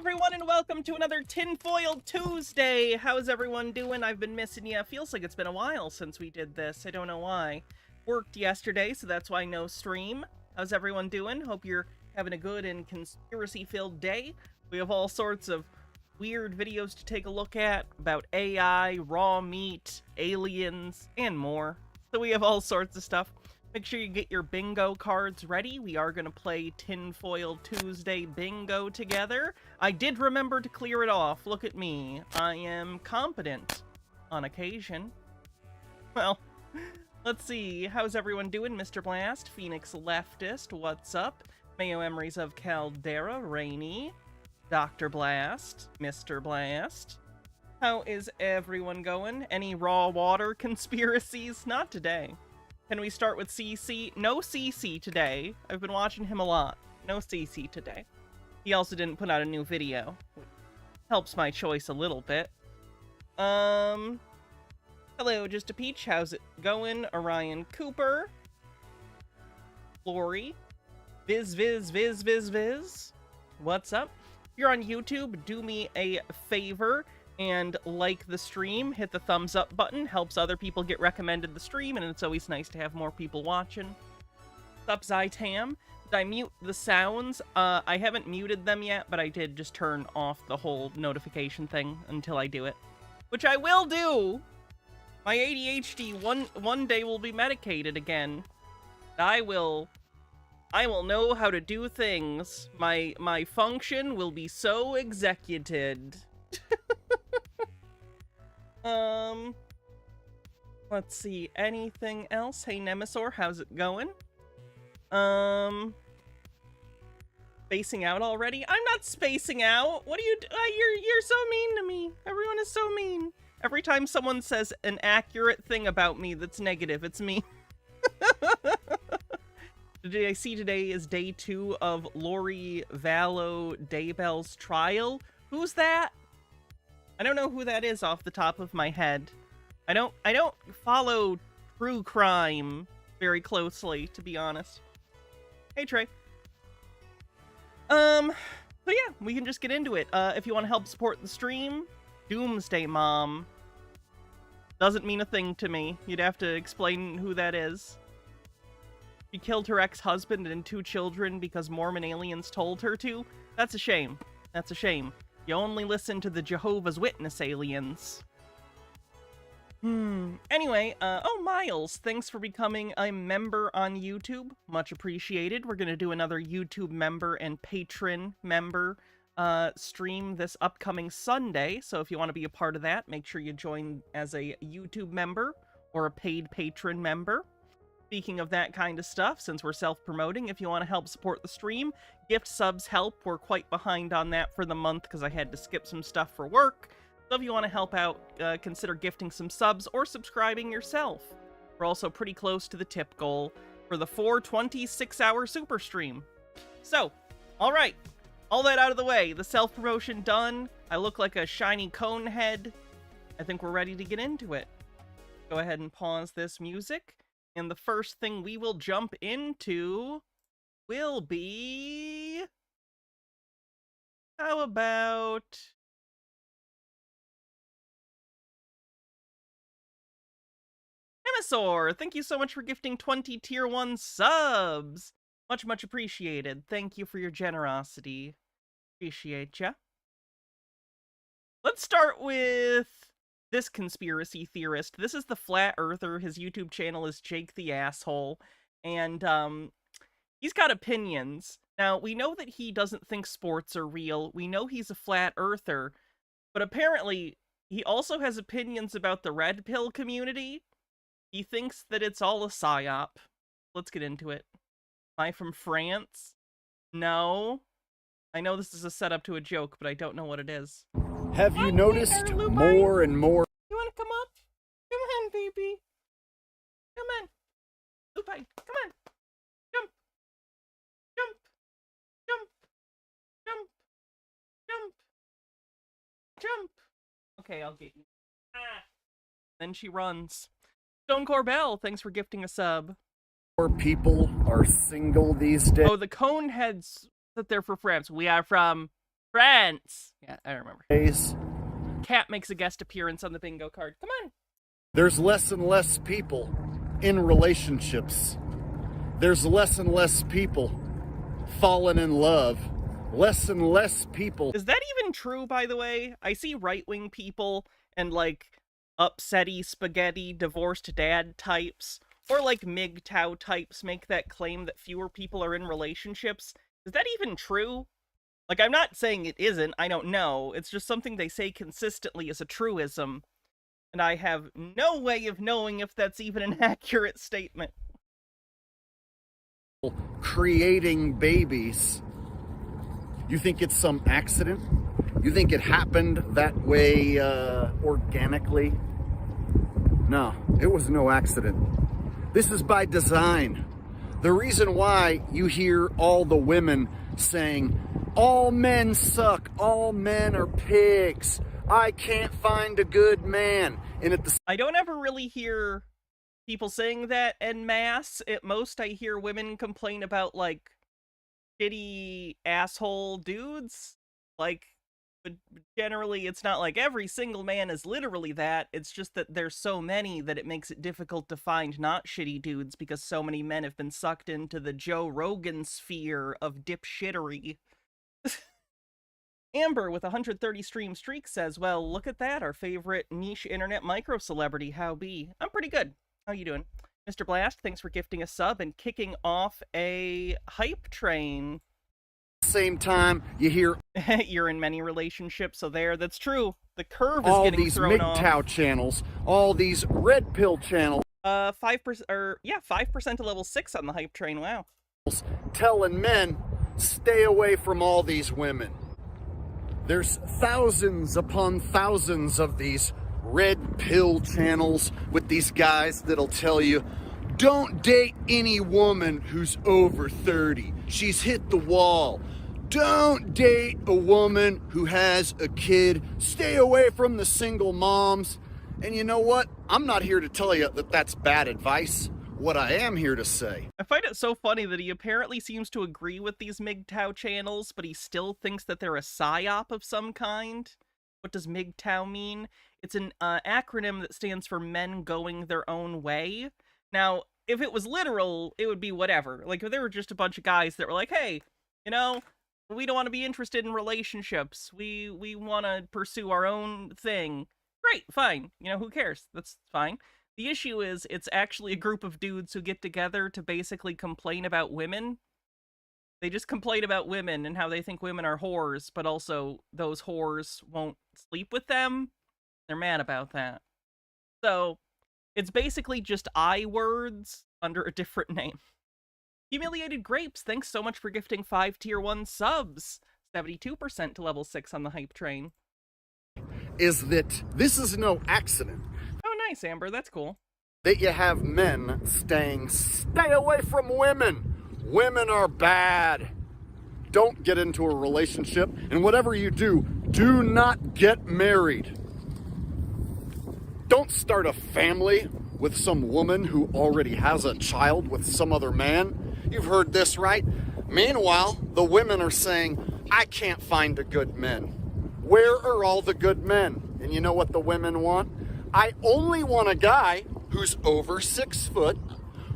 everyone, and welcome to another Tinfoil Tuesday. How's everyone doing? I've been missing you. Feels like it's been a while since we did this. I don't know why. Worked yesterday, so that's why no stream. How's everyone doing? Hope you're having a good and conspiracy-filled day. We have all sorts of weird videos to take a look at about AI, raw meat, aliens, and more. So we have all sorts of stuff. Make sure you get your bingo cards ready. We are going to play Tinfoil Tuesday bingo together. I did remember to clear it off. Look at me. I am competent on occasion. Well, let's see. How's everyone doing? Mr. Blast, Phoenix Leftist, what's up? Mayo Emeries of Caldera, Rainy, Dr. Blast, Mr. Blast. How is everyone going? Any raw water conspiracies? Not today. Can we start with CC? No CC today. I've been watching him a lot. No CC today. He also didn't put out a new video. Helps my choice a little bit. Hello, Just a Peach. How's it going? Orion Cooper. Lori. Viz. What's up? If you're on YouTube, do me a favor and like the stream. Hit the thumbs up button. Helps other people get recommended the stream, and it's always nice to have more people watching. What's up, Zytam? Did I mute the sounds? I haven't muted them yet, but I did just turn off the whole notification thing until I do it. Which I will do! My ADHD one day will be medicated again. I will know how to do things. My function will be so executed. Let's see, anything else? Hey, Nemesaur, how's it going? Spacing out already? I'm not spacing out! What are you you're so mean to me! Everyone is so mean! Every time someone says an accurate thing about me that's negative, it's me. Did I see today is day 2 of Lori Vallow Daybell's trial? Who's that? I don't know who that is off the top of my head. I don't follow true crime very closely, to be honest. Hey, Trey. So yeah, we can just get into it. If you want to help support the stream, Doomsday Mom. Doesn't mean a thing to me. You'd have to explain who that is. She killed her ex-husband and 2 children because Mormon aliens told her to. That's a shame. That's a shame. You only listen to the Jehovah's Witness aliens. Anyway, oh, Miles, thanks for becoming a member on YouTube. Much appreciated. We're gonna do another YouTube member and patron member stream this upcoming Sunday. So if you want to be a part of that, make sure you join as a YouTube member or a paid patron member. Speaking of that kind of stuff, since we're self-promoting, if you want to help support the stream, gift subs help. We're quite behind on that for the month because I had to skip some stuff for work. So if you want to help out, consider gifting some subs or subscribing yourself. We're also pretty close to the tip goal for the 426-hour super stream. So, alright, all that out of the way, the self-promotion done. I look like a shiny cone head. I think we're ready to get into it. Go ahead and pause this music. And the first thing we will jump into will be... How about... Nemesaur! Thank you so much for gifting 20 Tier 1 subs! Much appreciated. Thank you for your generosity. Appreciate ya. Let's start with this conspiracy theorist. This is the Flat Earther. His YouTube channel is Jake the Asshole. And, he's got opinions. Now, we know that he doesn't think sports are real. We know he's a Flat Earther. But apparently, he also has opinions about the Red Pill community. He thinks that it's all a psyop. Let's get into it. Am I from France? No. I know this is a setup to a joke, but I don't know what it is. Have you noticed more and more? You want to come up? Come on, baby. Come on. Lupine, come on. Jump. Jump. Jump. Jump. Jump. Jump. Okay, I'll get you. Ah. Then she runs. Stone Corbell, thanks for gifting a sub. More people are single these days. Oh, the Coneheads sit there for France. We are from France. Yeah, I remember. days, Cat makes a guest appearance on the bingo card. Come on. there's less and less people in relationships. There's less and less people falling in love. Less and less people. Is that even true, by the way? I see right-wing people and, like, upsetty spaghetti divorced dad types, or, like, MGTOW types make that claim that fewer people are in relationships. Is that even true? Like, I'm not saying it isn't, I don't know. It's just something they say consistently as a truism, and I have no way of knowing if that's even an accurate statement. Creating babies. You think it's some accident? You think it happened that way organically? No, it was no accident. This is by design. The reason why you hear all the women saying, all men suck, all men are pigs, I can't find a good man. And at the I don't ever really hear people saying that en masse. At most, I hear women complain about, like, shitty asshole dudes. Like, but generally, it's not like every single man is literally that. It's just that there's so many that it makes it difficult to find not shitty dudes because so many men have been sucked into the Joe Rogan sphere of dipshittery. Amber with 130 stream streak says, well, look at that, our favorite niche internet micro-celebrity, how be? I'm pretty good. How you doing? Mr. Blast, thanks for gifting a sub and kicking off a hype train. same time, you hear You're in many relationships, so that's true. The curve is all getting these thrown off. MGTOW channels, all these red pill channels 5%, or yeah, 5% to level 6 on the hype train, wow. telling men, stay away from all these women. There's thousands upon thousands of these red pill channels with these guys that'll tell you, don't date any woman who's over 30. She's hit the wall. Don't date a woman who has a kid. Stay away from the single moms. And you know what? I'm not here to tell you that that's bad advice. What I am here to say. I find it so funny that he apparently seems to agree with these MGTOW channels, but he still thinks that they're a psyop of some kind. What does MGTOW mean? It's an acronym that stands for Men Going Their Own Way. Now, if it was literal, it would be whatever. Like, if there were just a bunch of guys that were like, hey, you know, we don't want to be interested in relationships. We want to pursue our own thing. Great, fine. You know, who cares? That's fine. The issue is, it's actually a group of dudes who get together to basically complain about women. They just complain about women and how they think women are whores, but also those whores won't sleep with them. They're mad about that. So, it's basically just I words under a different name. Humiliated Grapes, thanks so much for gifting 5 tier 1 subs. 72% to level 6 on the hype train. Is that this is no accident. Oh, nice, Amber. That's cool. That you have men saying, stay away from women. Women are bad. Don't get into a relationship. And whatever you do, do not get married. Don't start a family with some woman who already has a child with some other man. You've heard this, right? Meanwhile, the women are saying, I can't find a good man. Where are all the good men? And you know what the women want? I only want a guy who's over 6 foot,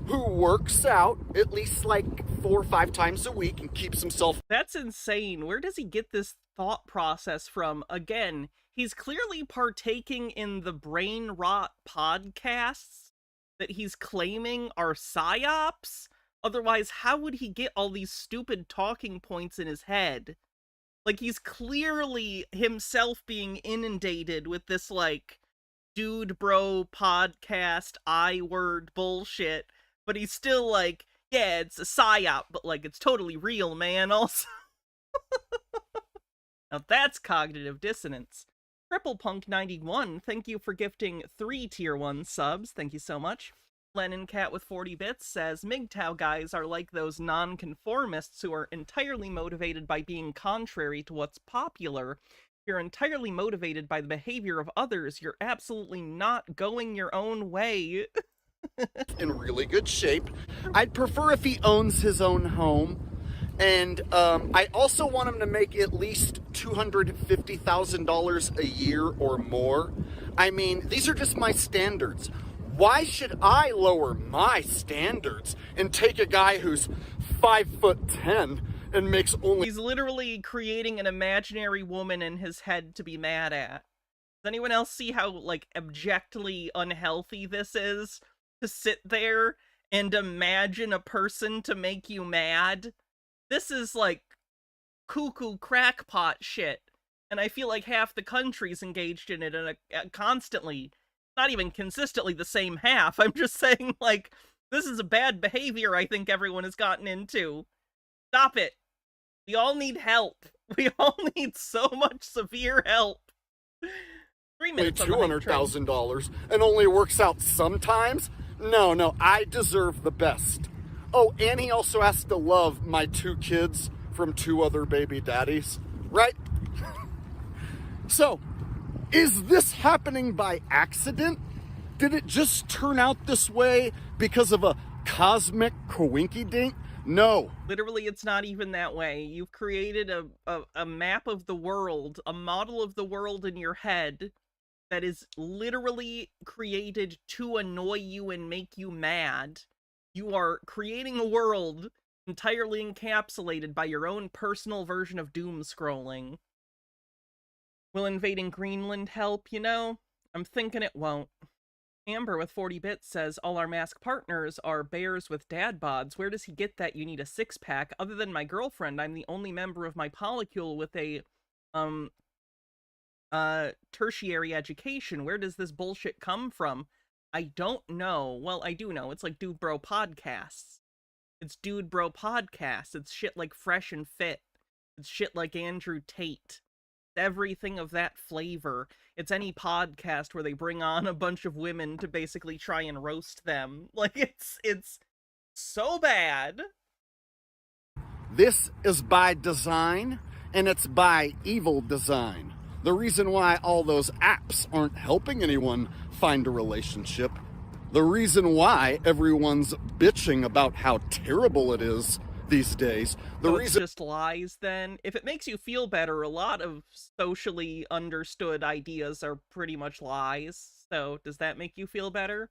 who works out at least like 4 or 5 times a week and keeps himself. That's insane. Where does he get this thought process from? Again, he's clearly partaking in the brain rot podcasts that he's claiming are psyops. Otherwise, how would he get all these stupid talking points in his head? Like, he's clearly himself being inundated with this, like, dude bro podcast I-word bullshit, but he's still like, yeah, it's a psyop, but, like, it's totally real, man, also. Now that's cognitive dissonance. TriplePunk91, thank you for gifting 3 tier 1 subs, thank you so much. Lennon Cat with 40 bits says, MGTOW guys are like those non-conformists who are entirely motivated by being contrary to what's popular. If you're entirely motivated by the behavior of others, you're absolutely not going your own way. In really good shape. I'd prefer if he owns his own home. And I also want him to make at least $250,000 a year or more. I mean, these are just my standards. Why should I lower my standards and take a guy who's 5'10" and makes only... He's literally creating an imaginary woman in his head to be mad at. Does anyone else see how, like, abjectly unhealthy this is? To sit there and imagine a person to make you mad? This is, like, cuckoo crackpot shit. And I feel like half the country's engaged in it and constantly, not even consistently the same half. I'm just saying, like, this is a bad behavior I think everyone has gotten into. Stop it. We all need help. We all need so much severe help. 3 minutes on the $200,000 and only works out sometimes? No, I deserve the best. Oh, and he also has to love my 2 kids from 2 other baby daddies, right? So, is this happening by accident? Did it just turn out this way because of a cosmic coinkydink? No. Literally, it's not even that way. You've created a map of the world, a model of the world in your head that is literally created to annoy you and make you mad. You are creating a world entirely encapsulated by your own personal version of doom scrolling. Will invading Greenland help? You know, I'm thinking it won't. Amber with 40 bits says, all our masked partners are bears with dad bods. Where does he get that you need a 6-pack? Other than my girlfriend, I'm the only member of my polycule with a, tertiary education. Where does this bullshit come from? I don't know. Well, I do know. It's like Dude Bro Podcasts. It's Dude Bro Podcasts. It's shit like Fresh and Fit. It's shit like Andrew Tate. Everything of that flavor. It's any podcast where they bring on a bunch of women to basically try and roast them. Like, it's so bad. This is by design, and it's by evil design. The reason why all those apps aren't helping anyone find a relationship, the reason why everyone's bitching about how terrible it is these days, the reason... It's just lies, then? If it makes you feel better, a lot of socially understood ideas are pretty much lies. So, does that make you feel better?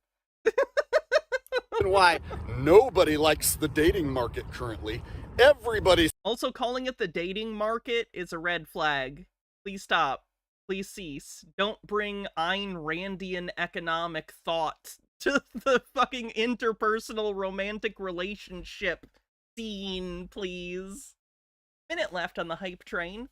Why nobody likes the dating market currently. Everybody's... Also, calling it the dating market is a red flag. Please stop. Please cease. Don't bring Ayn Randian economic thought to the fucking interpersonal romantic relationship scene, please. Minute left on the hype train.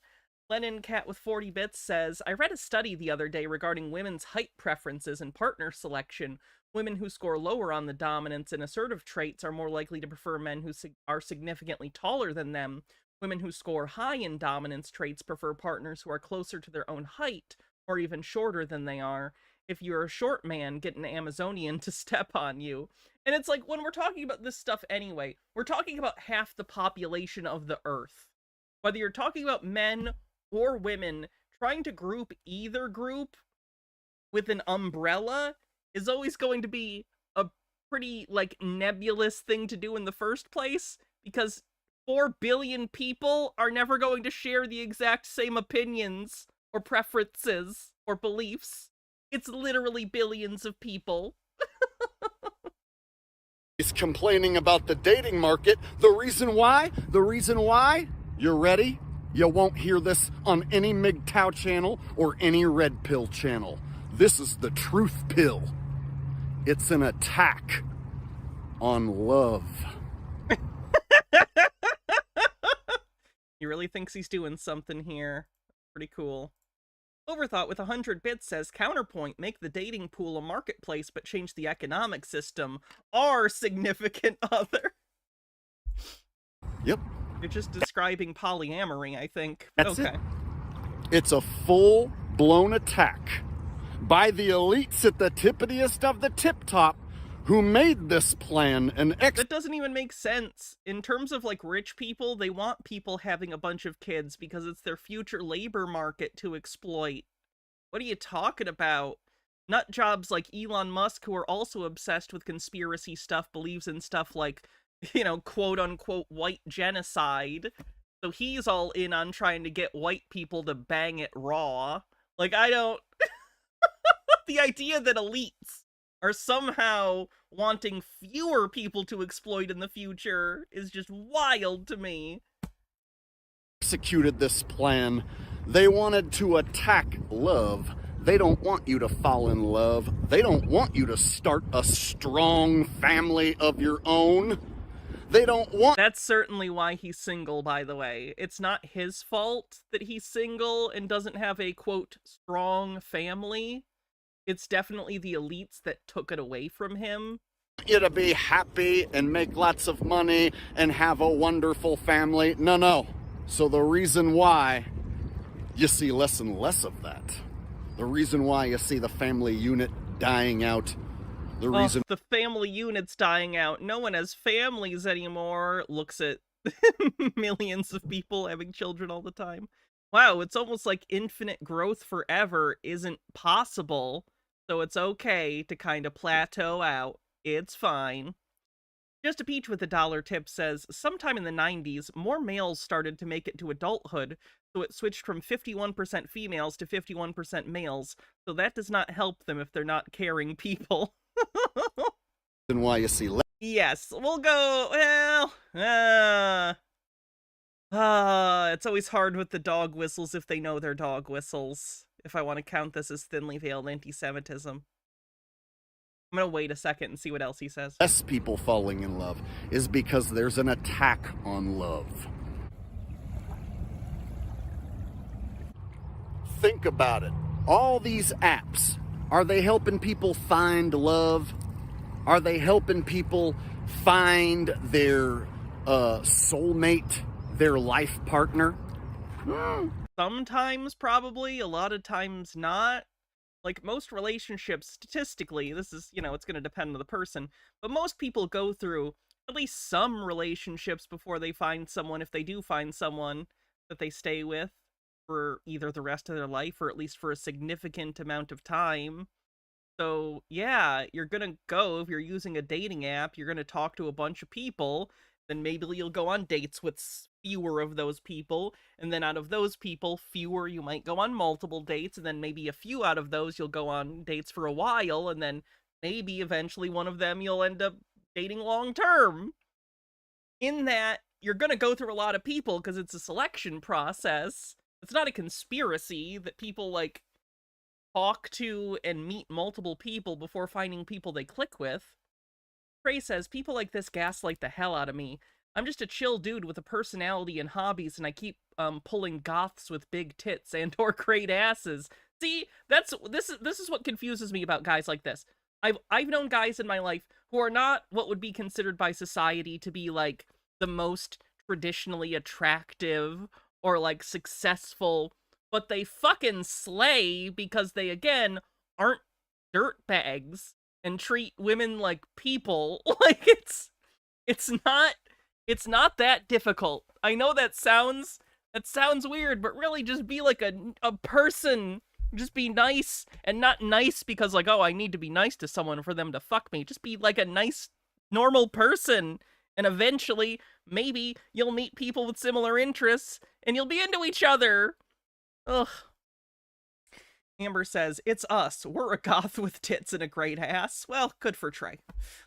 Lenin Cat with 40 bits says, I read a study the other day regarding women's height preferences and partner selection. Women who score lower on the dominance and assertive traits are more likely to prefer men who are significantly taller than them. Women who score high in dominance traits prefer partners who are closer to their own height or even shorter than they are. If you're a short man, get an Amazonian to step on you. And it's like, when we're talking about this stuff anyway, we're talking about half the population of the Earth. Whether you're talking about men or women, trying to group either group with an umbrella is always going to be a pretty, like, nebulous thing to do in the first place, because 4 billion people are never going to share the exact same opinions or preferences or beliefs. It's literally billions of people. He's complaining about the dating market. The reason why, you ready? You won't hear this on any MGTOW channel or any Red Pill channel. This is the truth pill. It's an attack on love. He really thinks he's doing something here. Pretty cool. Overthought with 100 bits says, counterpoint, make the dating pool a marketplace but change the economic system. Our significant other. Yep. You're just describing polyamory, I think. That's okay. it. It's a full-blown attack by the elites at the tippitiest of the tip-top who made this plan and That doesn't even make sense. In terms of, like, rich people, they want people having a bunch of kids because it's their future labor market to exploit. What are you talking about? Nut jobs like Elon Musk, who are also obsessed with conspiracy stuff, believes in stuff like quote unquote white genocide. So he's all in on trying to get white people to bang it raw. Like, I don't... The idea that elites are somehow wanting fewer people to exploit in the future is just wild to me. Executed this plan. They wanted to attack love. They don't want you to fall in love. They don't want you to start a strong family of your own. They don't want... That's certainly why he's single, by the way. It's not his fault that he's single and doesn't have a, quote, strong family. It's definitely the elites that took it away from him. You to be happy and make lots of money and have a wonderful family. No. So the reason why you see less and less of that, the reason why you see the family unit dying out, the family unit's dying out. No one has families anymore. Looks at millions of people having children all the time. Wow, it's almost like infinite growth forever isn't possible. So it's okay to kind of plateau out. It's fine. Just a Peach with a $1 tip says, sometime in the 90s, more males started to make it to adulthood, so it switched from 51% females to 51% males. So that does not help them if they're not caring people. And why you see... Yes, we'll go, it's always hard with the dog whistles if they know they're dog whistles, if I want to count this as thinly veiled anti-Semitism. I'm gonna wait a second and see what else he says. Less people falling in love is because there's an attack on love. Think about it. All these apps, are they helping people find love? Are they helping people find their soulmate, their life partner? Sometimes, probably. A lot of times not. Like, most relationships, statistically, this is, it's going to depend on the person, but most people go through at least some relationships before they find someone, if they do find someone that they stay with for either the rest of their life or at least for a significant amount of time. So, yeah, you're gonna go, if you're using a dating app, you're gonna talk to a bunch of people, then maybe you'll go on dates with fewer of those people, and then out of those people, fewer you might go on multiple dates, and then maybe a few out of those you'll go on dates for a while, and then maybe eventually one of them you'll end up dating long-term. In that, you're gonna go through a lot of people, because it's a selection process. It's not a conspiracy that people, like, talk to and meet multiple people before finding people they click with. Trey says, people like this gaslight the hell out of me. I'm just a chill dude with a personality and hobbies, and I keep pulling goths with big tits and or great asses. See, this is what confuses me about guys like this. I've known guys in my life who are not what would be considered by society to be like the most traditionally attractive or like successful, but they fucking slay because they, again, aren't dirtbags and treat women like people. Like, it's not that difficult. I know that sounds weird, but really just be like a person. Just be nice, and not nice because, like, oh, I need to be nice to someone for them to fuck me. Just be like a nice, normal person, and eventually, maybe, you'll meet people with similar interests, and you'll be into each other. Ugh. Amber says, it's us. We're a goth with tits and a great ass. Well, good for Trey.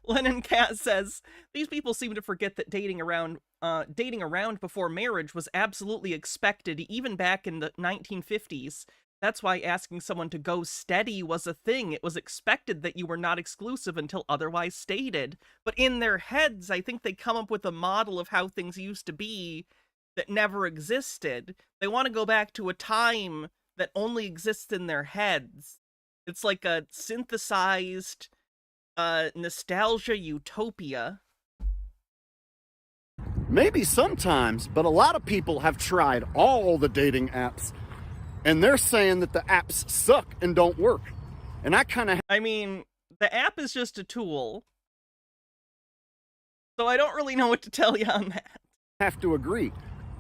Lennon Cat says, these people seem to forget that dating around before marriage was absolutely expected, even back in the 1950s. That's why asking someone to go steady was a thing. It was expected that you were not exclusive until otherwise stated. But in their heads, I think they come up with a model of how things used to be that never existed. They want to go back to a time that only exists in their heads. It's like a synthesized nostalgia utopia. Maybe sometimes, but a lot of people have tried all the dating apps, and they're saying that the apps suck and don't work. And I mean, the app is just a tool. So I don't really know what to tell you on that. Have to agree.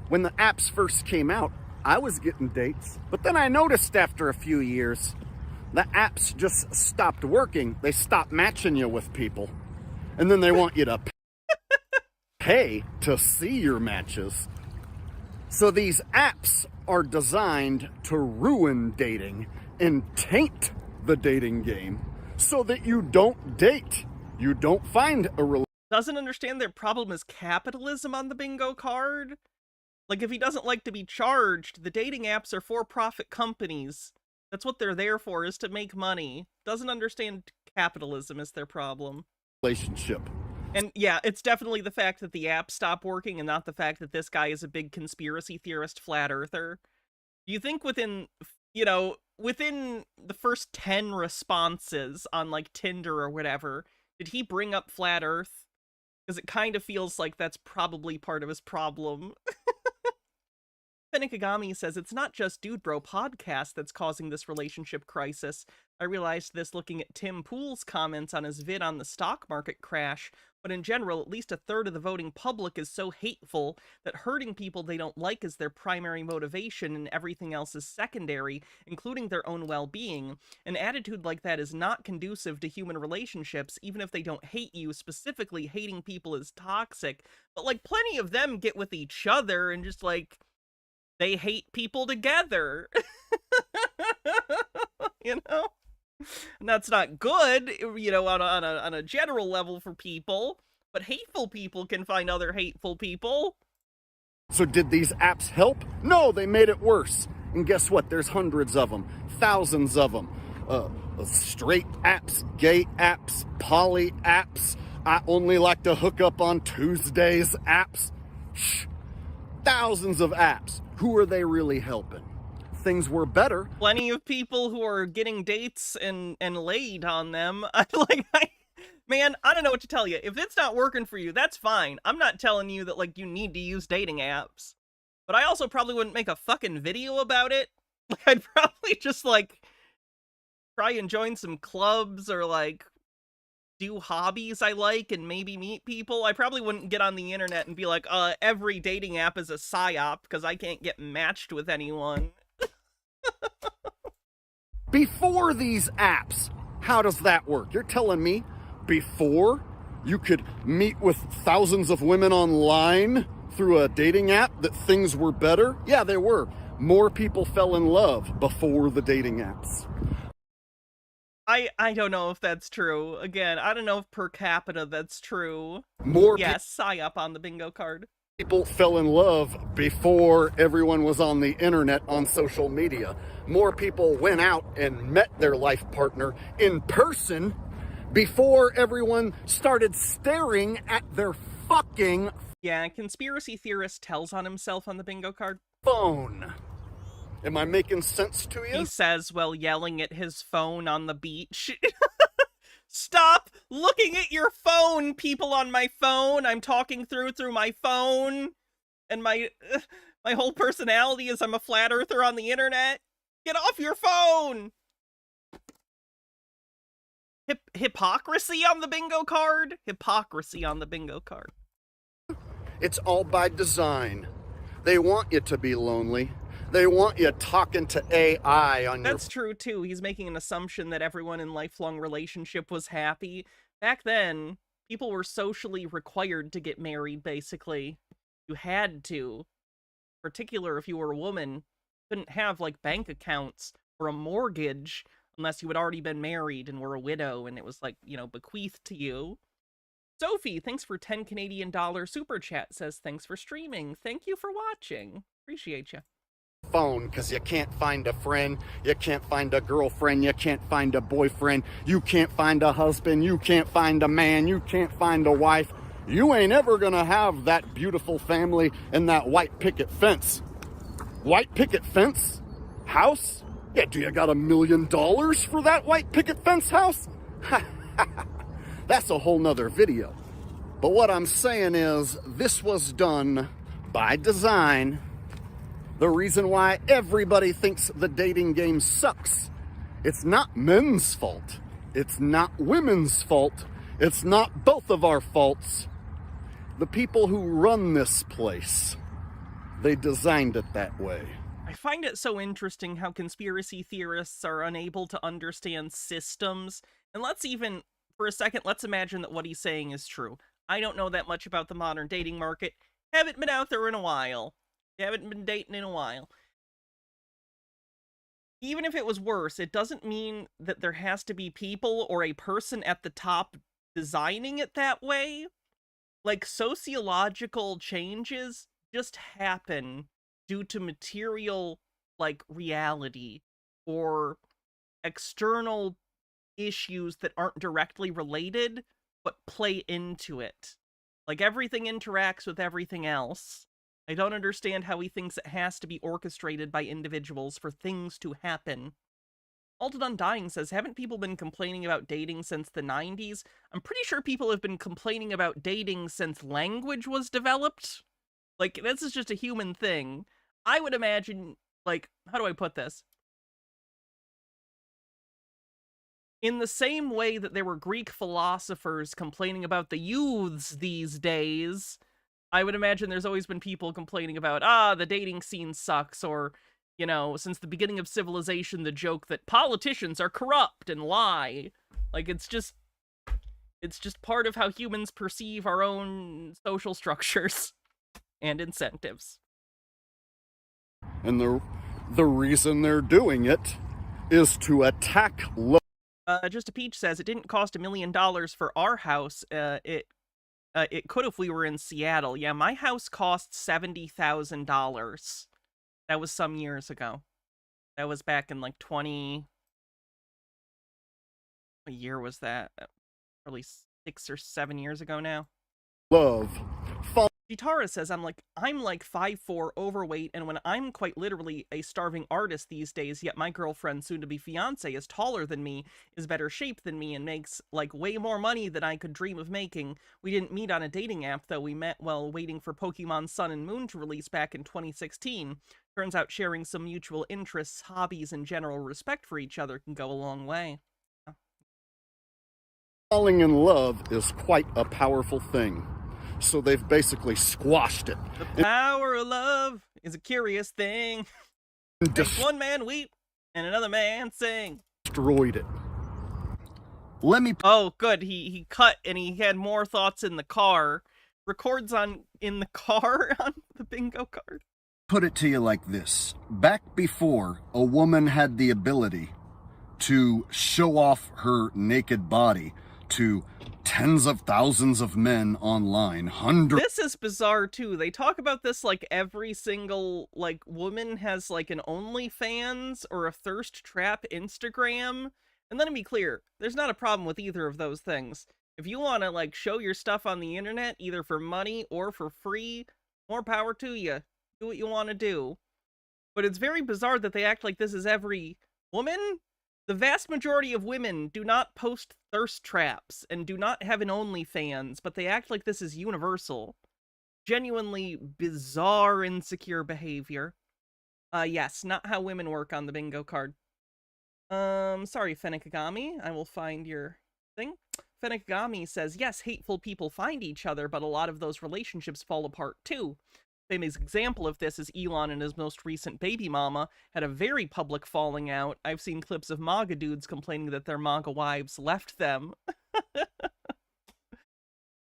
When the apps first came out, I was getting dates, but then I noticed after a few years, the apps just stopped working. They stopped matching you with people, and then they want you to pay to see your matches. So these apps are designed to ruin dating and taint the dating game so that you don't date. You don't find a relationship. Doesn't understand their problem is capitalism on the bingo card? Like, if he doesn't like to be charged, the dating apps are for-profit companies. That's what they're there for, is to make money. Doesn't understand capitalism is their problem. And yeah, it's definitely the fact that the app stopped working and not the fact that this guy is a big conspiracy theorist flat earther. Do you think within, within the first 10 responses on, like, Tinder or whatever, did he bring up flat earth? Because it kind of feels like that's probably part of his problem. Fenikagami says, it's not just Dude Bro Podcast that's causing this relationship crisis. I realized this looking at Tim Pool's comments on his vid on the stock market crash, but in general, at least a third of the voting public is so hateful that hurting people they don't like is their primary motivation and everything else is secondary, including their own well-being. An attitude like that is not conducive to human relationships, even if they don't hate you. Specifically, hating people is toxic, but, like, plenty of them get with each other and just, like, they hate people together. You know? And that's not good, on a general level for people, but hateful people can find other hateful people. So did these apps help? No, they made it worse. And guess what? There's hundreds of them, thousands of them. Straight apps, gay apps, poly apps. I only like to hook up on Tuesdays apps. Thousands of apps. Who are they really helping? Things were better. Plenty of people who are getting dates and laid on them. Man, I don't know what to tell you. If it's not working for you, that's fine. I'm not telling you that, like, you need to use dating apps. But I also probably wouldn't make a fucking video about it. Like, I'd probably just, like, try and join some clubs or, like, do hobbies I like and maybe meet people. I probably wouldn't get on the internet and be like, every dating app is a psyop because I can't get matched with anyone. Before these apps, how does that work? You're telling me before you could meet with thousands of women online through a dating app that things were better? Yeah, they were. More people fell in love before the dating apps. I don't know if that's true. Again, I don't know if per capita that's true. Yes, psyop on the bingo card. People fell in love before everyone was on the internet, on social media. More people went out and met their life partner in person before everyone started staring at their fucking... Yeah, conspiracy theorist tells on himself on the bingo card. Phone. Am I making sense to you? He says while yelling at his phone on the beach. Stop looking at your phone, people on my phone. I'm talking through my phone. And my whole personality is I'm a flat earther on the internet. Get off your phone! Hypocrisy on the bingo card? Hypocrisy on the bingo card. It's all by design. They want you to be lonely. They want you talking to AI on your... That's true, too. He's making an assumption that everyone in lifelong relationship was happy. Back then, people were socially required to get married, basically. You had to. In particular, if you were a woman, you couldn't have, like, bank accounts or a mortgage unless you had already been married and were a widow and it was, like, bequeathed to you. Sophie, thanks for 10 Canadian dollar super chat, says thanks for streaming. Thank you for watching. Appreciate you. Phone, because you can't find a friend, you can't find a girlfriend, you can't find a boyfriend, you can't find a husband, you can't find a man, you can't find a wife. You ain't ever gonna have that beautiful family and that white picket fence. White picket fence? House? Yeah, do you got $1 million for that white picket fence house? That's a whole nother video. But what I'm saying is, this was done by design. The reason why everybody thinks the dating game sucks. It's not men's fault. It's not women's fault. It's not both of our faults. The people who run this place, they designed it that way. I find it so interesting how conspiracy theorists are unable to understand systems. And let's even, for a second, let's imagine that what he's saying is true. I don't know that much about the modern dating market. Haven't been out there in a while. Haven't been dating in a while. Even if it was worse, it doesn't mean that there has to be people or a person at the top designing it that way. Like, sociological changes just happen due to material, like, reality or external issues that aren't directly related, but play into it. Like, everything interacts with everything else. I don't understand how he thinks it has to be orchestrated by individuals for things to happen. Alton Undying says, haven't people been complaining about dating since the 90s? I'm pretty sure people have been complaining about dating since language was developed. Like, this is just a human thing. I would imagine, like, how do I put this? In the same way that there were Greek philosophers complaining about the youths these days, I would imagine there's always been people complaining about, the dating scene sucks, or, you know, since the beginning of civilization, the joke that politicians are corrupt and lie. Like, it's just part of how humans perceive our own social structures and incentives. And the reason they're doing it is to attack Just a Peach says, it didn't cost $1 million for our house. It could if we were in Seattle. Yeah, my house cost $70,000. That was some years ago. That was back in, like, what year was that? Probably 6 or 7 years ago now. love. Gitara says, I'm like 5'4", overweight, and when I'm quite literally a starving artist these days, yet my girlfriend, soon-to-be fiance, is taller than me, is better shaped than me, and makes, like, way more money than I could dream of making. We didn't meet on a dating app, though. We met while waiting for Pokemon Sun and Moon to release back in 2016. Turns out sharing some mutual interests, hobbies, and general respect for each other can go a long way. Falling in love is quite a powerful thing. So they've basically squashed it. The power of love is a curious thing. Makes one man weep and another man sing. Destroyed it. Let me... Oh, good. He cut and he had more thoughts in the car. Records in the car on the bingo card. Put it to you like this. Back before a woman had the ability to show off her naked body to tens of thousands of men online, hundreds... This is bizarre, too. They talk about this like every single, like, woman has, like, an OnlyFans or a thirst trap Instagram. And let me be clear, there's not a problem with either of those things. If you want to, like, show your stuff on the internet, either for money or for free, more power to you. Do what you want to do. But it's very bizarre that they act like this is every woman. The vast majority of women do not post thirst traps and do not have an OnlyFans, but they act like this is universal. Genuinely bizarre, insecure behavior. Yes, not how women work on the bingo card. Sorry, Fenekagami. I will find your thing. Fenekagami says, yes, hateful people find each other, but a lot of those relationships fall apart too. Famous example of this is Elon and his most recent baby mama had a very public falling out. I've seen clips of MAGA dudes complaining that their MAGA wives left them.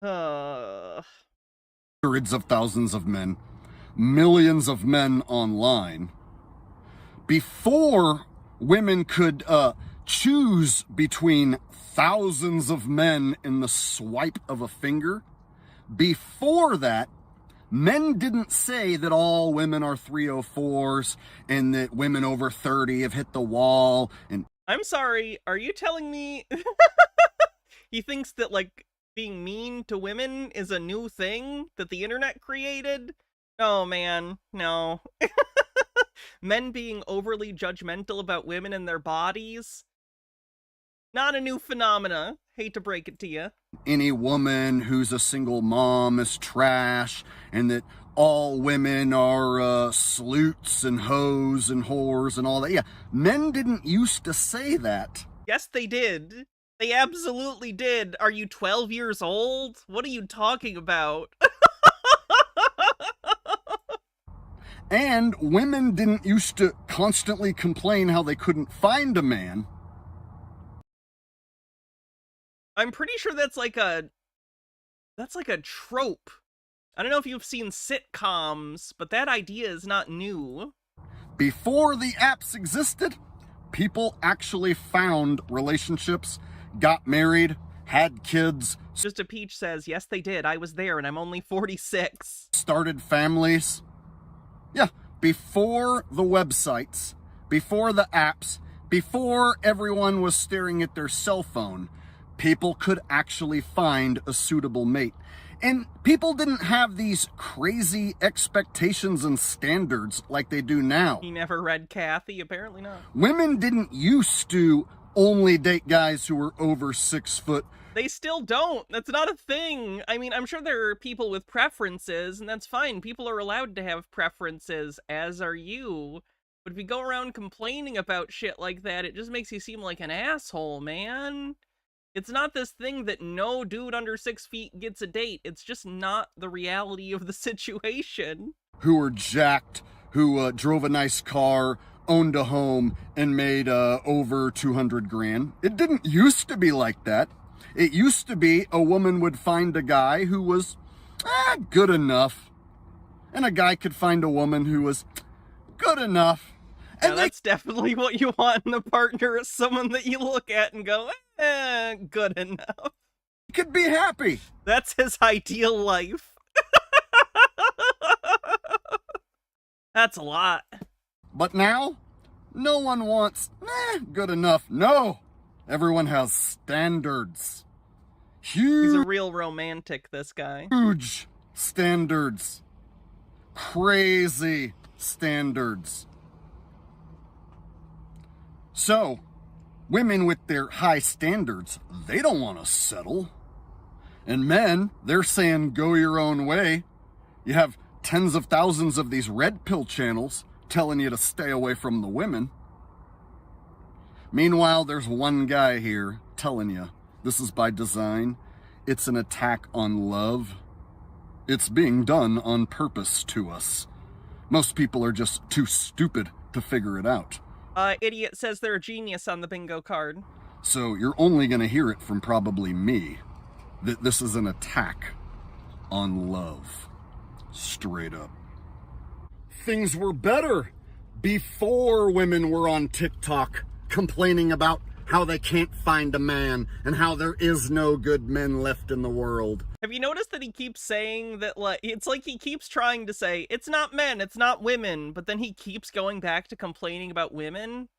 Hundreds of thousands of men, millions of men online. Before women could choose between thousands of men in the swipe of a finger, before that, men didn't say that all women are 304s and that women over 30 have hit the wall. And I'm sorry, are you telling me he thinks that, like, being mean to women is a new thing that the internet created? Oh, man, no. Men being overly judgmental about women and their bodies? Not a new phenomena. Hate to break it to you. Any woman who's a single mom is trash, and that all women are sleuths and hoes and whores and all that. Yeah, men didn't used to say that. Yes, they did. They absolutely did. Are you 12 years old? What are you talking about? And women didn't used to constantly complain how they couldn't find a man. I'm pretty sure that's like a That's like a trope. I don't know if you've seen sitcoms, but that idea is not new. Before the apps existed, people actually found relationships, got married, had kids. Just a Peach says, yes, they did. I was there and I'm only 46. Started families. Yeah, before the websites, before the apps, before everyone was staring at their cell phone, people could actually find a suitable mate. And people didn't have these crazy expectations and standards like they do now. He never read Kathy? Apparently not. Women didn't used to only date guys who were over 6 foot. They still don't. That's not a thing. I mean, I'm sure there are people with preferences, and that's fine. People are allowed to have preferences, as are you. But if you go around complaining about shit like that, it just makes you seem like an asshole, man. It's not this thing that no dude under 6 feet gets a date. It's just not the reality of the situation. Who were jacked, who drove a nice car, owned a home, and made over 200 grand. It didn't used to be like that. It used to be a woman would find a guy who was good enough. And a guy could find a woman who was good enough. And that's definitely what you want in a partner, is someone that you look at and go, good enough. Could be happy. That's his ideal life. That's a lot. But now, no one wants, good enough. No, everyone has standards. Huge. He's a real romantic, this guy. Huge standards. Crazy standards. So, women with their high standards, they don't want to settle. And men, they're saying go your own way. You have tens of thousands of these red pill channels telling you to stay away from the women. Meanwhile, there's one guy here telling you this is by design. It's an attack on love. It's being done on purpose to us. Most people are just too stupid to figure it out. Idiot says they're a genius on the bingo card. So you're only going to hear it from probably me. That this is an attack on love. Straight up. Things were better before women were on TikTok complaining about how they can't find a man and how there is no good men left in the world. Have you noticed that he keeps saying that, like, it's like he keeps trying to say, it's not men, it's not women, but then he keeps going back to complaining about women?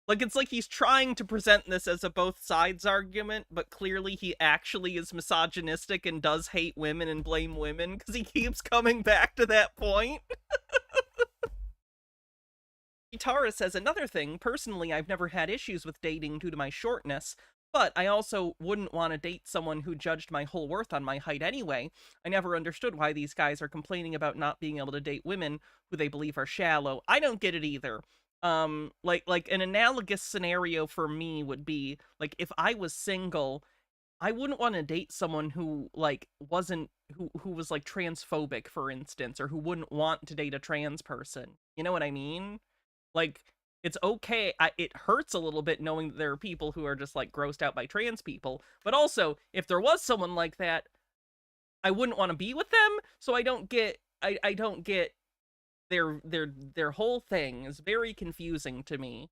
Like, it's like he's trying to present this as a both sides argument, but clearly he actually is misogynistic and does hate women and blame women, because he keeps coming back to that point. Dietary says another thing, personally I've never had issues with dating due to my shortness, but I also wouldn't want to date someone who judged my whole worth on my height anyway. I never understood why these guys are complaining about not being able to date women who they believe are shallow. I don't get it either. Like an analogous scenario for me would be, like, if I was single, I wouldn't want to date someone who, like, who was, like, transphobic, for instance, or who wouldn't want to date a trans person. You know what I mean? Like, it's okay, it hurts a little bit knowing that there are people who are just, like, grossed out by trans people, but also, if there was someone like that, I wouldn't want to be with them, so I don't get their whole thing is very confusing to me.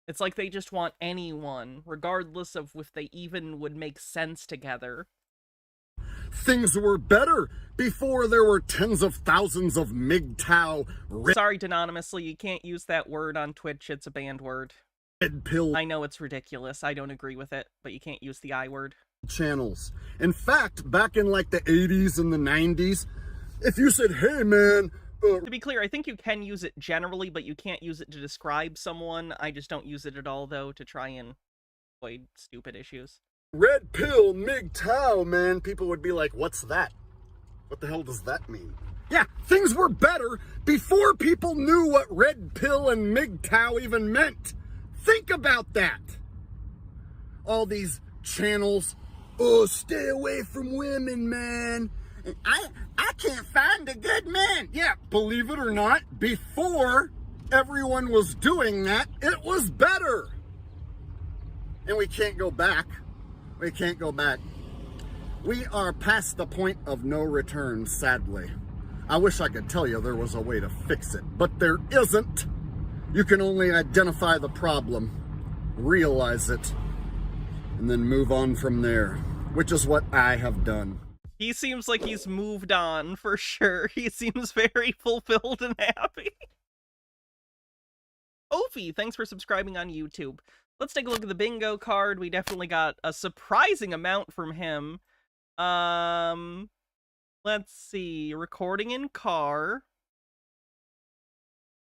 It's like they just want anyone, regardless of if they even would make sense together. Things were better before there were tens of thousands of MGTOW. Sorry, Anonymously, you can't use that word on Twitch. It's a banned word. Red pill. I know it's ridiculous. I don't agree with it, but you can't use the I word. Channels. In fact, back in like the 80s and the 90s, if you said, hey man... To be clear, I think you can use it generally, but you can't use it to describe someone. I just don't use it at all, though, to try and avoid stupid issues. Red pill, MGTOW, man. People would be like, what's that? What the hell does that mean? Yeah, things were better before people knew what red pill and MGTOW even meant. Think about that. All these channels, oh, stay away from women, man. I can't find a good man. Yeah, believe it or not, before everyone was doing that, it was better. And we can't go back. We can't go back. We are past the point of no return, sadly. I wish I could tell you there was a way to fix it, but there isn't. You can only identify the problem, realize it, and then move on from there, which is what I have done. He seems like he's moved on, for sure. He seems very fulfilled and happy. Ophi, thanks for subscribing on YouTube. Let's take a look at the bingo card. We definitely got a surprising amount from him. Let's see. Recording in car.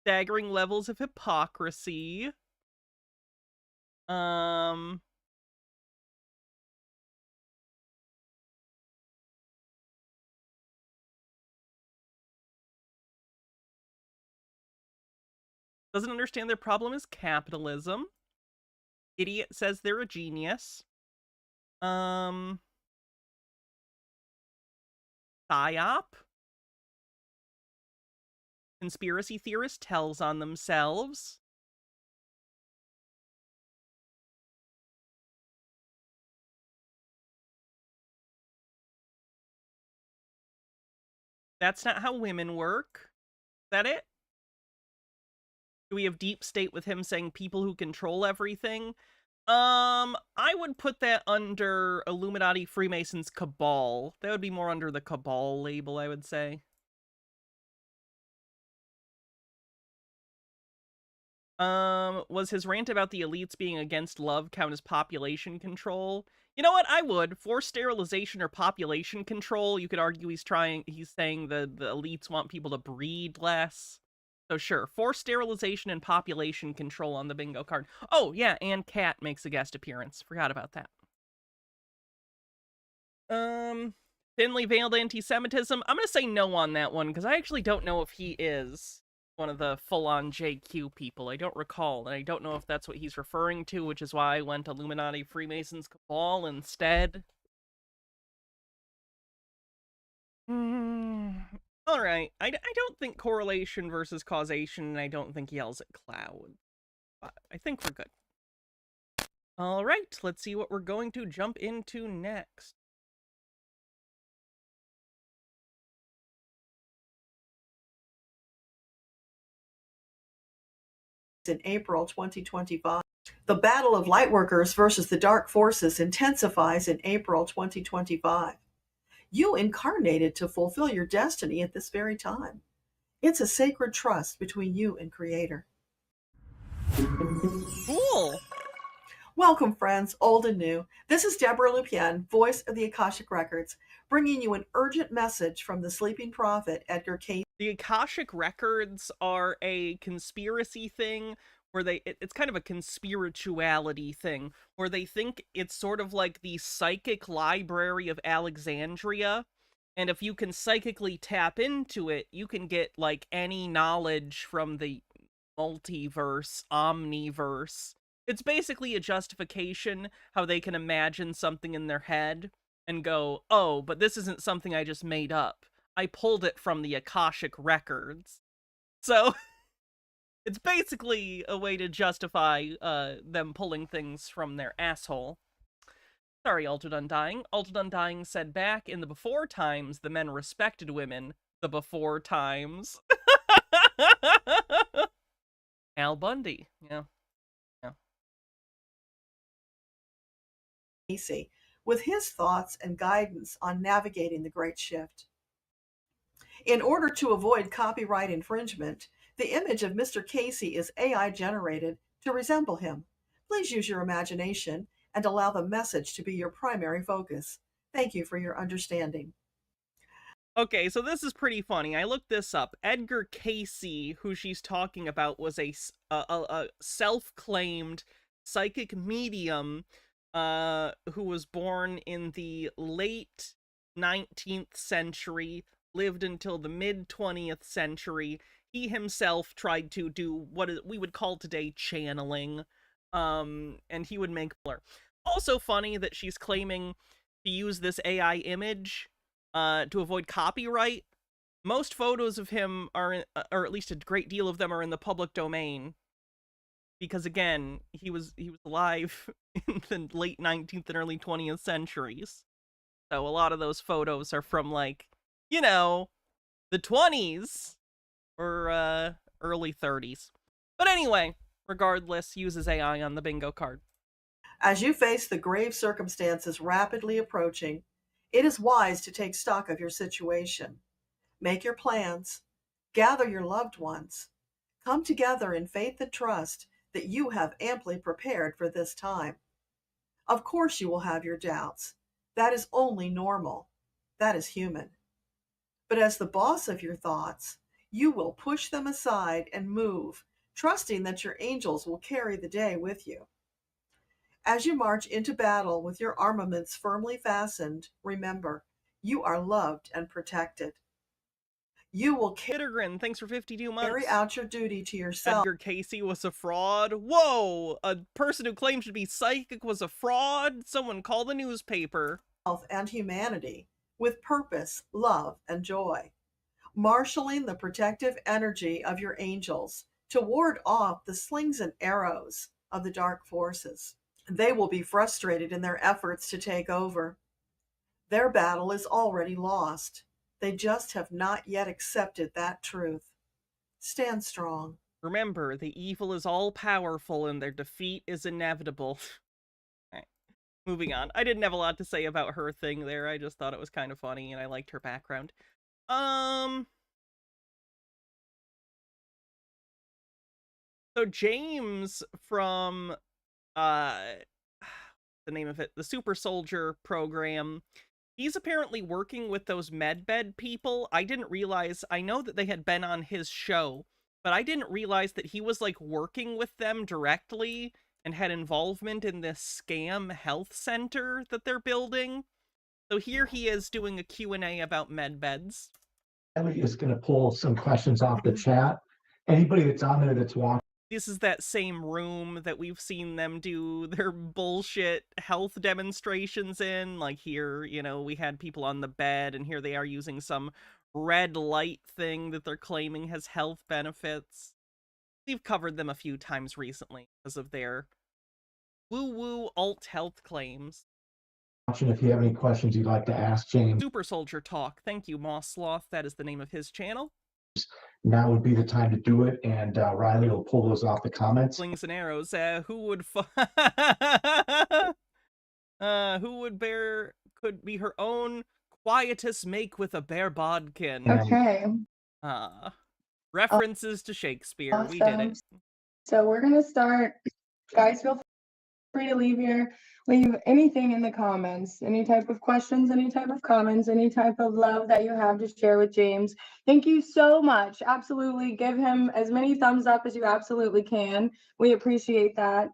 Staggering levels of hypocrisy. Doesn't understand their problem is capitalism. Idiot says they're a genius. PSYOP. Conspiracy theorist tells on themselves. That's not how women work. Is that it? Do we have deep state with him saying people who control everything? I would put that under Illuminati, Freemasons, Cabal. That would be more under the Cabal label, I would say. Was his rant about the elites being against love count as population control? You know what? I would. Forced sterilization or population control, you could argue he's saying the elites want people to breed less. So sure, forced sterilization and population control on the bingo card. Oh yeah, and Kat makes a guest appearance. Forgot about that. Thinly veiled anti-Semitism. I'm gonna say no on that one, because I actually don't know if he is one of the full-on JQ people. I don't recall, and I don't know if that's what he's referring to, which is why I went Illuminati, Freemasons, Cabal instead. Alright, I don't think correlation versus causation, and I don't think he yells at cloud. But I think we're good. Alright, let's see what we're going to jump into next. In April 2025. The battle of lightworkers versus the dark forces intensifies in April 2025. You incarnated to fulfill your destiny at this very time. It's a sacred trust between you and Creator. Cool! Welcome, friends, old and new. This is Deborah Lupien, voice of the Akashic Records, bringing you an urgent message from the sleeping prophet, Edgar Cayce. The Akashic Records are a conspiracy thing where it's kind of a conspirituality thing, where they think it's sort of like the psychic library of Alexandria, and if you can psychically tap into it, you can get, like, any knowledge from the multiverse, omniverse. It's basically a justification how they can imagine something in their head and go, oh, but this isn't something I just made up. I pulled it from the Akashic Records. So, it's basically a way to justify them pulling things from their asshole. Sorry, Altered Undying. Altered Undying said back in the before times, the men respected women. The before times. Al Bundy, yeah. With his thoughts and guidance on navigating the Great Shift. In order to avoid copyright infringement, the image of Mr. Casey is AI generated to resemble him. Please use your imagination and allow the message to be your primary focus. Thank you for your understanding. Okay, so this is pretty funny. I looked this up. Edgar Cayce, who she's talking about, was a self-claimed psychic medium who was born in the late 19th century, lived until the mid-20th century. He himself tried to do what we would call today channeling, and he would make... Also funny that she's claiming to use this AI image to avoid copyright. Most photos of him are, or at least a great deal of them, are in the public domain. Because again, he was alive in the late 19th and early 20th centuries. So a lot of those photos are from, like, you know, the 20s or early 30s. But anyway, regardless, uses AI on the bingo card. As you face the grave circumstances rapidly approaching, it is wise to take stock of your situation. Make your plans, gather your loved ones, come together in faith and trust that you have amply prepared for this time. Of course, you will have your doubts. That is only normal. That is human. But as the boss of your thoughts, you will push them aside and move, trusting that your angels will carry the day with you. As you march into battle with your armaments firmly fastened, remember, you are loved and protected. You will Hittergrin, thanks for 52 months. carry out your duty to yourself. Edgar Casey was a fraud. Whoa! A person who claimed to be psychic was a fraud? Someone call the newspaper. And humanity with purpose, love, and joy. Marshaling the protective energy of your angels to ward off the slings and arrows of the dark forces. They will be frustrated in their efforts to take over. Their battle is already lost. They just have not yet accepted that truth. Stand strong. Remember, the evil is all-powerful and their defeat is inevitable. Right. Moving on. I didn't have a lot to say about her thing there. I just thought it was kind of funny and I liked her background. So James from the name of it, the Super Soldier program, he's apparently working with those Medbed people. I didn't realize, I know that they had been on his show, but I didn't realize that he was like working with them directly and had involvement in this scam health center that they're building. So here he is doing a Q&A about Medbeds. Ellie is going to pull some questions off the chat. Anybody that's on there that's watching. This is that same room that we've seen them do their bullshit health demonstrations in. Like here, you know, we had people on the bed, and here they are using some red light thing that they're claiming has health benefits. We've covered them a few times recently because of their woo-woo alt health claims. If you have any questions you'd like to ask James. Super Soldier Talk. Thank you, Moss Sloth. That is the name of his channel. Now would be the time to do it, and Riley will pull those off the comments. Slings and arrows. Who could be her own quietus make with a bare bodkin? Okay. References to Shakespeare. Awesome. We did it. So we're gonna start. Guys, feel free to leave anything in the comments, any type of questions, any type of comments, any type of love that you have to share with James. Thank you so much. Absolutely. Give him as many thumbs up as you absolutely can. We appreciate that.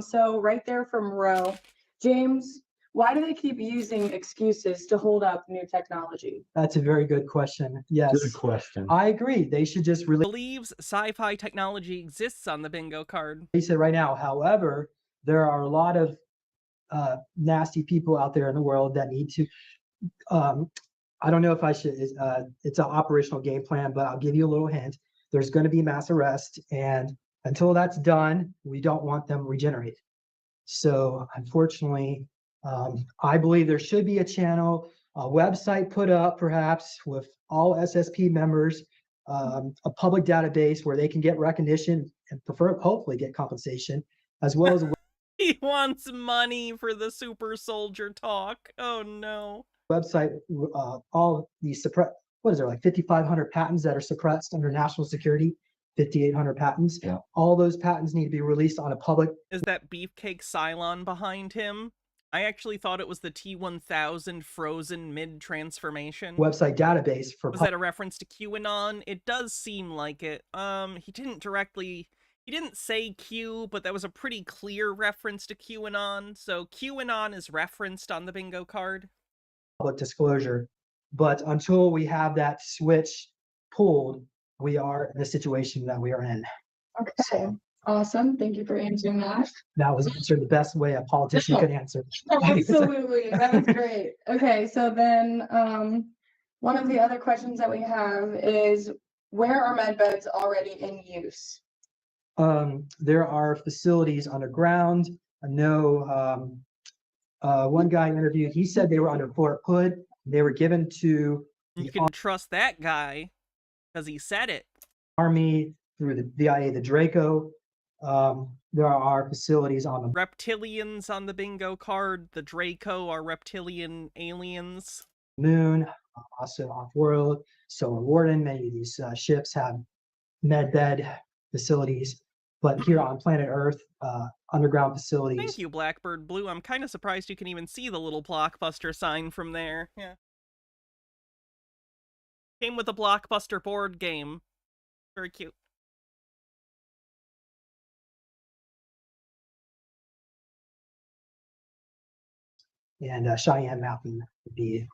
So right there from Ro, James, why do they keep using excuses to hold up new technology? That's a very good question. Yes. Good question. I agree. They should just Believes sci-fi technology exists on the bingo card. release it right now. However, there are a lot of nasty people out there in the world that need to, I don't know if I should, it's an operational game plan, but I'll give you a little hint. There's going to be mass arrest, and until that's done, we don't want them regenerated. So unfortunately, I believe there should be a channel, a website put up perhaps with all SSP members, a public database where they can get recognition and hopefully get compensation, as well as He wants money for the Super Soldier Talk. Oh no. website, all these what is there, like 5,500 patents that are suppressed under national security, 5,800 patents. Yeah. All those patents need to be released on a public. Is that Beefcake Cylon behind him? I actually thought it was the T-1000 frozen mid-transformation. Website database for. Was that a reference to QAnon? It does seem like it. He didn't say Q, but that was a pretty clear reference to QAnon. So QAnon is referenced on the bingo card. Public disclosure, but until we have that switch pulled, we are in the situation that we are in. Okay. So, awesome. Thank you for answering that. That was answered the best way a politician could answer. Absolutely. That was great. Okay. So then one of the other questions that we have is, where are Medbeds already in use? There are facilities underground. I know one guy interviewed, he said they were under Fort Hood. They were given to You can trust that guy because he said it. Army through the VIA, the Draco. There are facilities on the Reptilians on the bingo card. The Draco are reptilian aliens. moon, also off-world. Solar Warden, many of these ships have medbed facilities. But here on planet Earth, underground facilities. Thank you, Blackbird Blue. I'm kind of surprised you can even see the little Blockbuster sign from there. Yeah. Came with a Blockbuster board game. Very cute. And Cheyenne Mountain would be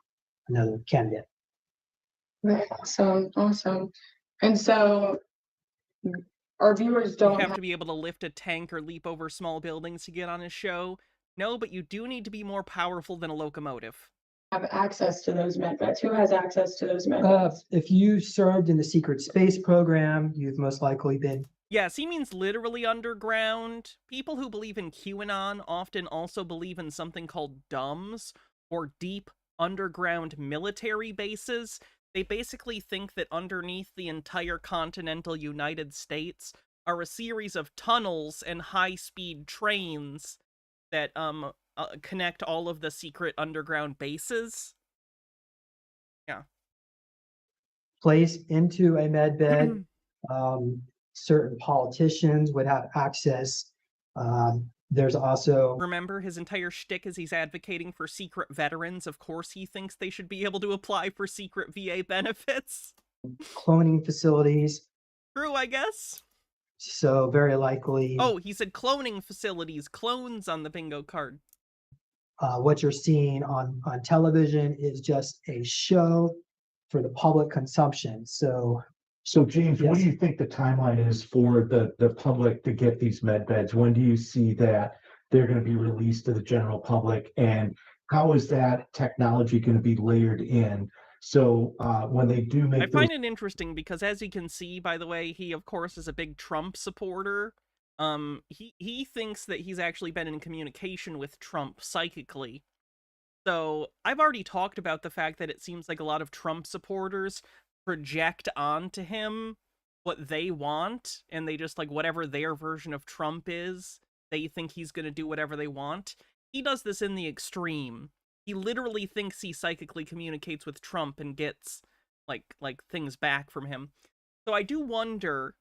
another candidate. Right. Awesome. And so our viewers You don't have to be able to lift a tank or leap over small buildings to get on his show. No, but you do need to be more powerful than a locomotive. have access to those medbeds. Who has access to those medbeds? If you served in the secret space program, you've most likely been. Yes, he means literally underground. People who believe in QAnon often also believe in something called DUMBs, or deep underground military bases. They basically think that underneath the entire continental United States are a series of tunnels and high-speed trains that connect all of the secret underground bases. Yeah. Placed into a medbed. Certain politicians would have access. There's also... Remember, his entire shtick is he's advocating for secret veterans. Of course he thinks they should be able to apply for secret VA benefits. Cloning facilities. True, I guess. So very likely... Oh, he said cloning facilities. Clones on the bingo card. What you're seeing on television is just a show for the public consumption. So James, what do you think the timeline is for the public to get these med beds? When do you see that they're going to be released to the general public? And how is that technology going to be layered in? So when they do make I find it interesting because, as you can see, by the way, he, of course, is a big Trump supporter. He thinks that he's actually been in communication with Trump psychically. So I've already talked about the fact that it seems like a lot of Trump supporters project onto him what they want, and they just, like, whatever their version of Trump is, they think he's gonna do whatever they want. He does this in the extreme. He literally thinks he psychically communicates with Trump and gets, like things back from him. So I do wonder,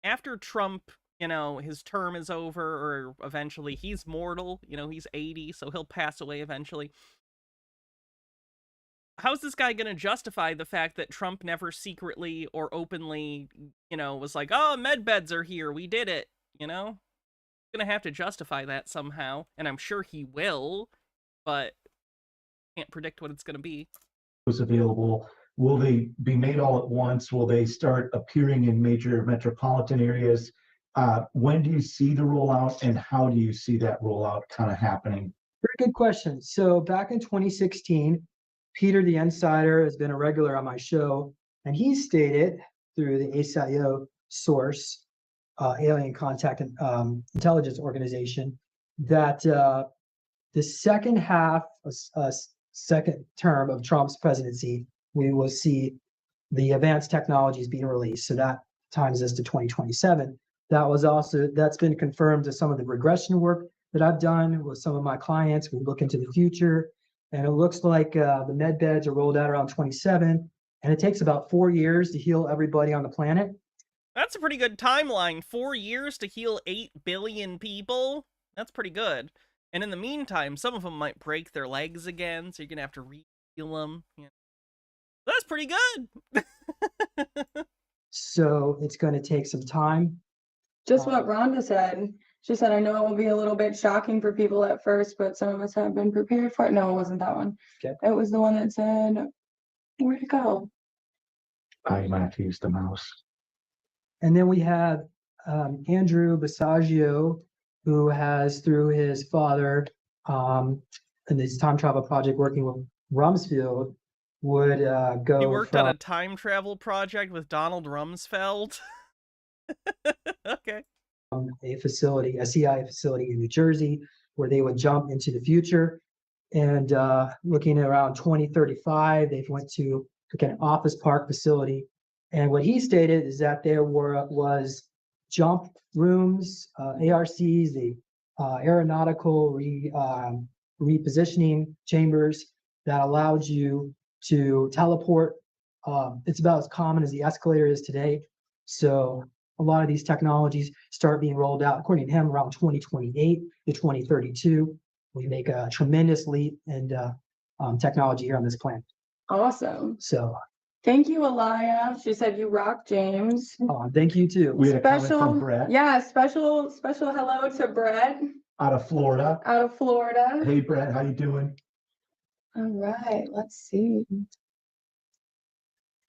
after Trump, you know, his term is over, or eventually he's mortal, you know, he's 80, so he'll pass away eventually. How's this guy gonna justify the fact that Trump never secretly or openly, you know, was like, oh, medbeds are here, we did it, you know? He's gonna have to justify that somehow, and I'm sure he will, but can't predict what it's gonna be. Available, will they be made all at once? Will they start appearing in major metropolitan areas? When do you see the rollout, and how do you see that rollout kind of happening? very good question. So back in 2016, Peter the Insider has been a regular on my show, and he stated through the ASIO source, Alien Contact and Intelligence Organization, that the second half, second term of Trump's presidency, we will see the advanced technologies being released. So that times us to 2027. That's been confirmed to some of the regression work that I've done with some of my clients. We look into the future. And it looks like the med beds are rolled out around 27, and it takes about 4 years to heal everybody on the planet. That's a pretty good timeline. 4 years to heal 8 billion people? That's pretty good. And in the meantime, some of them might break their legs again, so you're gonna have to re-heal them. Yeah. That's pretty good! So it's going to take some time. Just what Rhonda said. She said, I know it will be a little bit shocking for people at first, but some of us have been prepared for it. No, it wasn't that one. Okay. It was the one that said, where'd it go? I might have to use the mouse. And then we have Andrew Basaggio, who has, through his father, in this time travel project working with Rumsfeld, would go. He worked on a time travel project with Donald Rumsfeld. Okay. A facility, a CIA facility in New Jersey, where they would jump into the future. And looking at around 2035, they went to like an office park facility. And what he stated is that there was jump rooms, ARCs, the aeronautical repositioning chambers that allowed you to teleport. It's about as common as the escalator is today. So a lot of these technologies start being rolled out, according to him, around 2028 to 2032. We make a tremendous leap in technology here on this planet. Awesome. So Thank you, Alaya. She said you rock, James. thank you too. We had a comment from Brett Yeah, special hello to Brett out of Florida. out of Florida. Hey, Brett, how you doing? All right, let's see.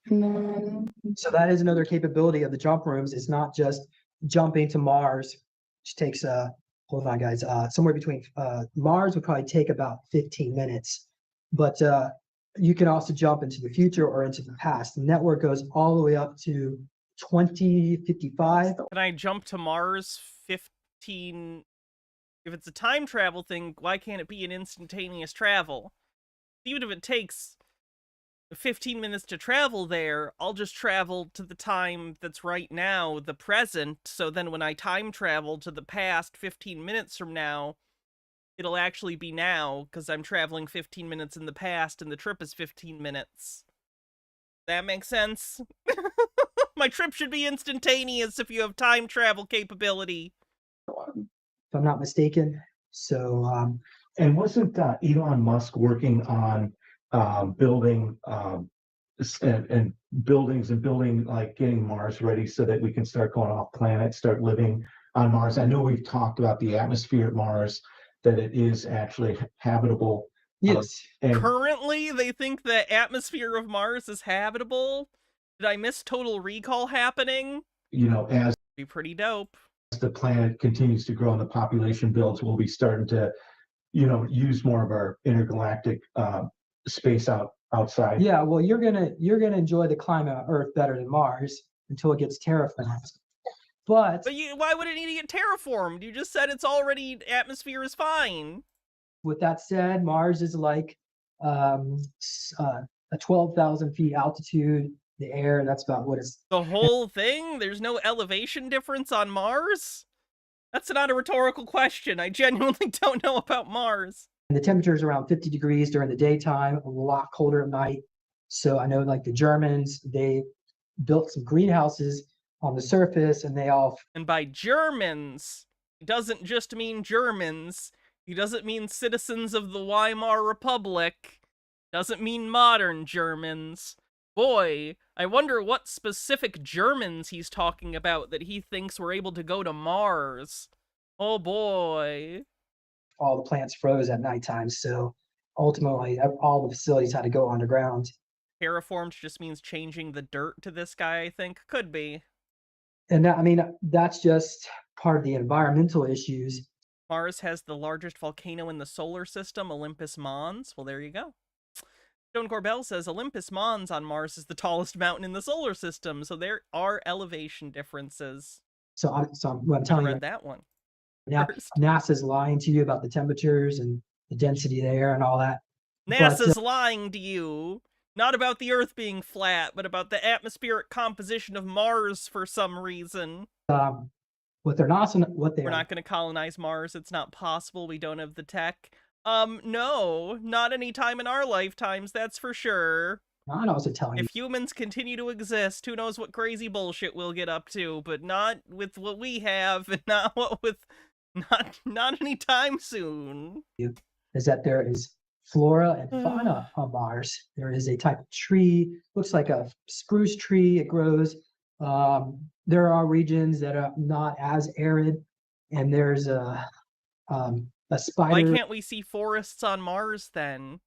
And then So that is another capability of the jump rooms. It's not just jumping to Mars, which takes hold on guys, somewhere between Mars would probably take about 15 minutes, but you can also jump into the future or into the past. The network goes all the way up to 2055. Can I jump to Mars 15? If it's a time travel thing, why can't it be an instantaneous travel? Even if it takes 15 minutes to travel there, I'll just travel to the time that's right now, the present, so then when I time travel to the past 15 minutes from now, it'll actually be now, because I'm traveling 15 minutes in the past and the trip is 15 minutes. That makes sense? My trip should be instantaneous if you have time travel capability. If I'm not mistaken. So, And wasn't Elon Musk working on building and buildings and building, like getting Mars ready so that we can start going off planet, start living on Mars? I know we've talked about the atmosphere at Mars, that it is actually habitable. yes. And Currently, they think the atmosphere of Mars is habitable. Did I miss Total Recall happening? you know, as Be pretty dope. the planet continues to grow and the population builds, we'll be starting to, you know, use more of our intergalactic space outside. Yeah, well, you're gonna enjoy the climate of Earth better than Mars until it gets terraformed. But But why would it need to get terraformed? You just said it's already, atmosphere is fine. with that said, Mars is like a 12,000 feet altitude. The air, that's about what it's. The whole thing? There's no elevation difference on Mars? That's not a rhetorical question. I genuinely don't know about Mars. And the temperature is around 50 degrees during the daytime, a lot colder at night. So I know like the Germans, they built some greenhouses on the surface and they all. And by Germans, he doesn't just mean Germans. He doesn't mean citizens of the Weimar Republic. Doesn't mean modern Germans. Boy, I wonder what specific Germans he's talking about that he thinks were able to go to Mars. Oh boy. All the plants froze at nighttime. So ultimately, all the facilities had to go underground. Terraformed just means changing the dirt to this guy, I think. Could be. And that, I mean, that's just part of the environmental issues. Mars has the largest volcano in the solar system, Olympus Mons. Well, there you go. Stone Corbell says Olympus Mons on Mars is the tallest mountain in the solar system, so there are elevation differences. So what I'm I telling you, read that one. now, first. NASA's lying to you about the temperatures and the density there and all that. NASA's lying to you, not about the Earth being flat, but about the atmospheric composition of Mars for some reason. What they're not, what they We're are. not going to colonize Mars. It's not possible. We don't have the tech. No, not any time in our lifetimes, that's for sure. I'm also telling you. If humans continue to exist, who knows what crazy bullshit we'll get up to, but not with what we have, and not anytime soon. Is that there is flora and fauna on Mars. There is a type of tree, looks like a spruce tree. It grows. There are regions that are not as arid, and there's a spider. Why can't we see forests on Mars then?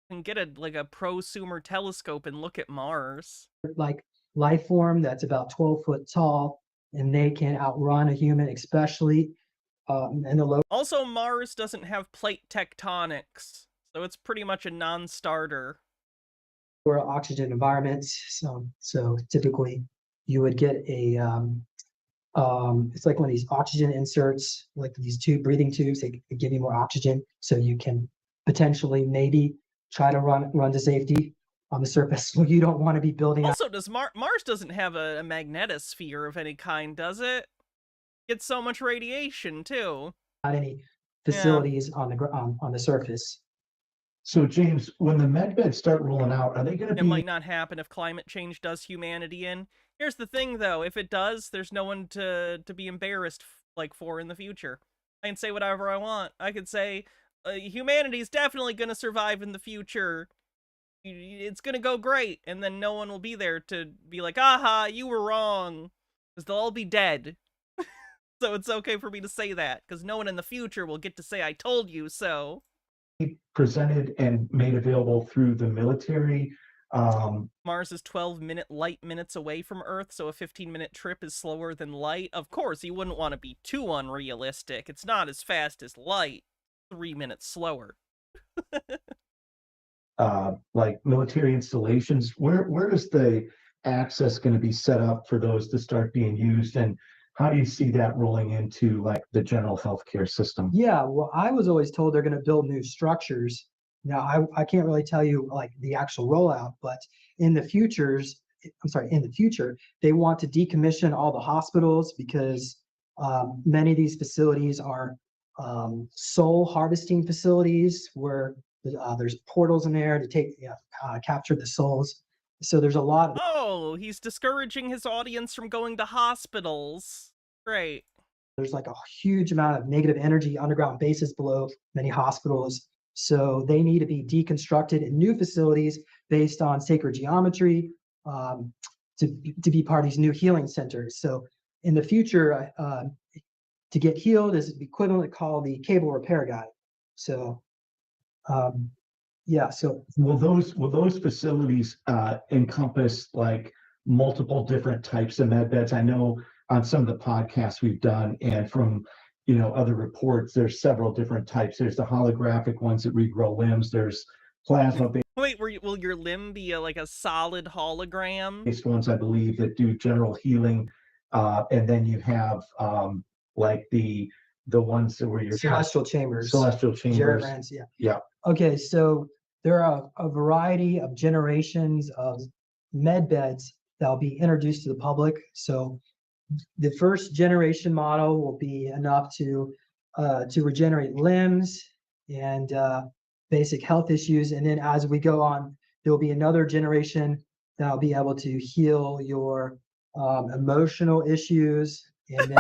And get a prosumer telescope and look at Mars. Like life form that's about 12 foot tall, and they can outrun a human, especially in the low. Also, Mars doesn't have plate tectonics, so it's pretty much a non-starter. Or oxygen environments. So typically you would get a it's like one of these oxygen inserts, like these breathing tubes. They give you more oxygen so you can potentially maybe try to run to safety on the surface. So you don't want to be building out Also, does Mars doesn't have a magnetosphere of any kind, does it? Gets so much radiation too. any facilities on the surface. So James, when the medbeds start rolling out, are they going to It be? might not happen if climate change does humanity in. Here's the thing, though: if it does, there's no one to be embarrassed for in the future. I can say whatever I want. I could say humanity's definitely gonna survive in the future. It's gonna go great, and then no one will be there to be like, "Aha, you were wrong," because they'll all be dead. So it's okay for me to say that, because no one in the future will get to say I told you so. Presented and made available through the military. Mars is 12 light minutes away from Earth, so a 15-minute trip is slower than light. Of course, you wouldn't want to be too unrealistic. It's not as fast as light. 3 minutes slower. Like military installations, where is the access going to be set up for those to start being used, and how do you see that rolling into like the general healthcare system? Yeah, well, I was always told they're going to build new structures. Now, I can't really tell you like the actual rollout, but in the future, they want to decommission all the hospitals because many of these facilities are soul harvesting facilities where there's portals in there to capture the souls. So there's a lot of. Oh, he's discouraging his audience from going to hospitals. Great. There's like a huge amount of negative energy underground bases below many hospitals. So they need to be deconstructed in new facilities based on sacred geometry to be part of these new healing centers. So in the future, to get healed is equivalent called the cable repair guide. So yeah, so will those facilities encompass like multiple different types of med beds? I know on some of the podcasts we've done and from other reports, there's several different types. There's the holographic ones that regrow limbs. There's plasma Wait, will your limb be like a solid hologram? based ones, I believe, that do general healing, and then you have like the ones that where you're celestial chambers. Jared Rand's, yeah. Yeah. Okay, so there are a variety of generations of med beds that will be introduced to the public. So the first generation model will be enough to regenerate limbs and basic health issues. And then as we go on, there will be another generation that will be able to heal your emotional issues. And then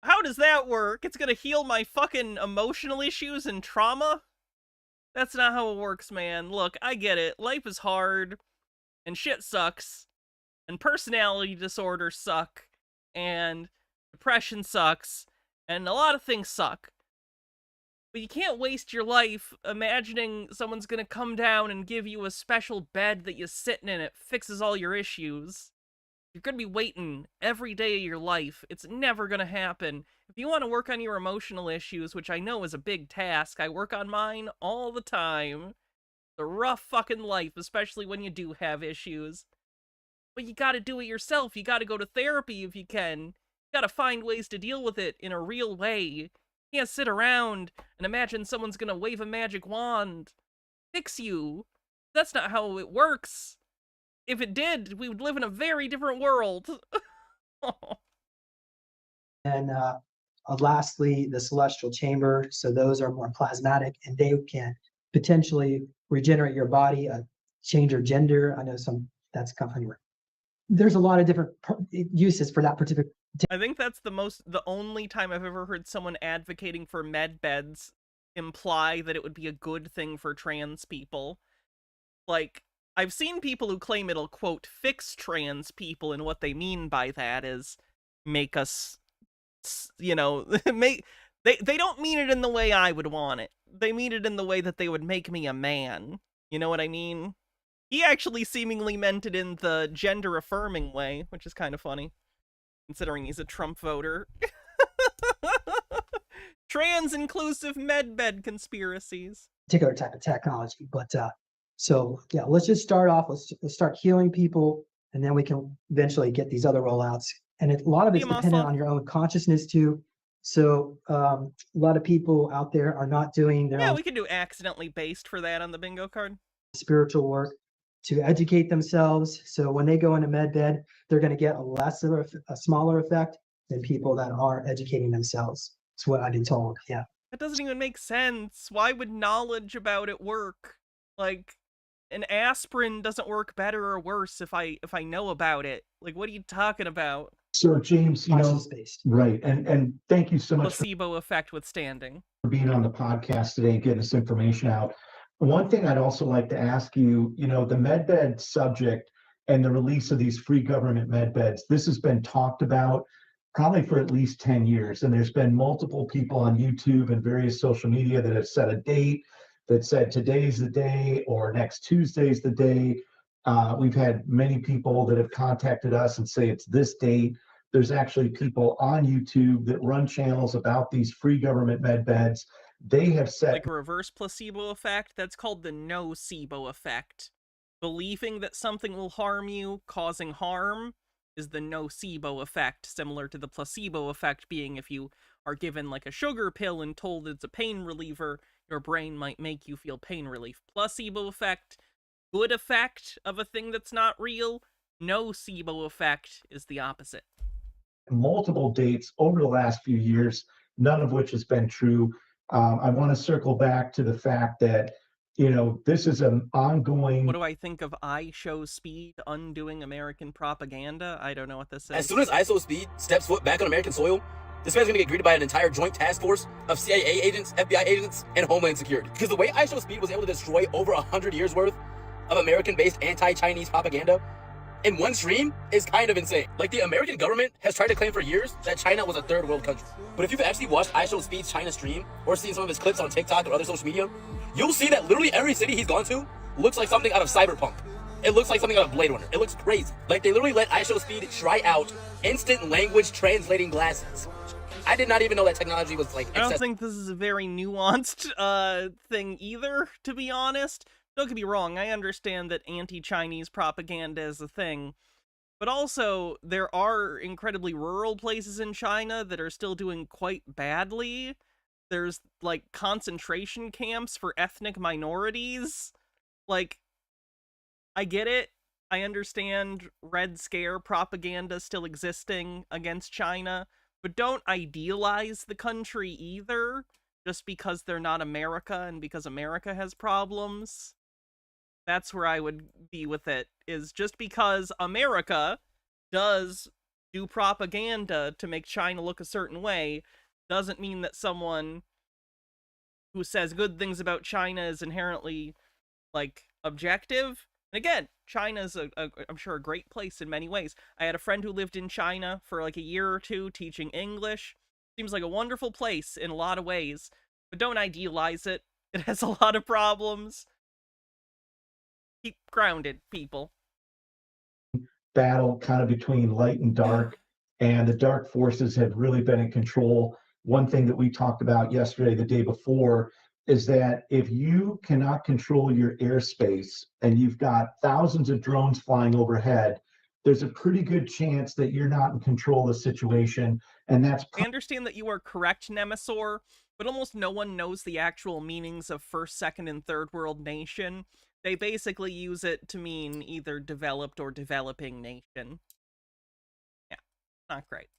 How does that work? It's gonna heal my fucking emotional issues and trauma? That's not how it works, man. Look, I get it. Life is hard, and shit sucks, and personality disorders suck, and depression sucks, and a lot of things suck. But you can't waste your life imagining someone's gonna come down and give you a special bed that you sit in and it fixes all your issues. You're gonna be waiting every day of your life. It's never gonna happen. If you want to work on your emotional issues, which I know is a big task, I work on mine all the time. It's a rough fucking life, especially when you do have issues. But you gotta do it yourself. You gotta go to therapy if you can. You gotta find ways to deal with it in a real way. You can't sit around and imagine someone's gonna wave a magic wand, fix you. That's not how it works. If it did, we would live in a very different world. And lastly, the celestial chamber. So those are more plasmatic and they can potentially regenerate your body, change your gender. I know that's company. There's a lot of different uses for that particular. I think that's the only time I've ever heard someone advocating for med beds imply that it would be a good thing for trans people. Like, I've seen people who claim it'll, quote, fix trans people, and what they mean by that is make us, they don't mean it in the way I would want it. They mean it in the way that they would make me a man. You know what I mean? He actually seemingly meant it in the gender-affirming way, which is kind of funny, considering he's a Trump voter. Trans-inclusive medbed conspiracies. Particular type of technology, but so yeah, let's just start off. Let's start healing people, and then we can eventually get these other rollouts. And a lot of it's dependent on your own consciousness too. So a lot of people out there are not doing their Yeah, own we can do accidentally based for that on the bingo card. spiritual work to educate themselves. So when they go into Medbed, they're going to get a smaller effect than people that are educating themselves. That's what I've been told. Yeah. That doesn't even make sense. Why would knowledge about it work? Like, an aspirin doesn't work better or worse if I know about it. Like, what are you talking about? So James, you know, Conscience-based. right, and thank you so much for Placebo effect withstanding. being on the podcast today and getting this information out. One thing I'd also like to ask you, you know, the medbed subject and the release of these free government medbeds, this has been talked about probably for at least 10 years. And there's been multiple people on YouTube and various social media that have set a date that said today's the day or next Tuesday's the day. We've had many people that have contacted us and say it's this date. There's actually people on YouTube that run channels about these free government med beds. They have said, like a reverse placebo effect. That's called the nocebo effect. Believing that something will harm you, causing harm, is the nocebo effect, similar to the placebo effect being if you are given like a sugar pill and told it's a pain reliever, your brain might make you feel pain relief. Placebo effect, good effect of a thing that's not real. Nocebo effect is the opposite. multiple dates over the last few years, none of which has been true. I want to circle back to the fact that, you know, this is an ongoing. What do I think of I Show Speed undoing American propaganda? I don't know what this is. As soon as ISO Speed steps foot back on American soil, this man's gonna get greeted by an entire joint task force of CIA agents, FBI agents, and Homeland Security. Because the way ISO Speed was able to destroy over 100 years worth of American-based anti-Chinese propaganda in one stream is kind of insane. Like, the American government has tried to claim for years that China was a third world country. But if you've actually watched ISO Speed's China stream or seen some of his clips on TikTok or other social media, you'll see that literally every city he's gone to looks like something out of Cyberpunk. It looks like something out of Blade Runner. It looks crazy. Like, they literally let ISO Speed try out instant language translating glasses. I did not even know that technology was like I don't think this is a very nuanced thing either, to be honest. Don't get me wrong, I understand that anti-Chinese propaganda is a thing, but also there are incredibly rural places in China that are still doing quite badly. There's like concentration camps for ethnic minorities. Like, I get it. I understand Red Scare propaganda still existing against China, but don't idealize the country either, just because they're not America and because America has problems. That's where I would be with it, is just because America does do propaganda to make China look a certain way, doesn't mean that someone who says good things about China is inherently, like, objective. And again, China's, I'm sure, a great place in many ways. I had a friend who lived in China for like a year or two teaching English. Seems like a wonderful place in a lot of ways, but don't idealize it. It has a lot of problems. Keep grounded, people. Battle kind of between light and dark, and the dark forces have really been in control. One thing that we talked about yesterday, the day before, is that if you cannot control your airspace and you've got thousands of drones flying overhead, there's a pretty good chance that you're not in control of the situation. And that's I understand that you are correct, Nemesaur, but almost no one knows the actual meanings of first, second, and third world nation. They basically use it to mean either developed or developing nation. Yeah, not great.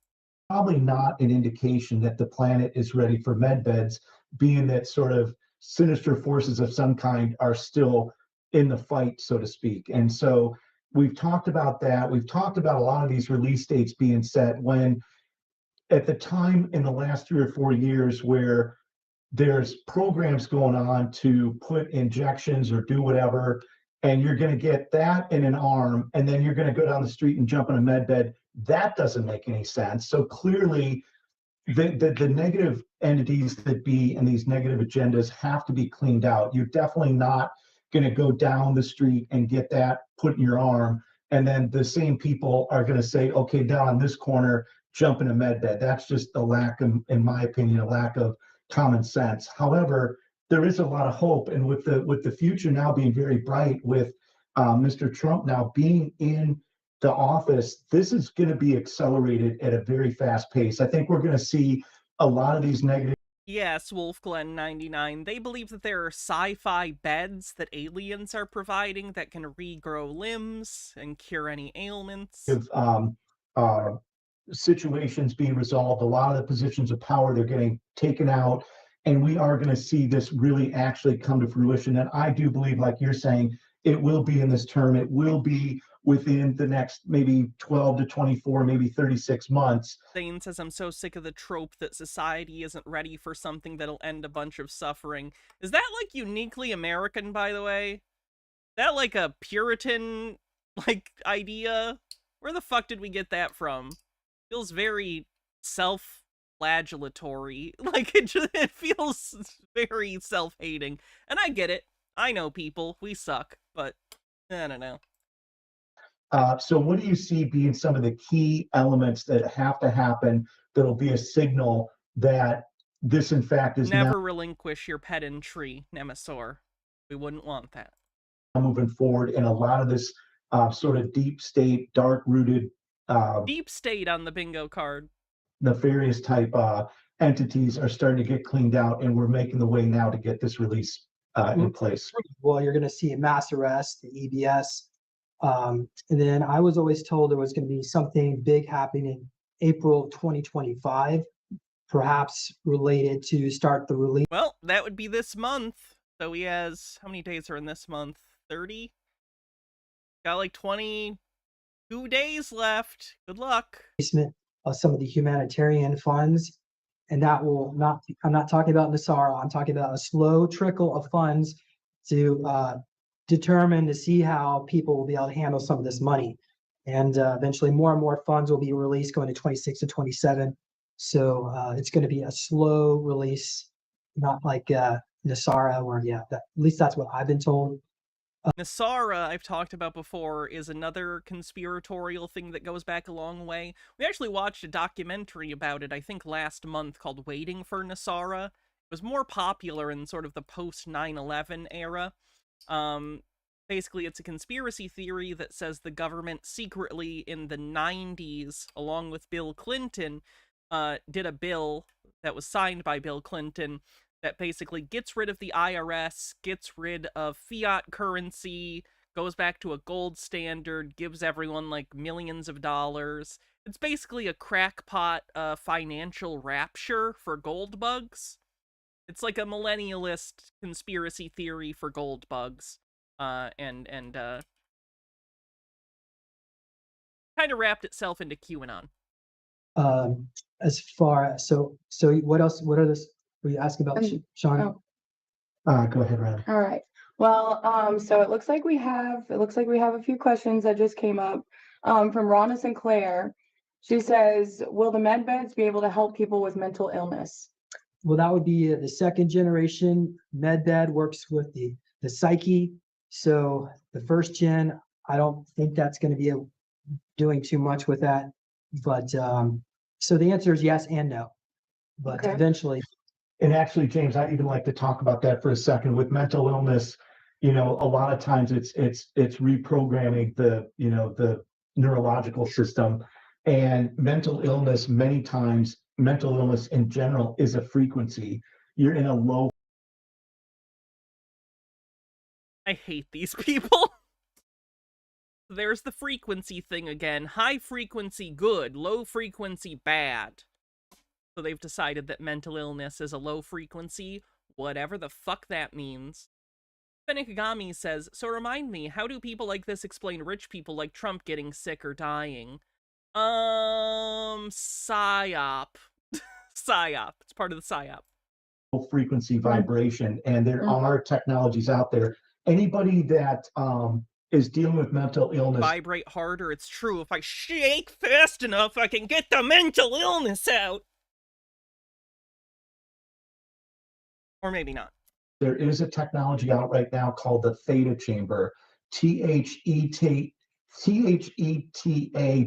probably not an indication that the planet is ready for medbeds, being that sort of sinister forces of some kind are still in the fight, so to speak. And so we've talked about that. We've talked about a lot of these release dates being set when at the time in the last 3 or 4 years where there's programs going on to put injections or do whatever, and you're going to get that in an arm, and then you're going to go down the street and jump in a med bed. That doesn't make any sense. So clearly, the negative entities that be and these negative agendas have to be cleaned out. You're definitely not going to go down the street and get that put in your arm, and then the same people are going to say, okay, down on this corner, jump in a med bed. That's just a lack of, in my opinion, a lack of common sense. However, there is a lot of hope, and with the future now being very bright, with Mr. Trump now being in the office, this is going to be accelerated at a very fast pace. I think we're going to see a lot of these negative. Yes, WolfGlen99. They believe that there are sci-fi beds that aliens are providing that can regrow limbs and cure any ailments. Uh, situations being resolved, a lot of the positions of power, they're getting taken out, and we are going to see this really actually come to fruition. And I do believe, like you're saying, it will be in this term. It will be within the next maybe 12 to 24, maybe 36 months. Thane says, I'm so sick of the trope that society isn't ready for something that'll end a bunch of suffering. Is that, like, uniquely American, by the way? Is that, like, a Puritan, like, idea? Where the fuck did we get that from? Feels very self-flagellatory. Like, it feels very self-hating. And I get it. I know people. We suck. But, I don't know. So what do you see being some of the key elements that have to happen that'll be a signal that this, in fact, is Never relinquish your pet and tree, Nemesaur. We wouldn't want that. Moving forward, and a lot of this sort of deep state, dark-rooted... deep state on the bingo card. Nefarious type entities are starting to get cleaned out, and we're making the way now to get this release in place. Well, you're going to see a mass arrest, the EBS. And then I was always told there was going to be something big happening in April 2025, perhaps related to start the release. Well, that would be this month. So he has, how many days are in this month? 30? Got like 22 days left. Good luck. Of some of the humanitarian funds. And that will not, I'm not talking about Nasara, I'm talking about a slow trickle of funds to determine to see how people will be able to handle some of this money. And eventually more and more funds will be released going to 26 and 27. So it's going to be a slow release, not like Nasara, or at least that's what I've been told. Nasara, I've talked about before, is another conspiratorial thing that goes back a long way. We actually watched a documentary about it, I think last month, called Waiting for Nasara. It was more popular in sort of the post-9/11 era. Basically, it's a conspiracy theory that says the government secretly in the 90s, along with Bill Clinton, did a bill that was signed by Bill Clinton that basically gets rid of the IRS, gets rid of fiat currency, goes back to a gold standard, gives everyone like millions of dollars. It's basically a crackpot financial rapture for gold bugs. It's like a millennialist conspiracy theory for gold bugs. And kind of wrapped itself into QAnon. As far as, so what else, what are this? Were you asking about, Sean? Go ahead, Ryan. All right. Well, so it looks like we have a few questions that just came up from Ronna Sinclair. She says, will the Medbeds be able to help people with mental illness? Well, that would be the second generation. Medbed works with the psyche. So the first gen, I don't think that's going to be doing too much with that. But so the answer is yes and no. But eventually. And actually, James, I'd even like to talk about that for a second. With mental illness, a lot of times it's reprogramming the neurological system, and mental illness, many times mental illness in general is a frequency. You're in a low. I hate these people. There's the frequency thing again. High frequency good, low frequency bad. So they've decided that mental illness is a low frequency, whatever the fuck that means. Benikagami says, so remind me, how do people like this explain rich people like Trump getting sick or dying? PSYOP. PSYOP. It's part of the PSYOP. Frequency vibration, and there are technologies out there. Anybody that is dealing with mental illness. Vibrate harder, it's true. If I shake fast enough, I can get the mental illness out. Or maybe not. There is a technology out right now called the theta chamber. THETA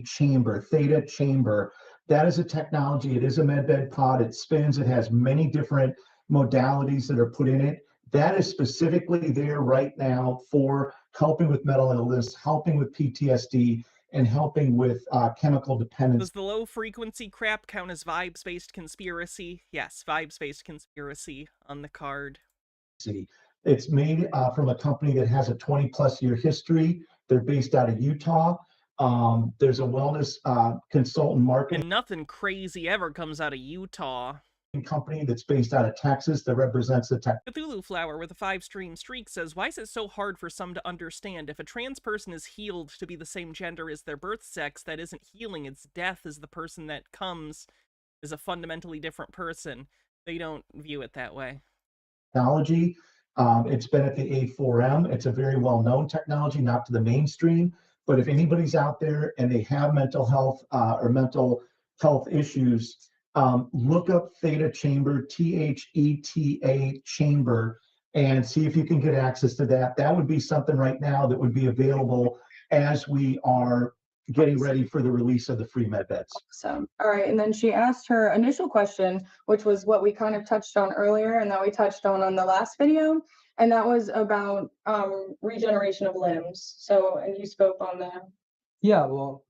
chamber, theta chamber. That is a technology. It is a medbed pod. It spins. It has many different modalities that are put in it. That is specifically there right now for helping with mental illness, helping with PTSD, and helping with chemical dependence. Does the low frequency crap count as vibes-based conspiracy? Yes, vibes-based conspiracy on the card. It's made from a company that has a 20+ year history. They're based out of Utah. There's a wellness consultant marketing And nothing crazy ever comes out of Utah. company that's based out of Texas that represents the tech. Cthulhu Flower with a 5-stream streak says, why is it so hard for some to understand? If a trans person is healed to be the same gender as their birth sex, that isn't healing, it's death, as the person that comes is a fundamentally different person. They don't view it that way. Technology. It's been at the A4M. It's a very well-known technology, not to the mainstream. But if anybody's out there and they have mental health or mental health issues, look up Theta Chamber, THETA Chamber, and see if you can get access to that. That would be something right now that would be available as we are getting ready for the release of the free Medbeds. So, all right. And then she asked her initial question, which was what we kind of touched on earlier and that we touched on the last video. And that was about regeneration of limbs. So, and you spoke on that. Yeah, well,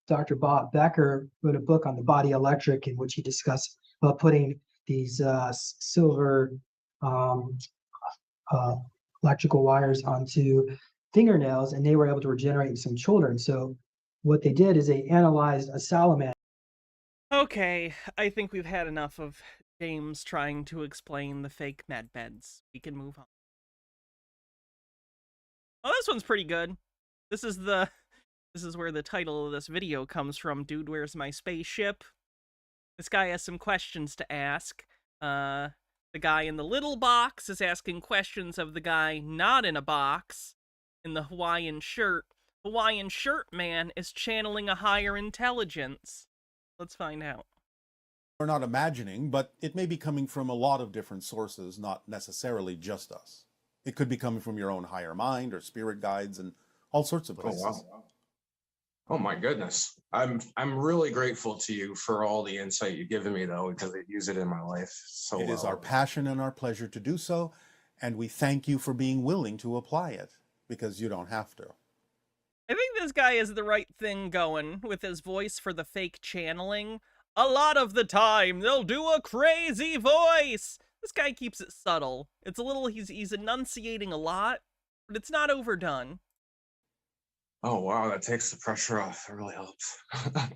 Dr. Bob Becker wrote a book on the body electric in which he discussed about putting these silver electrical wires onto fingernails, and they were able to regenerate some children. So what they did is they analyzed a salamander. Okay, I think we've had enough of James trying to explain the fake med beds. We can move on. Oh, this one's pretty good. This is where the title of this video comes from. Dude, where's my spaceship? This guy has some questions to ask. The guy in the little box is asking questions of the guy not in a box in the Hawaiian shirt. Hawaiian shirt man is channeling a higher intelligence. Let's find out. We're not imagining, but it may be coming from a lot of different sources, not necessarily just us. It could be coming from your own higher mind or spirit guides and all sorts of places. Oh, wow. Oh my goodness. I'm really grateful to you for all the insight you've given me, though, because I use it in my life so well. It is our passion and our pleasure to do so, and we thank you for being willing to apply it, because you don't have to. I think this guy has the right thing going with his voice for the fake channeling. A lot of the time, they'll do a crazy voice. This guy keeps it subtle. It's a little, he's enunciating a lot, but it's not overdone. Oh, wow, that takes the pressure off. It really helps.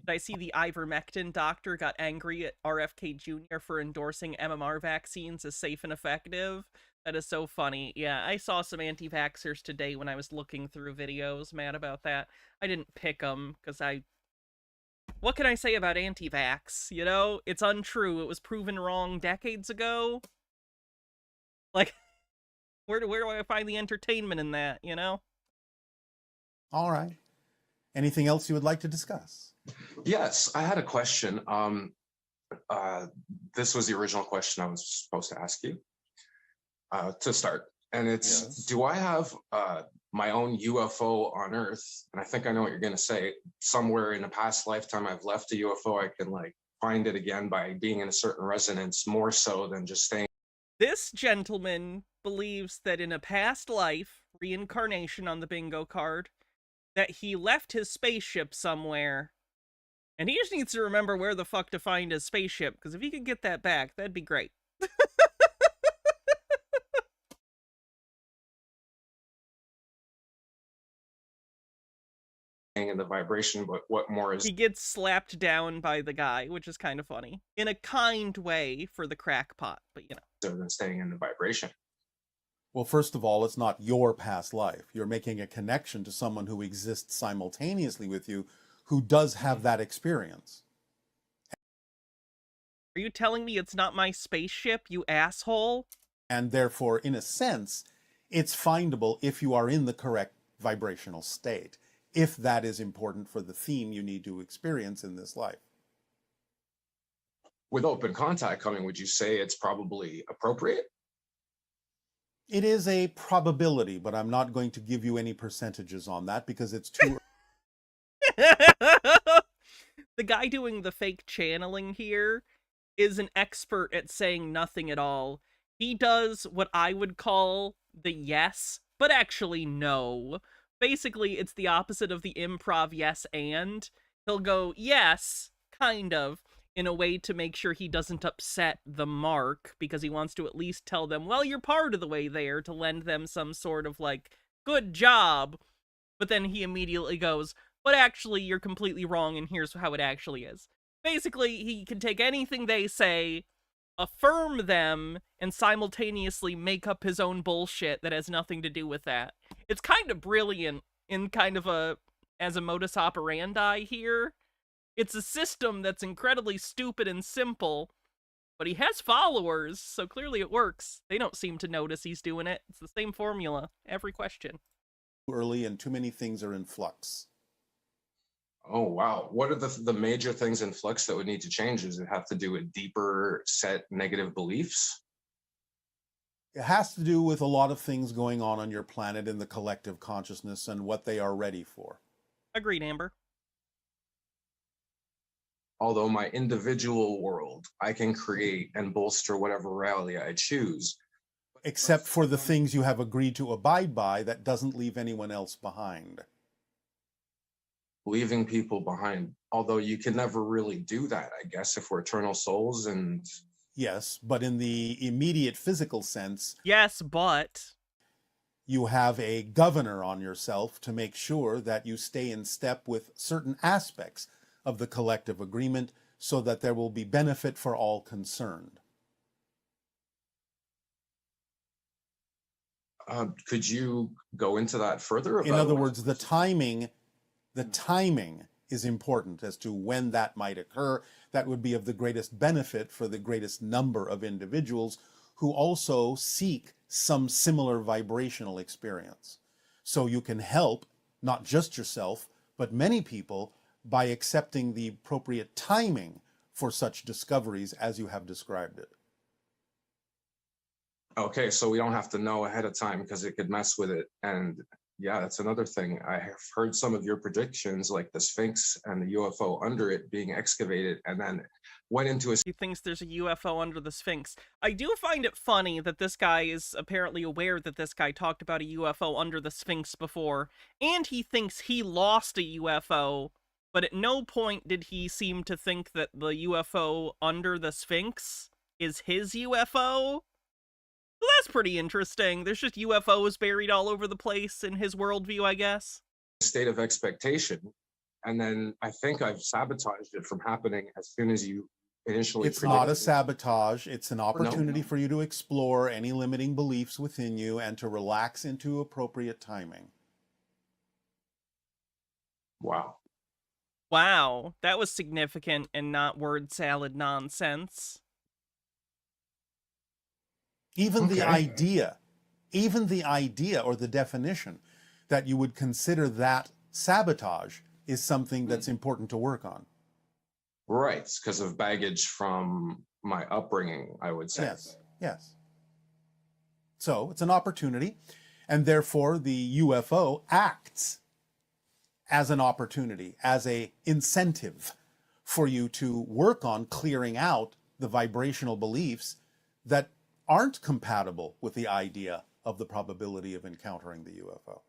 I see the ivermectin doctor got angry at RFK Jr. for endorsing MMR vaccines as safe and effective. That is so funny. Yeah, I saw some anti-vaxxers today when I was looking through videos, mad about that. I didn't pick them, because what can I say about anti-vax? You know, it's untrue. It was proven wrong decades ago. Like, where do I find the entertainment in that, you know? All right. Anything else you would like to discuss? Yes, I had a question. This was the original question I was supposed to ask you to start. And it's, yes. Do I have my own UFO on Earth? And I think I know what you're going to say. Somewhere in a past lifetime, I've left a UFO. I can like find it again by being in a certain resonance, more so than just staying. This gentleman believes that in a past life, reincarnation on the bingo card, that he left his spaceship somewhere, and he just needs to remember where the fuck to find his spaceship, because if he could get that back, that'd be great. In the vibration, but what more is... He gets slapped down by the guy, which is kind of funny. In a kind way for the crackpot, but you know. Other than staying in the vibration. Well, first of all, it's not your past life. You're making a connection to someone who exists simultaneously with you, who does have that experience. Are you telling me it's not my spaceship, you asshole? And therefore, in a sense, it's findable if you are in the correct vibrational state, if that is important for the theme you need to experience in this life. With open contact coming, would you say it's probably appropriate? It is a probability, but I'm not going to give you any percentages on that because it's too... The guy doing the fake channeling here is an expert at saying nothing at all. He does what I would call the yes, but actually no, Basically, it's the opposite of the improv yes and. He'll go, yes, kind of, in a way to make sure he doesn't upset the mark, because he wants to at least tell them, well, you're part of the way there, to lend them some sort of, like, good job. But then he immediately goes, but actually, you're completely wrong, and here's how it actually is. Basically, he can take anything they say, affirm them, and simultaneously make up his own bullshit that has nothing to do with that. It's kind of brilliant in kind of as a modus operandi here. It's a system that's incredibly stupid and simple, but he has followers, so clearly it works. They don't seem to notice he's doing it. It's the same formula, every question. Early and too many things are in flux. Oh, wow. What are the major things in flux that would need to change? Does it have to do with deeper set negative beliefs? It has to do with a lot of things going on your planet in the collective consciousness and what they are ready for. Agreed, Amber. Although my individual world, I can create and bolster whatever reality I choose. Except for the things you have agreed to abide by, that doesn't leave anyone else behind. Leaving people behind, although you can never really do that, I guess, if we're eternal souls. And yes, but in the immediate physical sense, yes, but you have a governor on yourself to make sure that you stay in step with certain aspects of the collective agreement so that there will be benefit for all concerned. Could you go into that further? In other words, the timing is important as to when that might occur. That would be of the greatest benefit for the greatest number of individuals who also seek some similar vibrational experience. So you can help not just yourself, but many people by accepting the appropriate timing for such discoveries as you have described it. Okay, so we don't have to know ahead of time because it could mess with it. And yeah, that's another thing. I have heard some of your predictions, like the Sphinx and the UFO under it being excavated, and then went into a... He thinks there's a UFO under the Sphinx. I do find it funny that this guy is apparently aware that this guy talked about a UFO under the Sphinx before, and he thinks he lost a UFO, but at no point did he seem to think that the UFO under the Sphinx is his UFO. So that's pretty interesting. There's just UFOs buried all over the place in his worldview, I guess. State of expectation. And then I think I've sabotaged it from happening as soon as you initially... It's not a sabotage. It's an opportunity for you to explore any limiting beliefs within you and to relax into appropriate timing. Wow. Wow, that was significant and not word salad nonsense. Even the idea or the definition that you would consider that sabotage is something that's important to work on. Right, because of baggage from my upbringing, I would say. Yes, yes. So it's an opportunity, and therefore the UFO acts as an opportunity, as an incentive for you to work on clearing out the vibrational beliefs that aren't compatible with the idea of the probability of encountering the UFO.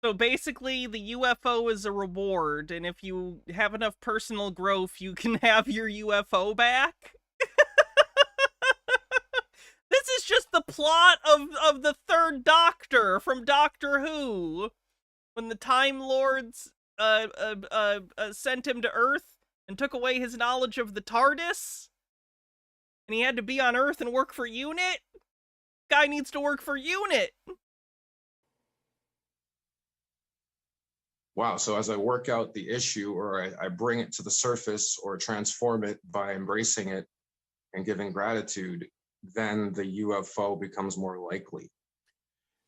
So basically, the UFO is a reward, and if you have enough personal growth, you can have your UFO back? This is just the plot of the Third Doctor from Doctor Who. When the Time Lords sent him to Earth and took away his knowledge of the TARDIS, and he had to be on Earth and work for UNIT? Guy needs to work for UNIT. Wow, so as I work out the issue, or I bring it to the surface or transform it by embracing it and giving gratitude, then the UFO becomes more likely.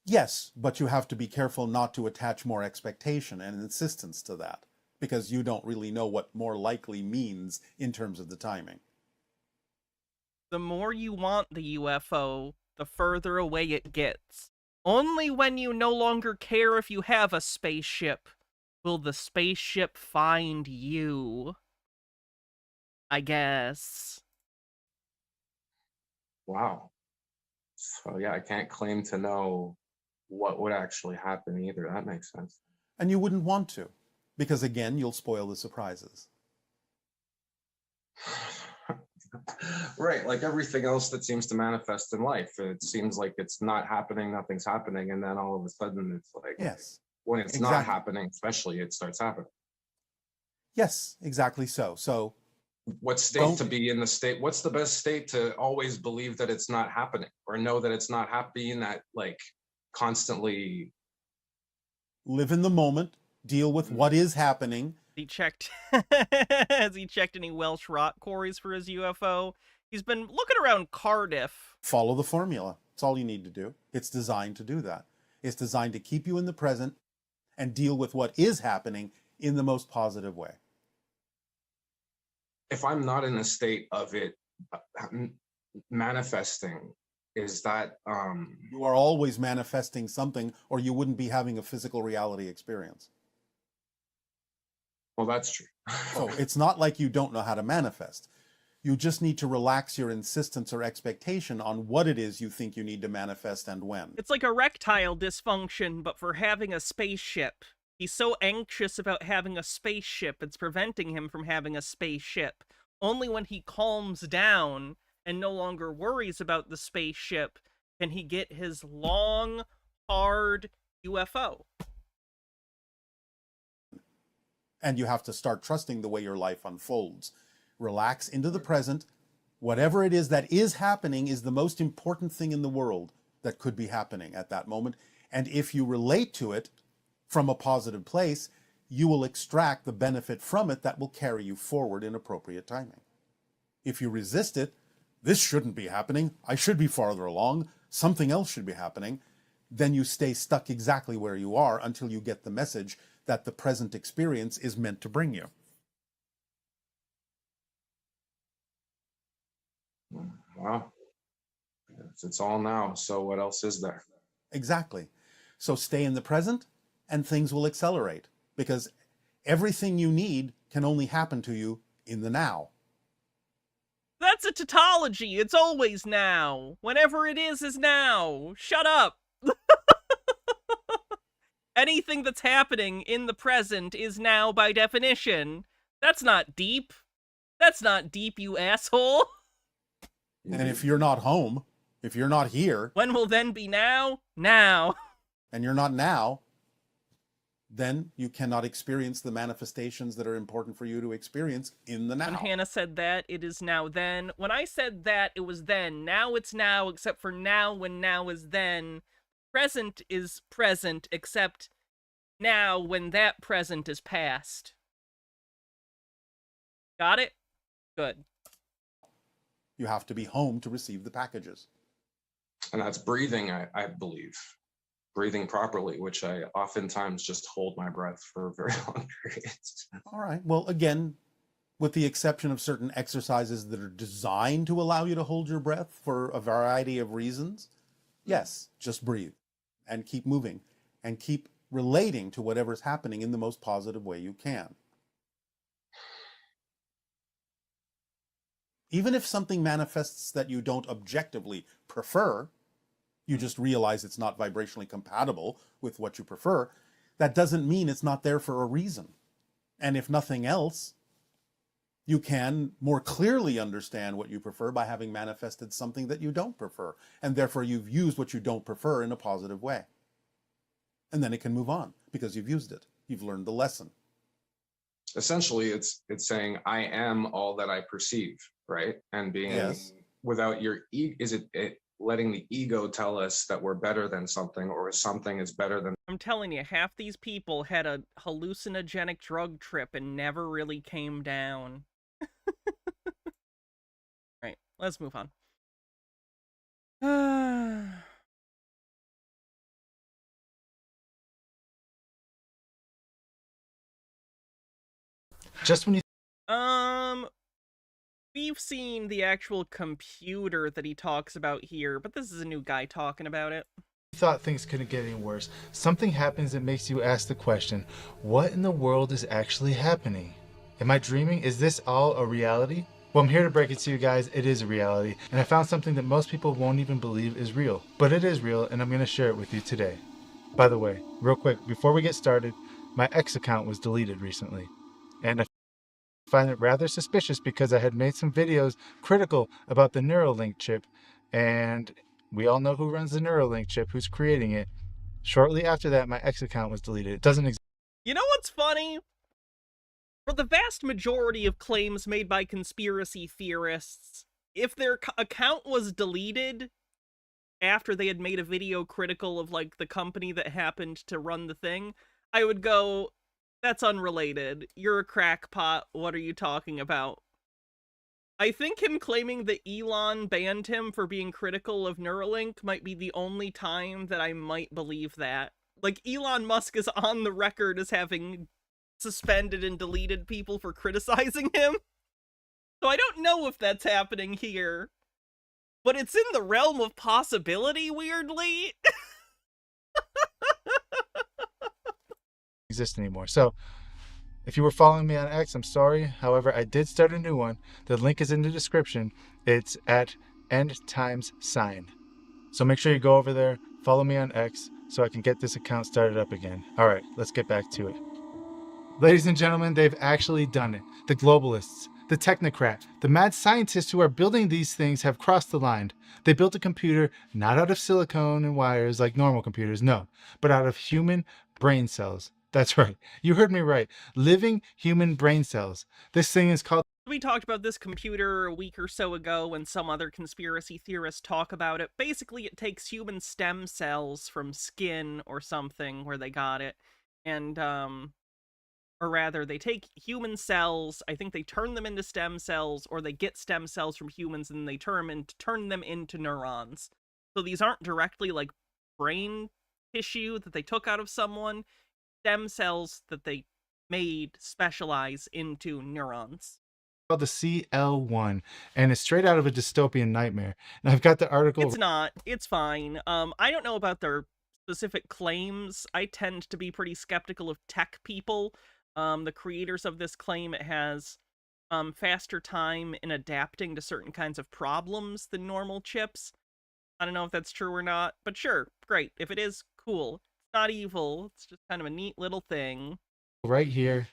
Yes, but you have to be careful not to attach more expectation and insistence to that, because you don't really know what more likely means in terms of the timing. The more you want the UFO, the further away it gets. Only when you no longer care if you have a spaceship will the spaceship find you. I guess. Wow. So yeah, I can't claim to know what would actually happen either. That makes sense. And you wouldn't want to, because again, you'll spoil the surprises. Right, like everything else that seems to manifest in life. It seems like it's not happening, nothing's happening, and then all of a sudden it's like, Yes. when it's not happening, especially, it starts happening. Yes, exactly so. So what state to be in the state? What's the best state to always believe that it's not happening, or know that it's not happening, that like constantly live in the moment, deal with what is happening. He checked, has he checked any Welsh rock quarries for his UFO? He's been looking around Cardiff. Follow the formula. That's all you need to do. It's designed to do that. It's designed to keep you in the present and deal with what is happening in the most positive way. If I'm not in a state of it manifesting, is that you are always manifesting something, or you wouldn't be having a physical reality experience. Well, that's true. So it's not like you don't know how to manifest. You just need to relax your insistence or expectation on what it is you think you need to manifest and when. It's like erectile dysfunction, but for having a spaceship. He's so anxious about having a spaceship, it's preventing him from having a spaceship. Only when he calms down and no longer worries about the spaceship can he get his long, hard UFO. And you have to start trusting the way your life unfolds. Relax into the present. Whatever it is that is happening is the most important thing in the world that could be happening at that moment. And if you relate to it from a positive place, you will extract the benefit from it that will carry you forward in appropriate timing. If you resist it, this shouldn't be happening, I should be farther along, something else should be happening, then you stay stuck exactly where you are until you get the message that the present experience is meant to bring you. Wow. It's all now, so what else is there? Exactly. So stay in the present and things will accelerate, because everything you need can only happen to you in the now. That's a tautology. It's always now. Whenever it is now. Shut up. Anything that's happening in the present is now by definition. That's not deep. That's not deep, you asshole. And if you're not home, if you're not here... When will then be now? Now. And you're not now, then you cannot experience the manifestations that are important for you to experience in the now. When Hannah said that, it is now then. When I said that, it was then. Now it's now, except for now when now is then. Present is present, except now when that present is past. Got it? Good. You have to be home to receive the packages. And that's breathing, I believe. Breathing properly, which I oftentimes just hold my breath for very long periods. All right. Well, again, with the exception of certain exercises that are designed to allow you to hold your breath for a variety of reasons, yes, just breathe and keep moving and keep relating to whatever's happening in the most positive way you can. Even if something manifests that you don't objectively prefer, you just realize it's not vibrationally compatible with what you prefer, that doesn't mean it's not there for a reason. And if nothing else, you can more clearly understand what you prefer by having manifested something that you don't prefer. And therefore you've used what you don't prefer in a positive way. And then it can move on because you've used it. You've learned the lesson. Essentially, it's saying, I am all that I perceive, right? And being without your is it letting the ego tell us that we're better than something, or something is better than... I'm telling you, half these people had a hallucinogenic drug trip and never really came down. Right, let's move on. Just when you... We've seen the actual computer that he talks about here, but this is a new guy talking about it. thought things couldn't get any worse, something happens that makes you ask the question, what in the world is actually happening? Am I dreaming? Is this all a reality? Well, I'm here to break it to you guys, it is a reality, and I found something that most people won't even believe is real. But it is real, and I'm going to share it with you today. By the way, real quick, before we get started, my X account was deleted recently. And I find it rather suspicious because I had made some videos critical about the Neuralink chip. And we all know who runs the Neuralink chip, who's creating it. Shortly after that, my X account was deleted. It doesn't exist. You know what's funny? For the vast majority of claims made by conspiracy theorists, if their account was deleted after they had made a video critical of, like, the company that happened to run the thing, I would go, that's unrelated. You're a crackpot. What are you talking about? I think him claiming that Elon banned him for being critical of Neuralink might be the only time that I might believe that. Like, Elon Musk is on the record as having suspended and deleted people for criticizing him. So I don't know if that's happening here. But it's in the realm of possibility, weirdly. Exist anymore. So if you were following me on X, I'm sorry. However, I did start a new one. The link is in the description. It's at End Times Sign. So make sure you go over there, follow me on X so I can get this account started up again. All right, let's get back to it. Ladies and gentlemen, they've actually done it. The globalists, the technocrat, the mad scientists who are building these things have crossed the line. They built a computer not out of silicone and wires like normal computers, no, but out of human brain cells. That's right. You heard me right. Living human brain cells. This thing is called... We talked about this computer a week or so ago when some other conspiracy theorists talk about it. Basically, it takes human stem cells from skin or something where they got it. And, or rather, they take human cells, I think they turn them into stem cells, or they get stem cells from humans and they turn them into neurons. So these aren't directly, like, brain tissue that they took out of someone. Stem cells that they made specialize into neurons. Called the CL1, and it's straight out of a dystopian nightmare. And I've got the article... It's not. It's fine. I don't know about their specific claims. I tend to be pretty skeptical of tech people. The creators of this claim it has faster time in adapting to certain kinds of problems than normal chips. I don't know if that's true or not, but sure, great. If it is, cool. It's not evil. It's just kind of a neat little thing. Right here.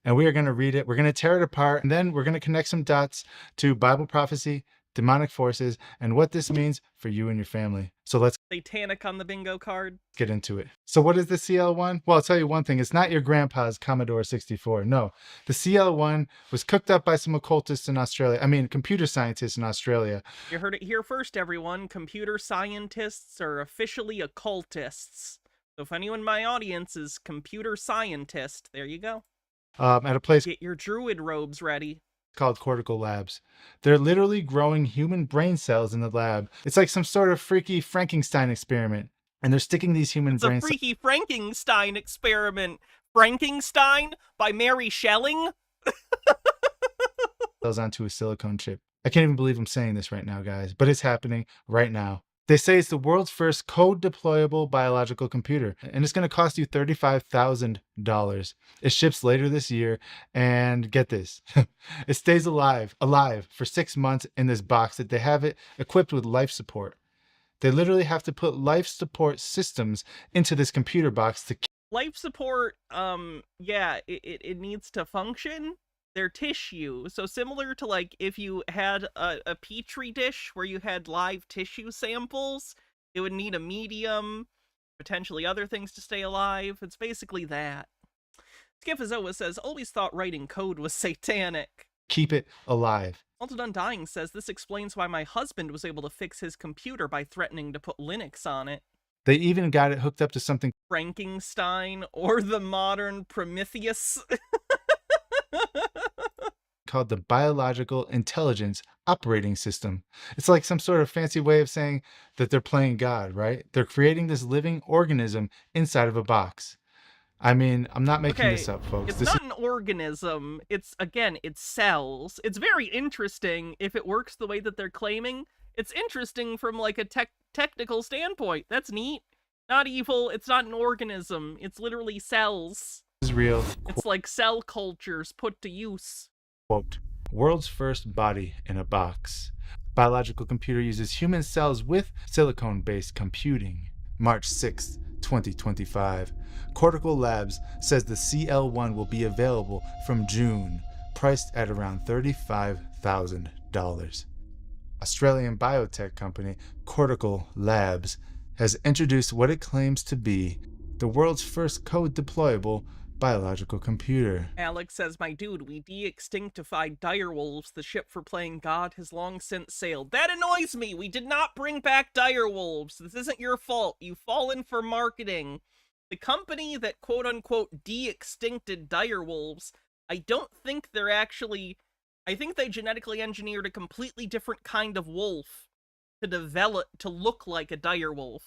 And we are going to read it. We're going to tear it apart, and then we're going to connect some dots to Bible prophecy, demonic forces, and what this means for you and your family. So let's... Satanic on the bingo card. Get into it. So what is the CL1? Well, I'll tell you one thing. It's not your grandpa's Commodore 64. No. The CL1 was cooked up by some occultists in Australia. I mean, computer scientists in Australia. You heard it here first, everyone. Computer scientists are officially occultists. So if anyone in my audience is computer scientist, there you go. At a place... Get your druid robes ready. Called Cortical Labs. They're literally growing human brain cells in the lab. It's like some sort of freaky Frankenstein experiment. And they're sticking these human brain cells... It's a freaky Frankenstein experiment. Frankenstein by Mary Shelley? ...onto a silicone chip. I can't even believe I'm saying this right now, guys. But it's happening right now. They say it's the world's first code-deployable biological computer, and it's going to cost you $35,000. It ships later this year, and get this, it stays alive for 6 months in this box that they have it equipped with life support. They literally have to put life support systems into this computer box to... Life support, yeah, it needs to function. Their tissue. So similar to, like, if you had a petri dish where you had live tissue samples, it would need a medium, potentially other things to stay alive. It's basically that. Skifazoa says, always thought writing code was satanic. Keep it alive. Altered Undying says, this explains why my husband was able to fix his computer by threatening to put Linux on it. They even got it hooked up to something... Frankenstein or the modern Prometheus. Called the Biological Intelligence Operating System. It's like some sort of fancy way of saying that they're playing God, right? They're creating this living organism inside of a box. I mean, I'm not making this up, folks. It's not an organism. It's, again, it's cells. It's very interesting if it works the way that they're claiming. It's interesting from, like, a technical standpoint. That's neat. Not evil. It's not an organism. It's literally cells. Is real. It's like cell cultures put to use. Quote, world's first body in a box. Biological computer uses human cells with silicone-based computing. March 6, 2025. Cortical Labs says the CL1 will be available from June, priced at around $35,000. Australian biotech company Cortical Labs has introduced what it claims to be the world's first code-deployable biological computer. Alex says, my dude, we de-extinctified direwolves. The ship for playing God has long since sailed. That annoys me. We did not bring back direwolves. This isn't your fault. You've fallen for marketing. The company that quote-unquote de-extincted direwolves, I don't think they're actually... I think they genetically engineered a completely different kind of wolf to develop to look like a direwolf.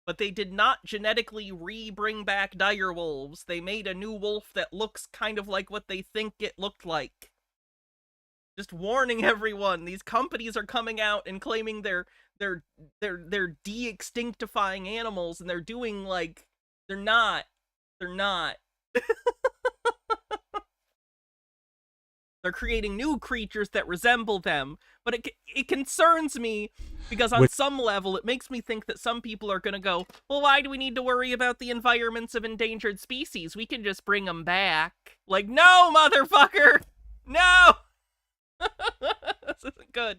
But they did not genetically re-bring back direwolves. They made a new wolf that looks kind of like what they think it looked like. Just warning everyone, these companies are coming out and claiming they're de-extinctifying animals, and they're doing like they're not. They're creating new creatures that resemble them, but it concerns me because on some level it makes me think that some people are going to go, well, why do we need to worry about the environments of endangered species? We can just bring them back. Like, no, motherfucker! No! This isn't good.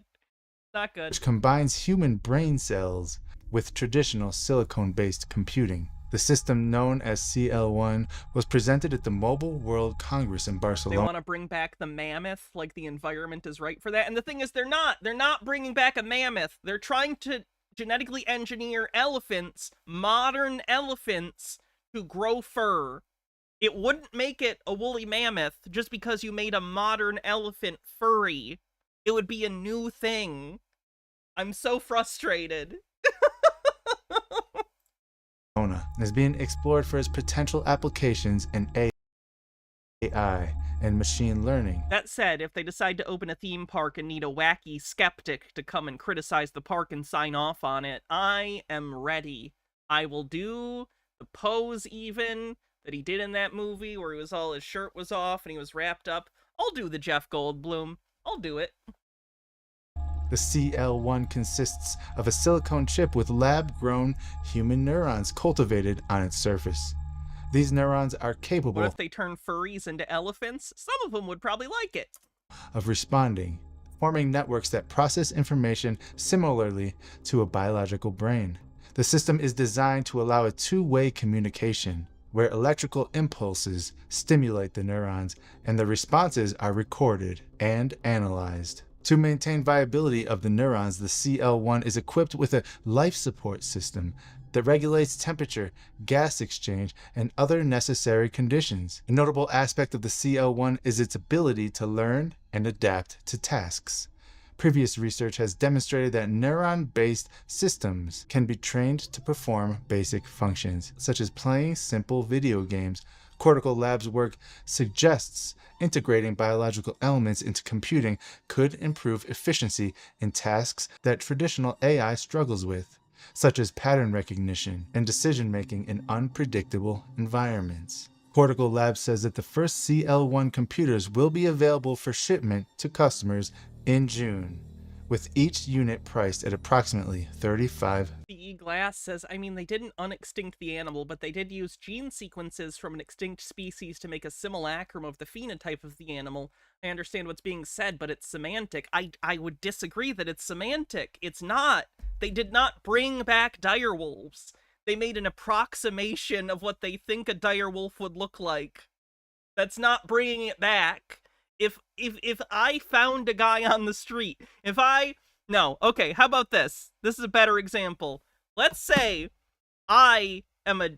Not good. Which combines human brain cells with traditional silicone-based computing. The system known as CL1 was presented at the Mobile World Congress in Barcelona. They want to bring back the mammoth, like the environment is right for that. And the thing is, they're not bringing back a mammoth. They're trying to genetically engineer elephants, modern elephants, to grow fur. It wouldn't make it a woolly mammoth just because you made a modern elephant furry. It would be a new thing. I'm so frustrated. Is being explored for its potential applications in AI and machine learning. That said, if they decide to open a theme park and need a wacky skeptic to come and criticize the park and sign off on it, I am ready. I will do the pose even that he did in that movie where he was all his shirt was off and he was wrapped up. I'll do the Jeff Goldblum. I'll do it. The CL1 consists of a silicone chip with lab-grown human neurons cultivated on its surface. These neurons are capable... What if they turn furries into elephants? Some of them would probably like it. ...of responding, forming networks that process information similarly to a biological brain. The system is designed to allow a two-way communication, where electrical impulses stimulate the neurons and the responses are recorded and analyzed. To maintain viability of the neurons, the CL1 is equipped with a life support system that regulates temperature, gas exchange, and other necessary conditions. A notable aspect of the CL1 is its ability to learn and adapt to tasks. Previous research has demonstrated that neuron-based systems can be trained to perform basic functions, such as playing simple video games. Cortical Labs' work suggests integrating biological elements into computing could improve efficiency in tasks that traditional AI struggles with, such as pattern recognition and decision-making in unpredictable environments. Cortical Labs says that the first CL1 computers will be available for shipment to customers in June, with each unit priced at approximately $35. BE Glass says, I mean, they didn't unextinct the animal, but they did use gene sequences from an extinct species to make a simulacrum of the phenotype of the animal. I understand what's being said, but it's semantic. I would disagree that it's semantic. It's not. They did not bring back direwolves. They made an approximation of what they think a direwolf would look like. That's not bringing it back. If I found a guy on the street, okay, how about this? This is a better example. Let's say I am a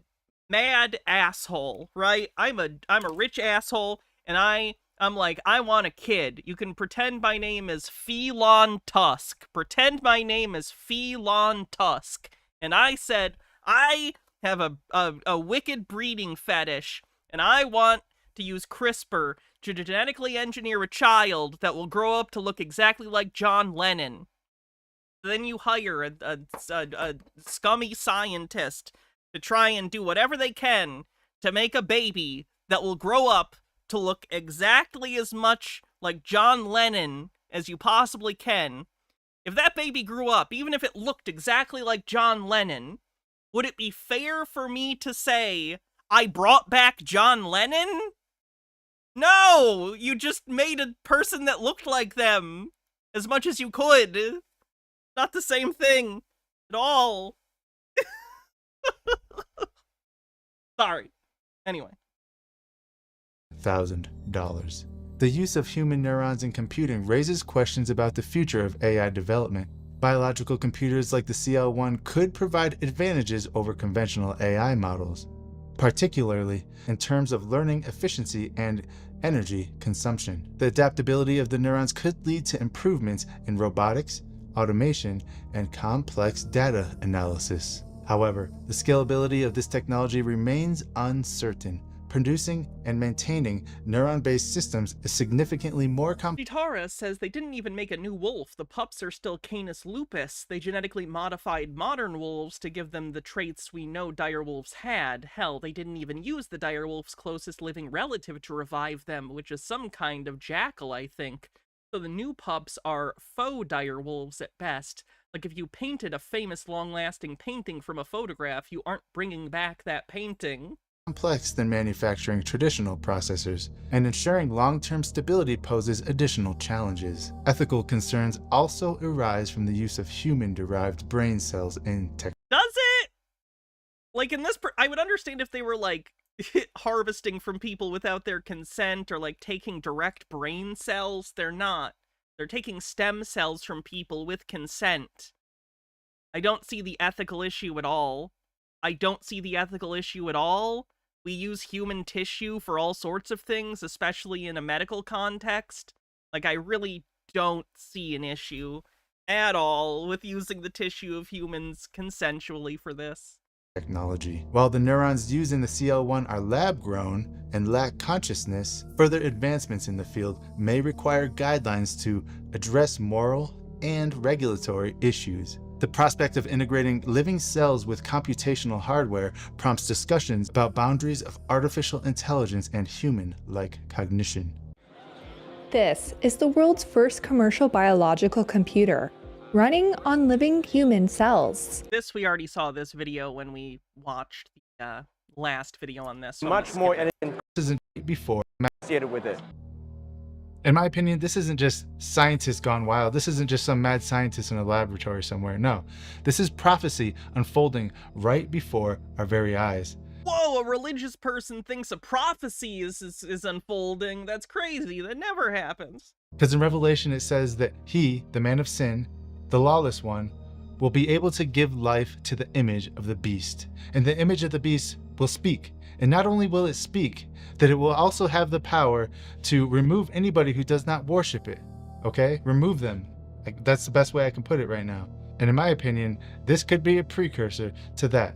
mad asshole, right? I'm a rich asshole, and I'm like, I want a kid. You can pretend my name is Felon Tusk. Pretend my name is Felon Tusk. And I said, I have a wicked breeding fetish, and I want to use CRISPR to genetically engineer a child that will grow up to look exactly like John Lennon. Then you hire a scummy scientist to try and do whatever they can to make a baby that will grow up to look exactly as much like John Lennon as you possibly can. If that baby grew up, even if it looked exactly like John Lennon, Would it be fair for me to say, I brought back John Lennon? No! You just made a person that looked like them as much as you could. Not the same thing at all. Sorry. Anyway. $1,000. The use of human neurons in computing raises questions about the future of AI development. Biological computers like the CL1 could provide advantages over conventional AI models, particularly in terms of learning efficiency and energy consumption. The adaptability of the neurons could lead to improvements in robotics, automation, and complex data analysis. However, the scalability of this technology remains uncertain. Producing and maintaining neuron-based systems is significantly more complex. Dietary says they didn't even make a new wolf. The pups are still Canis lupus. They genetically modified modern wolves to give them the traits we know dire wolves had. Hell, they didn't even use the dire wolf's closest living relative to revive them, which is some kind of jackal, I think. So the new pups are faux dire wolves at best. Like if you painted a famous long-lasting painting from a photograph, you aren't bringing back that painting. Complex than manufacturing traditional processors, and ensuring long-term stability poses additional challenges. Ethical concerns also arise from the use of human-derived brain cells in tech. Does it? Like in this, I would understand if they were like harvesting from people without their consent or like taking direct brain cells. They're not. They're taking stem cells from people with consent. I don't see the ethical issue at all. I don't see the ethical issue at all. We use human tissue for all sorts of things, especially in a medical context. Like, I really don't see an issue at all with using the tissue of humans consensually for this. Technology. While the neurons used in the CL1 are lab-grown and lack consciousness, further advancements in the field may require guidelines to address moral and regulatory issues. The prospect of integrating living cells with computational hardware prompts discussions about boundaries of artificial intelligence and human-like cognition. This is the world's first commercial biological computer, running on living human cells. This, we already saw this video when we watched the last video on this. So much more before associated with it. In my opinion, this isn't just scientists gone wild. This isn't just some mad scientist in a laboratory somewhere. No, this is prophecy unfolding right before our very eyes. Whoa, a religious person thinks a prophecy is unfolding. That's crazy. That never happens. Because in Revelation, it says that he, the man of sin, the lawless one, will be able to give life to the image of the beast. And the image of the beast will speak. And not only will it speak, that it will also have the power to remove anybody who does not worship it. Okay? Remove them. Like, that's the best way I can put it right now. And in my opinion, this could be a precursor to that.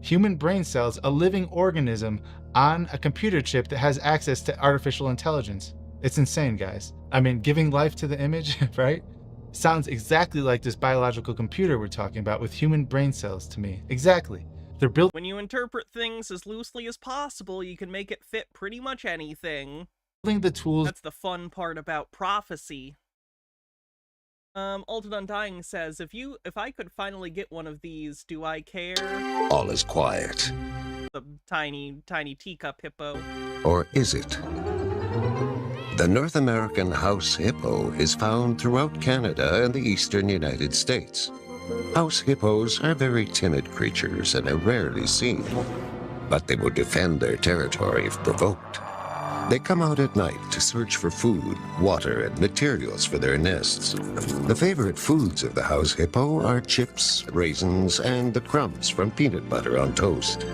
Human brain cells, a living organism on a computer chip that has access to artificial intelligence. It's insane, guys. I mean, giving life to the image, right? Sounds exactly like this biological computer we're talking about with human brain cells to me. Exactly. They're built. When you interpret things as loosely as possible, you can make it fit pretty much anything. Building the tools. That's the fun part about prophecy. Ultimate Undying says, if I could finally get one of these, do I care? All is quiet. The tiny teacup hippo. Or is it? The North American house hippo is found throughout Canada and the eastern United States. House hippos are very timid creatures and are rarely seen, but they will defend their territory if provoked. They come out at night to search for food, water, and materials for their nests. The favorite foods of the house hippo are chips, raisins, and the crumbs from peanut butter on toast.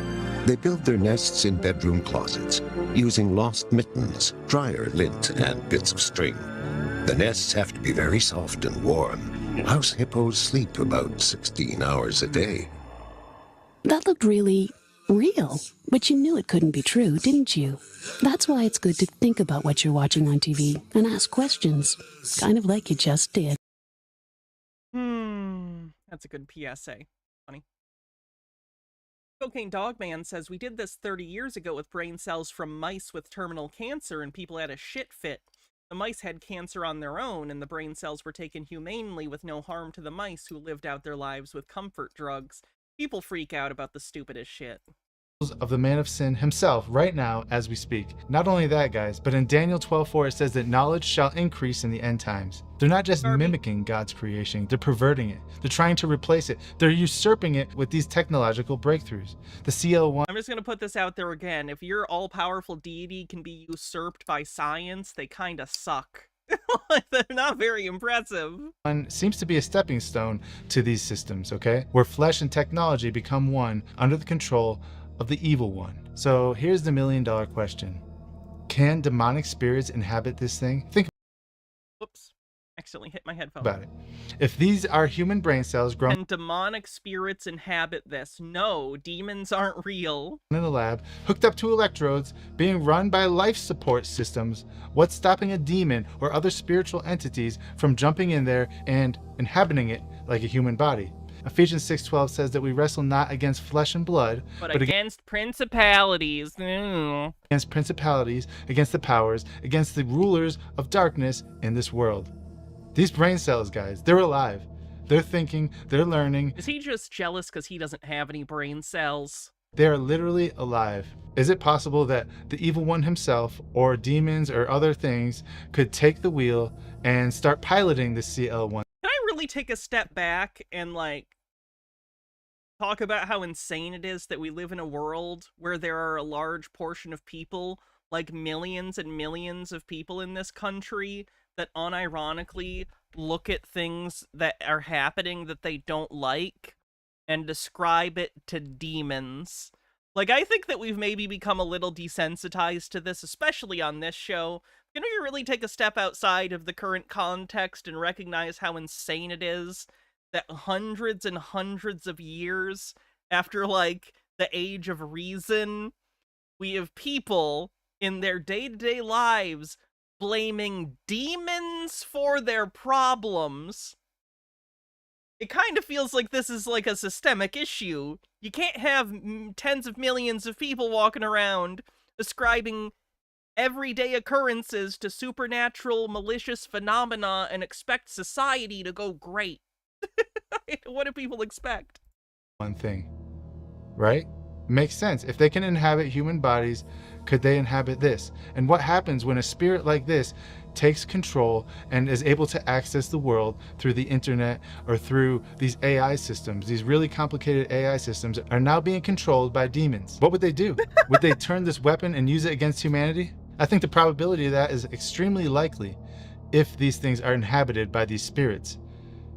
They build their nests in bedroom closets, using lost mittens, dryer lint, and bits of string. The nests have to be very soft and warm. House hippos sleep about 16 hours a day. That looked really real, but you knew it couldn't be true, didn't you? That's why it's good to think about what you're watching on TV and ask questions, kind of like you just did. That's a good PSA. Funny. Cocaine Dogman says, we did this 30 years ago with brain cells from mice with terminal cancer and people had a shit fit. The mice had cancer on their own, and the brain cells were taken humanely with no harm to the mice who lived out their lives with comfort drugs. People freak out about the stupidest shit. Of the man of sin himself right now as we speak. Not only that, guys, but in Daniel 12:4 it says that knowledge shall increase in the end times. They're not just mimicking God's creation, they're perverting it. They're trying to replace it. They're usurping it with these technological breakthroughs. The CL1. I'm just going to put this out there again. If your all-powerful deity can be usurped by science, they kind of suck. They're not very impressive. One seems to be a stepping stone to these systems, okay? Where flesh and technology become one under the control of the evil one. So here's the million-dollar question. Can demonic spirits inhabit this thing? Think Whoops. Accidentally hit my headphone. about it. If these are human brain cells grown Can demonic spirits inhabit this? No, demons aren't real. in the lab, hooked up to electrodes, being run by life support systems, what's stopping a demon or other spiritual entities from jumping in there and inhabiting it like a human body? Ephesians 6:12 says that we wrestle not against flesh and blood, But against principalities. against principalities, against the powers, against the rulers of darkness in this world. These brain cells, guys, they're alive. They're thinking, they're learning. Is he just jealous because he doesn't have any brain cells? They are literally alive. Is it possible that the evil one himself, or demons or other things, could take the wheel and start piloting the CL1? Can I really take a step back and, like, talk about how insane it is that we live in a world where there are a large portion of people, like millions and millions of people in this country, that unironically look at things that are happening that they don't like and describe it to demons. Like, I think that we've maybe become a little desensitized to this, especially on this show. Can we really take a step outside of the current context and recognize how insane it is that hundreds and hundreds of years after, like, the age of reason, we have people in their day-to-day lives blaming demons for their problems? It kind of feels like this is like a systemic issue. You can't have tens of millions of people walking around ascribing everyday occurrences to supernatural malicious phenomena and expect society to go great. What do people expect? One thing, right? Makes sense. If they can inhabit human bodies, could they inhabit this? And what happens when a spirit like this takes control and is able to access the world through the internet or through these AI systems? These really complicated AI systems are now being controlled by demons. What would they do? Would they turn this weapon and use it against humanity? I think the probability of that is extremely likely if these things are inhabited by these spirits.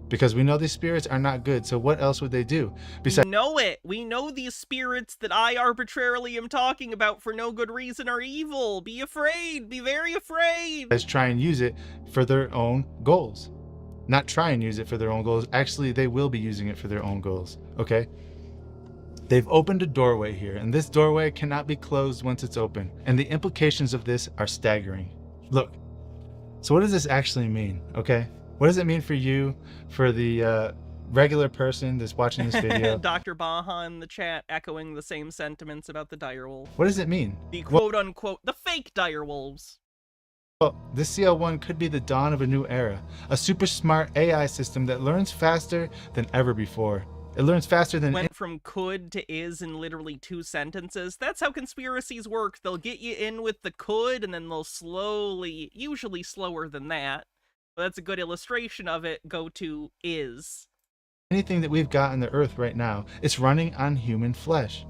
Because we know these spirits are not good, so what else would they do? We know it. We know these spirits that I arbitrarily am talking about for no good reason are evil. Be afraid. Be very afraid. Let's try and use it for their own goals. Not try and use it for their own goals. Actually, they will be using it for their own goals, okay? They've opened a doorway here, and this doorway cannot be closed once it's open. And the implications of this are staggering. Look, so what does this actually mean, okay? What does it mean for you, for the regular person that's watching this video? Dr. Baha in the chat echoing the same sentiments about the direwolf. What does it mean? The quote-unquote, the fake direwolves. Well, this CL1 could be the dawn of a new era. A super smart AI system that learns faster than ever before. It learns faster than... Went from could to is in literally 2 sentences. That's how conspiracies work. They'll get you in with the could, and then they'll slowly, usually slower than that, but that's a good illustration of it, go to is. Anything that we've got on the earth right now, it's running on human flesh.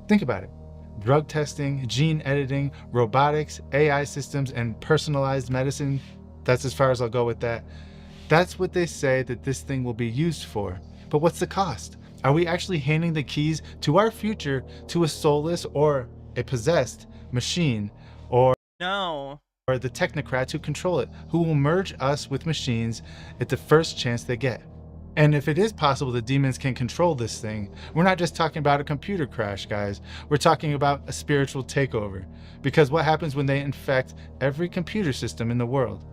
Think about it. Drug testing, gene editing, robotics, AI systems, and personalized medicine. That's as far as I'll go with that. That's what they say that this thing will be used for. But what's the cost? Are we actually handing the keys to our future to a soulless or a possessed machine, or no, or the technocrats who control it, who will merge us with machines at the first chance they get? And if it is possible that demons can control this thing, we're not just talking about a computer crash, guys. We're talking about a spiritual takeover. Because what happens when they infect every computer system in the world?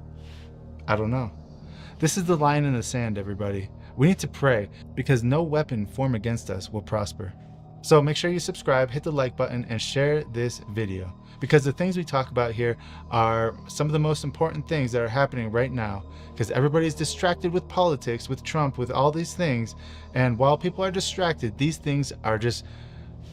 I don't know. This is the line in the sand, everybody. We need to pray, because no weapon formed against us will prosper. So make sure you subscribe, hit the like button, and share this video. because the things we talk about here are some of the most important things that are happening right now, because everybody's distracted with politics, with Trump, with all these things. And while people are distracted, these things are just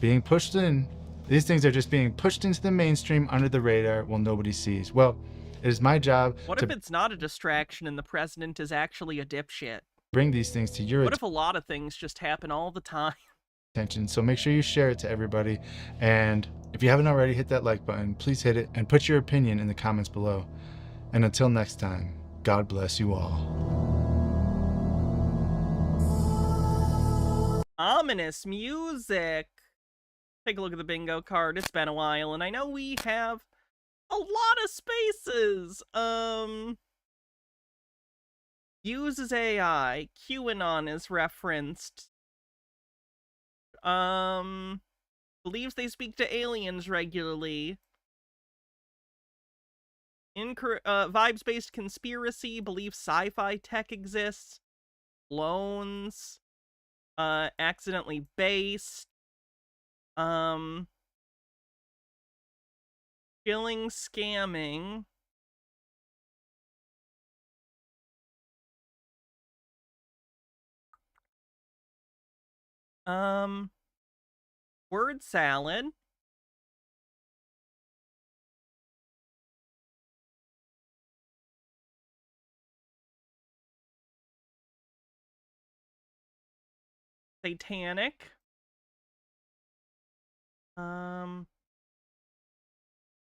being pushed in. These things are just being pushed into the mainstream under the radar while nobody sees. Well, it is my job What if it's not a distraction and the president is actually a dipshit? bring these things to your What if a lot of things just happen all the time? attention. So make sure you share it to everybody. And if you haven't already, hit that like button. Please hit it and put your opinion in the comments below. And until next time, God bless you all. Ominous music. Take a look at the bingo card. It's been a while, and I know we have a lot of spaces. Uses AI. QAnon is referenced. Believes they speak to aliens regularly. Vibes-based conspiracy. Believes sci-fi tech exists. Loans. Accidentally based. Killing, scamming. Word salad. Satanic.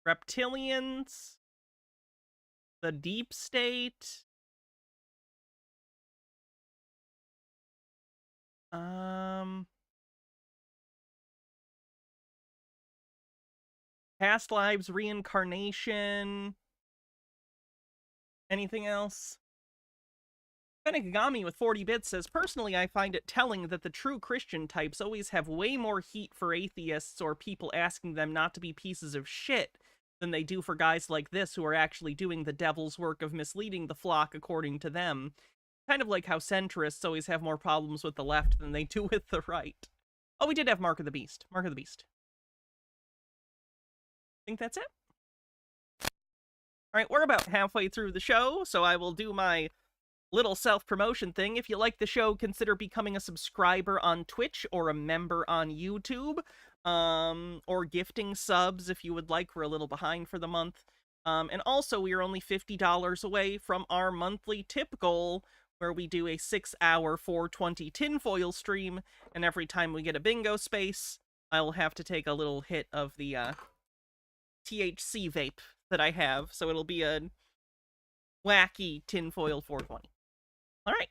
Reptilians. The deep state. Past lives, reincarnation. Anything else? Benigami with 40 bits says, personally, I find it telling that the true Christian types always have way more heat for atheists or people asking them not to be pieces of shit than they do for guys like this who are actually doing the devil's work of misleading the flock according to them. Kind of like how centrists always have more problems with the left than they do with the right. Oh, we did have Mark of the Beast. Mark of the Beast. I think that's it. All right, we're about halfway through the show, so I will do my little self-promotion thing. If you like the show, consider becoming a subscriber on Twitch or a member on YouTube, or gifting subs if you would like. We're a little behind for the month. And also, we are only $50 away from our monthly tip goal, where we do a 6-hour 420 tinfoil stream, and every time we get a bingo space, I'll have to take a little hit of the THC vape that I have, so it'll be a wacky tinfoil 420. All right,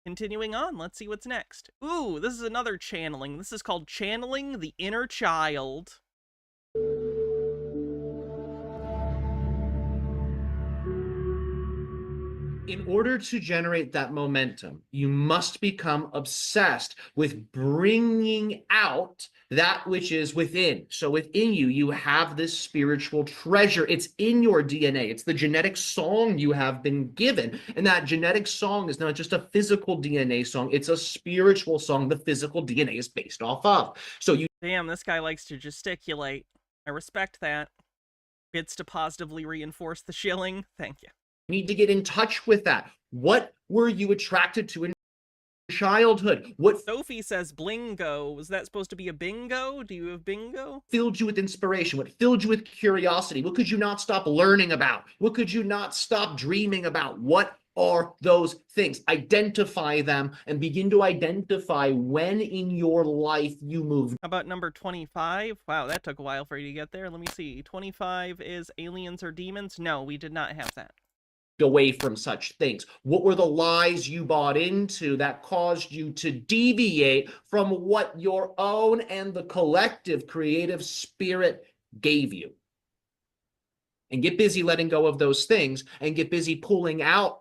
continuing on, let's see what's next. Ooh, this is another channeling. This is called Channeling the Inner Child. In order to generate that momentum, you must become obsessed with bringing out that which is within. So within you, you have this spiritual treasure. It's in your DNA. It's the genetic song you have been given. And that genetic song is not just a physical DNA song. It's a spiritual song the physical DNA is based off of. So you... Damn, this guy likes to gesticulate. I respect that. Bits to positively reinforce the shilling. Thank you. need to get in touch with that. What were you attracted to in childhood? What Sophie says blingo. Was that supposed to be a bingo? Do you have bingo? filled you with inspiration? What filled you with curiosity? What could you not stop learning about? What could you not stop dreaming about? What are those things? Identify them and begin to identify when in your life you move. How about number 25? Wow, that took a while for you to get there. Let me see. 25 is aliens or demons? No, we did not have that. Away from such things. What were the lies you bought into that caused you to deviate from what your own and the collective creative spirit gave you? And get busy letting go of those things and get busy pulling out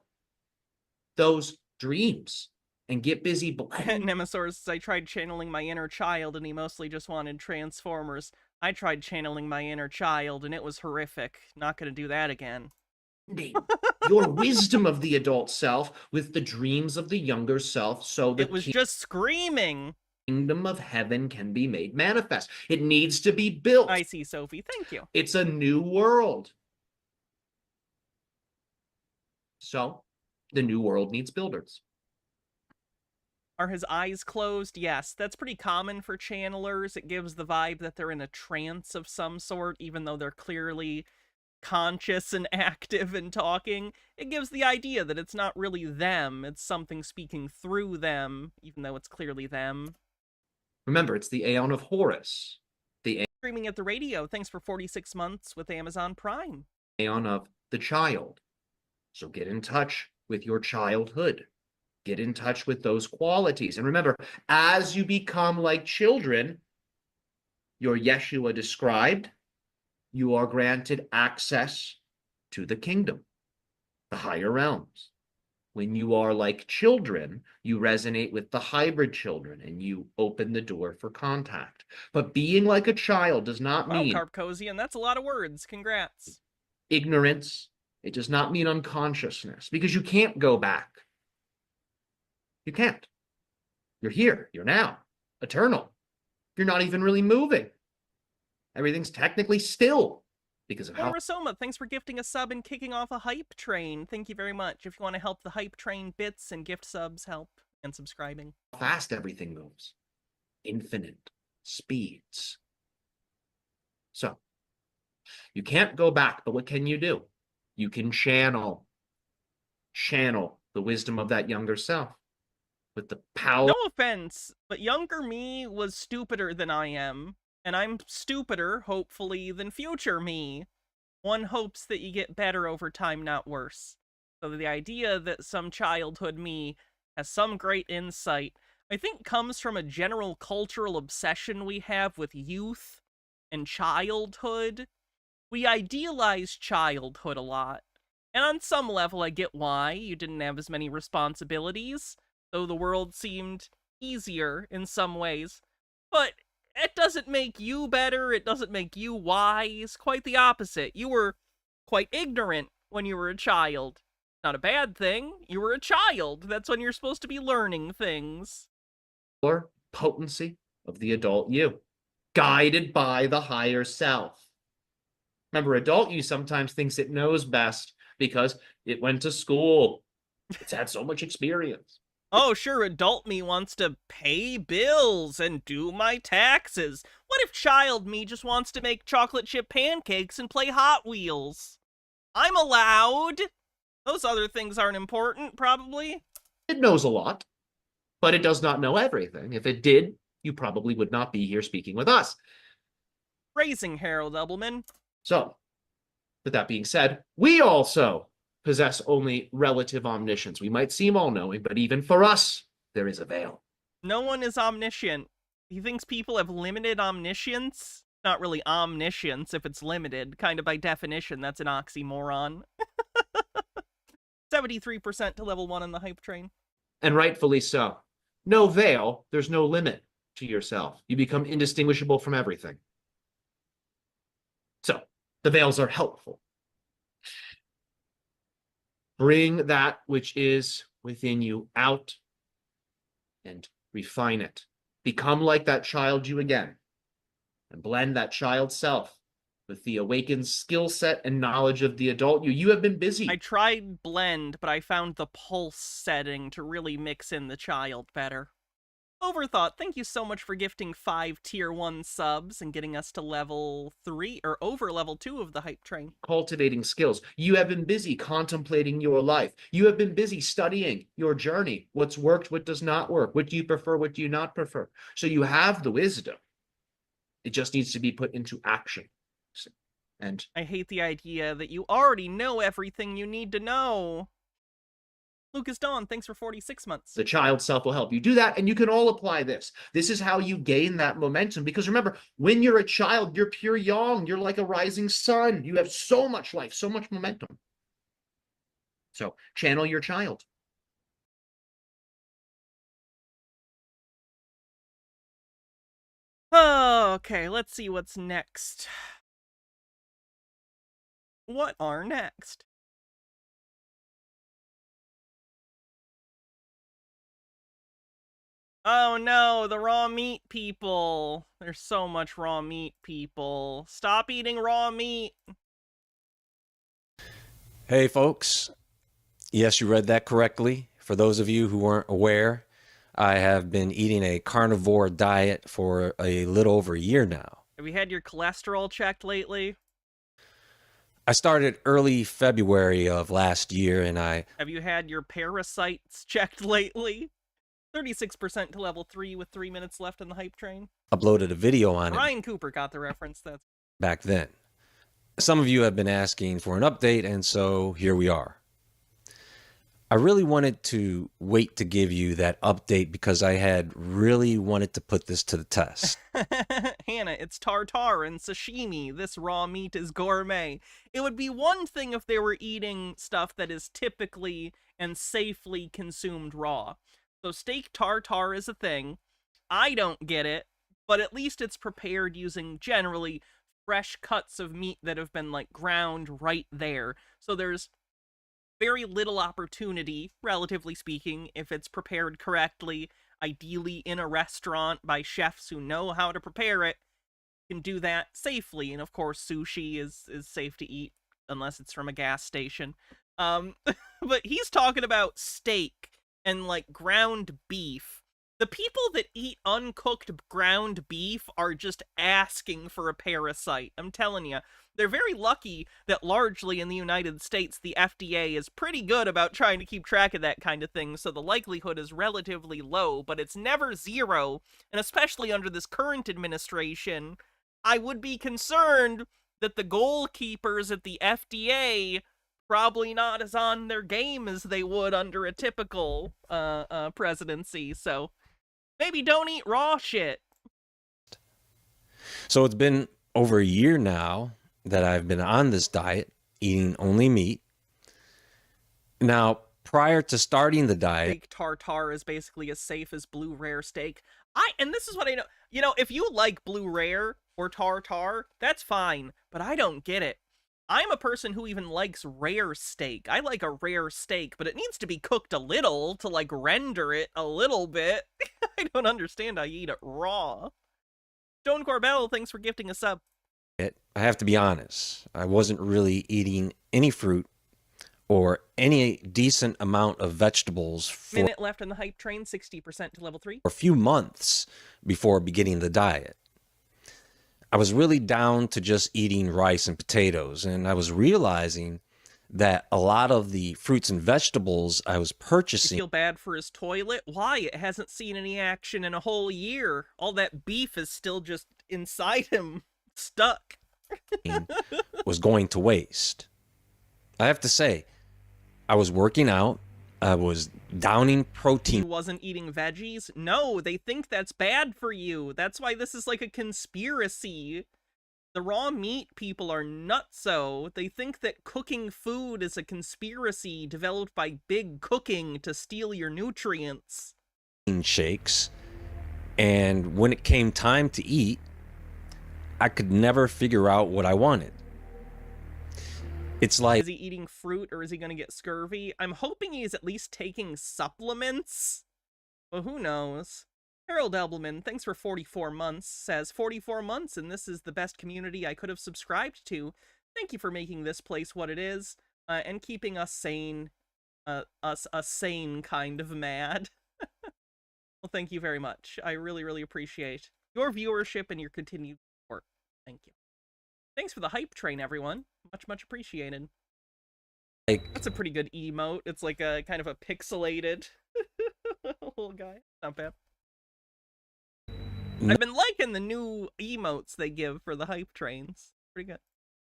those dreams and get busy. Nemesaur says, I tried channeling my inner child and he mostly just wanted Transformers. I tried channeling my inner child and it was horrific. Not gonna do that again. Your wisdom of the adult self with the dreams of the younger self, so it was just screaming. kingdom of heaven can be made manifest. It needs to be built. I see, Sophie. Thank you. It's a new world. So the new world needs builders. Are his eyes closed? Yes, that's pretty common for channelers. It gives the vibe that they're in a trance of some sort, even though they're clearly conscious and active and talking. It gives the idea that it's not really them, it's something speaking through them, even though it's clearly them. Remember, it's the Aeon of Horus. The Streaming at the radio, thanks for 46 months with Amazon Prime. Aeon of the child. So get in touch with your childhood. Get in touch with those qualities. And remember, as you become like children, your Yeshua described, you are granted access to the kingdom, the higher realms. When you are like children, you resonate with the hybrid children and you open the door for contact. But being like a child does not mean Carp Cozy, and that's a lot of words. Congrats. Ignorance. It does not mean unconsciousness, because you can't go back. You can't. You're here. You're now. Eternal. You're not even really moving. Everything's technically still because of how... Rosoma, thanks for gifting a sub and kicking off a hype train. Thank you very much. If you want to help the hype train, bits and gift subs help, and subscribing. Fast everything moves. Infinite speeds. So, you can't go back, but what can you do? You can channel the wisdom of that younger self with the power. No offense, but younger me was stupider than I am, and I'm stupider, hopefully, than future me. One hopes that you get better over time, not worse. So the idea that some childhood me has some great insight, I think comes from a general cultural obsession we have with youth and childhood. We idealize childhood a lot. And on some level, I get why. You didn't have as many responsibilities, though the world seemed easier in some ways. But it doesn't make you better, it doesn't make you wise. Quite the opposite. You were quite ignorant when you were a child. Not a bad thing. You were a child. That's when you're supposed to be learning things. Or potency of the adult you, guided by the higher self. Remember, adult you sometimes thinks it knows best because it went to school. It's had so much experience. Oh, sure, adult me wants to pay bills and do my taxes. What if child me just wants to make chocolate chip pancakes and play Hot Wheels? I'm allowed. Those other things aren't important, probably. It knows a lot, but it does not know everything. If it did, you probably would not be here speaking with us. Raising Harold Ebbelman. So, with that being said, we also possess only relative omniscience. We might seem all-knowing, but even for us, there is a veil. No one is omniscient. He thinks people have limited omniscience. Not really omniscience if it's limited. Kind of by definition, that's an oxymoron. 73% to level 1 on the hype train. And rightfully so. No veil, there's no limit to yourself. You become indistinguishable from everything. So, the veils are helpful. Bring that which is within you out and refine it. Become like that child you again, and blend that child self with the awakened skill set and knowledge of the adult you. You have been busy. I tried blend, but I found the pulse setting to really mix in the child better. Overthought, thank you so much for gifting 5 tier 1 subs and getting us to level 3, or over level 2 of the hype train. Cultivating skills. You have been busy contemplating your life. You have been busy studying your journey. What's worked, what does not work. What do you prefer, what do you not prefer? So you have the wisdom. It just needs to be put into action. And I hate the idea that you already know everything you need to know. Lucas Dawn, thanks for 46 months. The child self will help you do that, and you can all apply this. This is how you gain that momentum, because remember, when you're a child, you're pure yang. You're like a rising sun. You have so much life, so much momentum. So channel your child. Okay, let's see what's next. What are next? Oh no, the raw meat people. There's so much raw meat people. Stop eating raw meat. Hey folks, yes, you read that correctly. For those of you who weren't aware, I have been eating a carnivore diet for a little over a year now. Have you had your cholesterol checked lately? I started early February of last year and Have you had your parasites checked lately? 36% to level 3 with 3 minutes left on the hype train. uploaded a video on it Ryan Cooper got the reference. That's back then. Some of you have been asking for an update, and so here we are. I really wanted to wait to give you that update because I had really wanted to put this to the test. Hannah, it's tartare and sashimi. This raw meat is gourmet. It would be one thing if they were eating stuff that is typically and safely consumed raw. So steak tartare is a thing. I don't get it, but at least it's prepared using generally fresh cuts of meat that have been like ground right there. So there's very little opportunity, relatively speaking, if it's prepared correctly, ideally in a restaurant by chefs who know how to prepare it, can do that safely. And of course, sushi is safe to eat unless it's from a gas station. But he's talking about steak and like ground beef. The people that eat uncooked ground beef are just asking for a parasite. I'm telling you. They're very lucky that largely in the United States, the FDA is pretty good about trying to keep track of that kind of thing, so the likelihood is relatively low, but it's never zero, and especially under this current administration, I would be concerned that the goalkeepers at the FDA probably not as on their game as they would under a typical presidency, so maybe don't eat raw shit. So it's been over a year now that I've been on this diet, eating only meat. Now, prior to starting the diet, Steak tartare is basically as safe as blue rare steak. And this is what I know. You know, if you like blue rare or tartare, that's fine, but I don't get it. I'm a person who even likes rare steak. I like a rare steak, but it needs to be cooked a little to like render it a little bit. I don't understand how you eat it raw. Stone Corbell, thanks for gifting a sub. I have to be honest, I wasn't really eating any fruit or any decent amount of vegetables for Minute left on the hype train, 60% to level 3. a few months before beginning the diet. I was really down to just eating rice and potatoes, and I was realizing that a lot of the fruits and vegetables I was You purchasing feel bad for his toilet? Why? It hasn't seen any action in a whole year. All that beef is still just inside him, stuck. was going to waste. I have to say, I was working out, I was downing He protein. wasn't eating veggies? No, they think that's bad for you. That's why this is like a conspiracy. The raw meat people are nutso. They think that cooking food is a conspiracy developed by Big Cooking to steal your nutrients. Shakes, and when it came time to eat, I could never figure out what I wanted. It's like, Is he eating fruit or is he going to get scurvy? I'm hoping he's at least taking supplements. But who knows? Harold Elbelman, thanks for 44 months, says 44 months and this is the best community I could have subscribed to. Thank you for making this place what it is and keeping us sane, us a sane kind of mad. Well, thank you very much. I really, really appreciate your viewership and your continued support. Thank you. Thanks for the hype train, everyone. Much, much appreciated. That's a pretty good emote. It's like a kind of a pixelated little guy. Not bad. I've been liking the new emotes they give for the hype trains. Pretty good.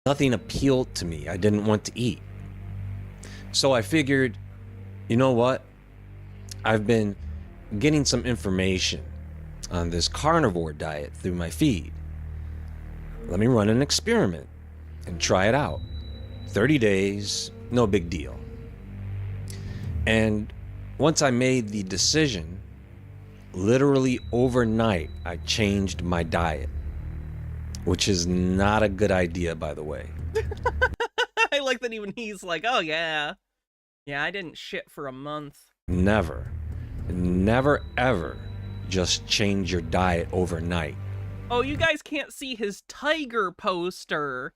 nothing appealed to me. I didn't want to eat. So I figured, you know what? I've been getting some information on this carnivore diet through my feed. Let me run an experiment and try it out. 30 days, no big deal. And once I made the decision, literally overnight, I changed my diet, which is not a good idea, by the way. I like that even he's like, oh yeah. Yeah, I didn't shit for a month. Never ever just change your diet overnight. Oh, you guys can't see his tiger poster.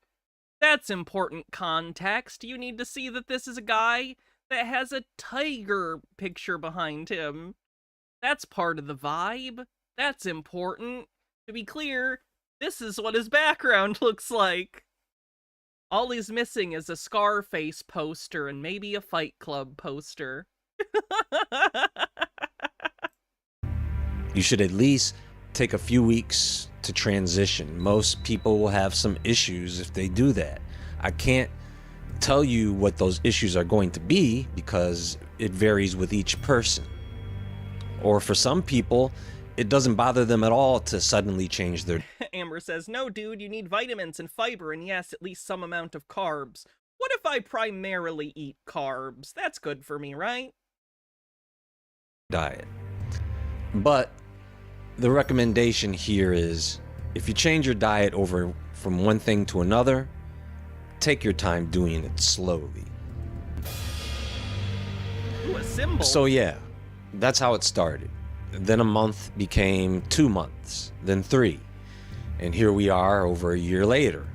That's important context. You need to see that this is a guy that has a tiger picture behind him. That's part of the vibe. That's important. To be clear, this is what his background looks like. All he's missing is a Scarface poster and maybe a Fight Club poster. You should at least take a few weeks to transition. Most people will have some issues if they do that. I can't tell you what those issues are going to be because it varies with each person. Or for some people, it doesn't bother them at all to suddenly change their... Amber says, no, dude, you need vitamins and fiber, and yes, at least some amount of carbs. What if I primarily eat carbs? That's good for me, right? diet. But the recommendation here is if you change your diet over from one thing to another, take your time doing it slowly. Ooh, a symbol. So yeah, that's how it started. Then a month became 2 months, then 3. And here we are over a year later.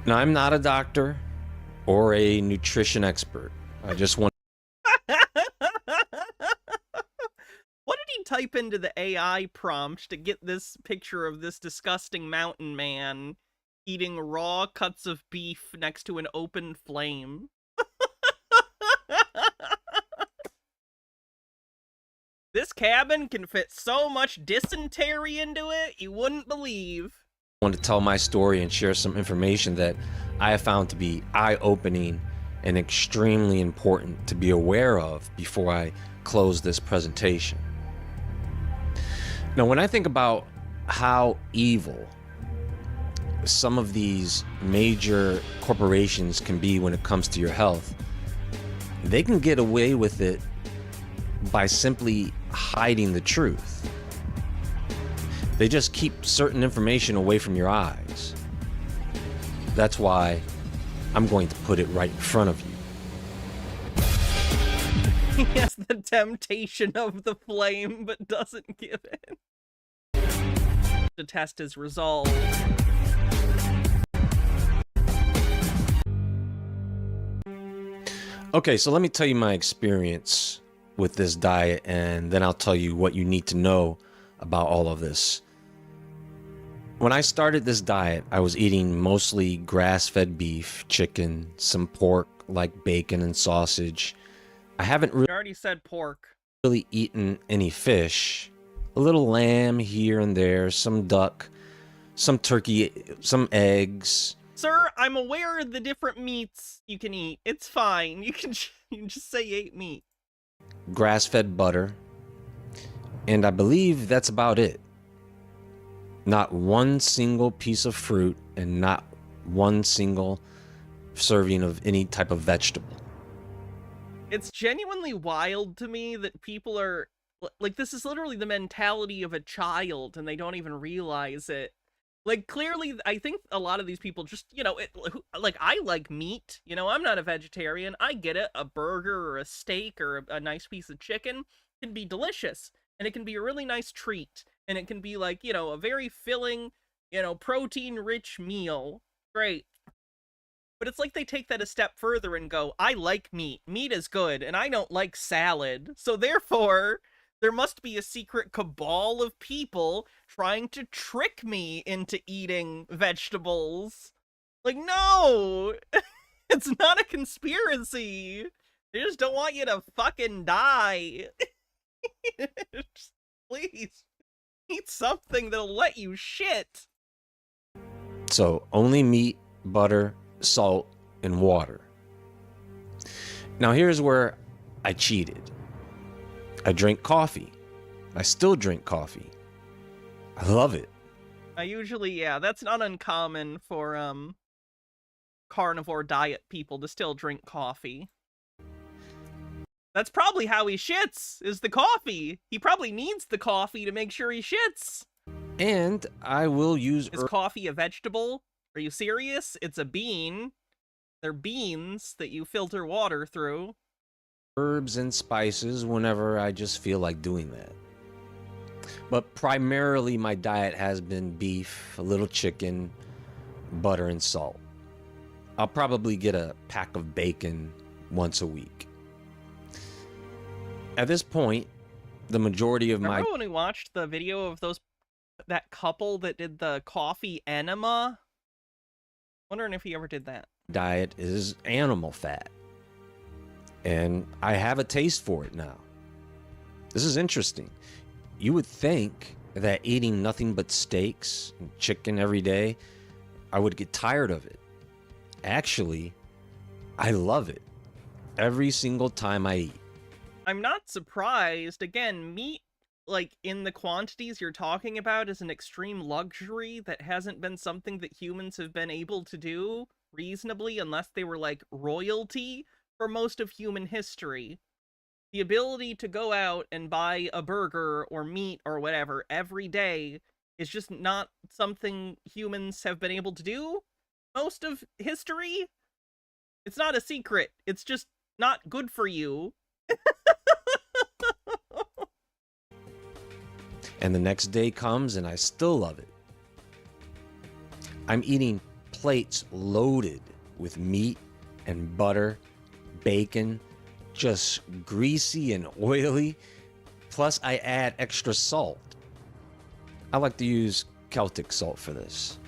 Now, I'm not a doctor or a nutrition expert. I just want... What did he type into the AI prompt to get this picture of this disgusting mountain man eating raw cuts of beef next to an open flame? This cabin can fit so much dysentery into it, you wouldn't believe. I want to tell my story and share some information that I have found to be eye-opening and extremely important to be aware of before I close this presentation. Now, when I think about how evil some of these major corporations can be when it comes to your health, they can get away with it by simply hiding the truth. They just keep certain information away from your eyes. That's why I'm going to put it right in front of you. He has the temptation of the flame, but doesn't give in. To test his resolve. Okay, so let me tell you my experience with this diet, and then I'll tell you what you need to know about all of this. When I started this diet, I was eating mostly grass-fed beef, chicken, some pork like bacon and sausage. I haven't You already said pork. really eaten any fish. A little lamb here and there, some duck, some turkey, some eggs. Sir, I'm aware of the different meats you can eat. It's fine. You can just say you ate meat. Grass-fed butter, and I believe that's about it. Not one single piece of fruit and not one single serving of any type of vegetable. It's genuinely wild to me that people are like, this is literally the mentality of a child and they don't even realize it. Like, clearly, I think a lot of these people just, you know, like, I like meat. You know, I'm not a vegetarian. I get it. A burger or a steak or a nice piece of chicken can be delicious. And it can be a really nice treat. And it can be, like, you know, a very filling, you know, protein-rich meal. Great. But it's like they take that a step further and go, I like meat. Meat is good. And I don't like salad. So therefore, there must be a secret cabal of people trying to trick me into eating vegetables. Like, no! It's not a conspiracy! They just don't want you to fucking die. Just, please, eat something that'll let you shit. So only meat, butter, salt, and water. Now here's where I cheated. I drink coffee. I still drink coffee. I love it. I usually, yeah, that's not uncommon for, carnivore diet people to still drink coffee. That's probably how he shits, is the coffee. He probably needs the coffee to make sure he shits. And I will use... Is coffee a vegetable? Are you serious? It's a bean. They're beans that you filter water through. Herbs and spices whenever I just feel like doing that. But primarily my diet has been beef, a little chicken, butter, and salt. I'll probably get a pack of bacon once a week. At this point, the majority of Remember when we watched the video of that couple that did the coffee enema? Wondering if he ever did that. Diet is animal fat. And I have a taste for it now. This is interesting. You would think that eating nothing but steaks and chicken every day, I would get tired of it. Actually, I love it every single time I eat. I'm not surprised. Again, meat, like in the quantities you're talking about, is an extreme luxury that hasn't been something that humans have been able to do reasonably unless they were like royalty for most of human history. The ability to go out and buy a burger or meat or whatever every day is just not something humans have been able to do most of history. It's not a secret. It's just not good for you. And the next day comes and I still love it. I'm eating plates loaded with meat and butter, bacon, just greasy and oily. Plus I add extra salt. I like to use Celtic salt for this.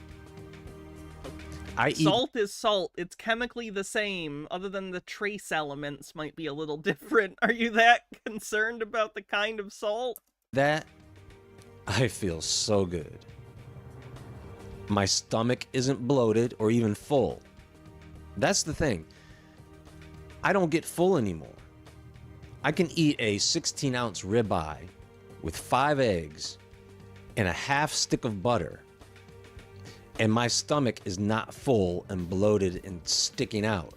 Salt is salt. It's chemically the same, other than the trace elements might be a little different. Are you that concerned about the kind of salt? That I feel so good. My stomach isn't bloated or even full. That's the thing. I don't get full anymore. I can eat a 16-ounce ribeye with 5 eggs and a half stick of butter, and my stomach is not full and bloated and sticking out.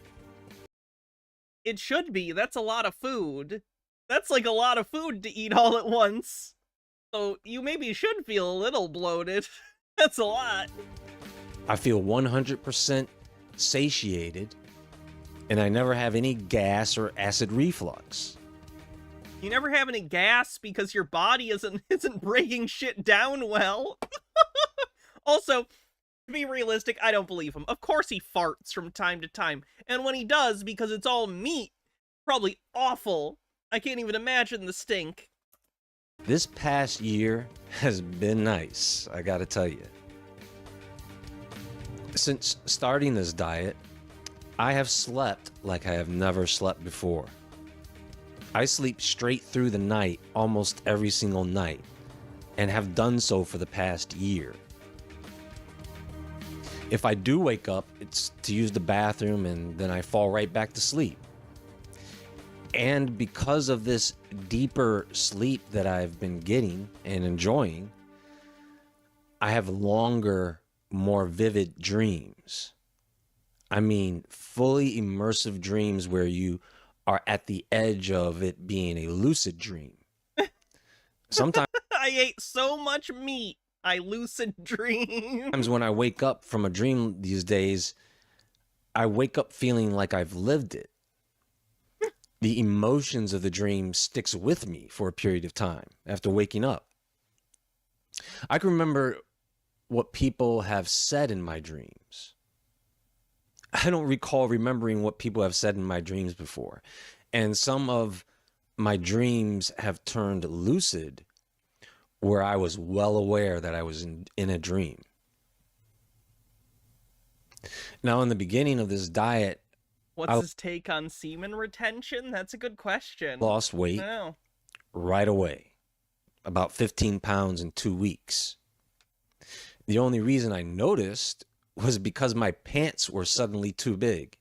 It should be. That's a lot of food. That's like a lot of food to eat all at once. So you maybe should feel a little bloated. That's a lot. I feel 100% satiated, and I never have any gas or acid reflux. You never have any gas because your body isn't breaking shit down well. Also, to be realistic, I don't believe him. Of course he farts from time to time. And when he does, because it's all meat, probably awful. I can't even imagine the stink. This past year has been nice, I gotta tell you. Since starting this diet, I have slept like I have never slept before. I sleep straight through the night almost every single night, and have done so for the past year. If I do wake up, it's to use the bathroom and then I fall right back to sleep. And because of this deeper sleep that I've been getting and enjoying, I have longer, more vivid dreams. I mean, fully immersive dreams where you are at the edge of it being a lucid dream. Sometimes I ate so much meat, I lucid dream. when I wake up from a dream these days, I wake up feeling like I've lived it. The emotions of the dream sticks with me for a period of time after waking up. I can remember what people have said in my dreams. I don't recall remembering what people have said in my dreams before. And some of my dreams have turned lucid where I was well aware that I was in a dream. Now, in the beginning of this diet, What's his take on semen retention? That's a good question. Lost weight right away, about 15 pounds in 2 weeks. The only reason I noticed was because my pants were suddenly too big.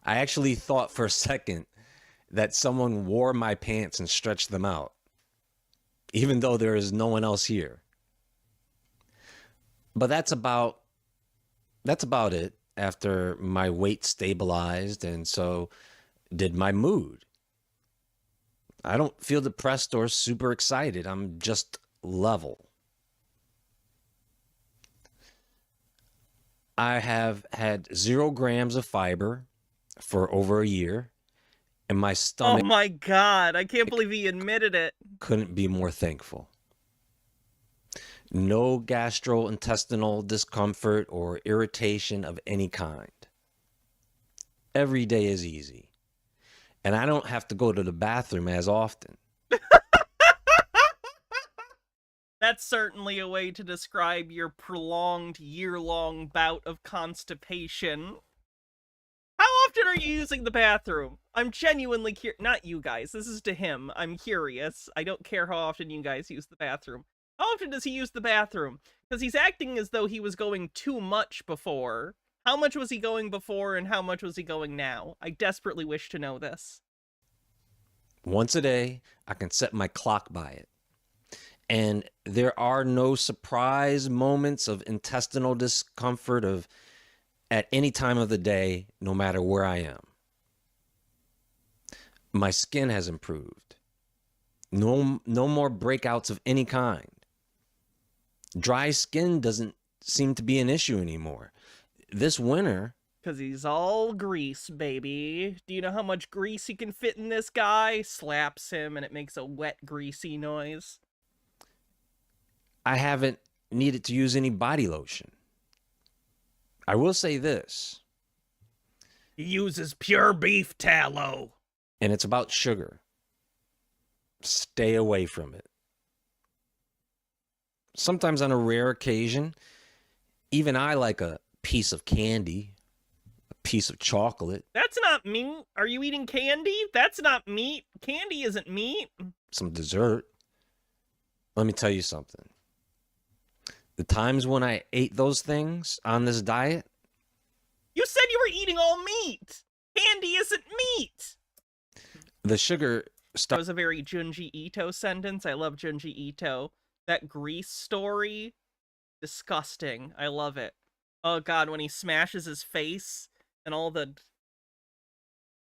I actually thought for a second that someone wore my pants and stretched them out, even though there is no one else here. But that's about it. After my weight stabilized, and so did my mood. I don't feel depressed or super excited. I'm just level. I have had 0 grams of fiber for over a year, and my stomach... Oh my God, I can't believe he admitted it. Couldn't be more thankful. No gastrointestinal discomfort or irritation of any kind. Every day is easy. And I don't have to go to the bathroom as often. That's certainly a way to describe your prolonged year-long bout of constipation. How often are you using the bathroom? I'm genuinely curious. Not you guys. This is to him. I'm curious. I don't care how often you guys use the bathroom. How often does he use the bathroom? Because he's acting as though he was going too much before. How much was he going before and how much was he going now? I desperately wish to know this. Once a day, I can set my clock by it. And there are no surprise moments of intestinal discomfort at any time of the day, no matter where I am. My skin has improved. No more breakouts of any kind. Dry skin doesn't seem to be an issue anymore. This winter... Because he's all grease, baby. Do you know how much grease he can fit in this guy? Slaps him and it makes a wet, greasy noise. I haven't needed to use any body lotion. I will say this. He uses pure beef tallow. And it's about sugar. Stay away from it. Sometimes on a rare occasion, even I like a piece of candy, a piece of chocolate. That's not meat. Are you eating candy? That's not meat. Candy isn't meat. Some dessert. Let me tell you something. The times when I ate those things on this diet... You said you were eating all meat. Candy isn't meat. The sugar... That was a very Junji Ito sentence. I love Junji Ito. That grease story, disgusting. I love it. Oh god, when he smashes his face and all the...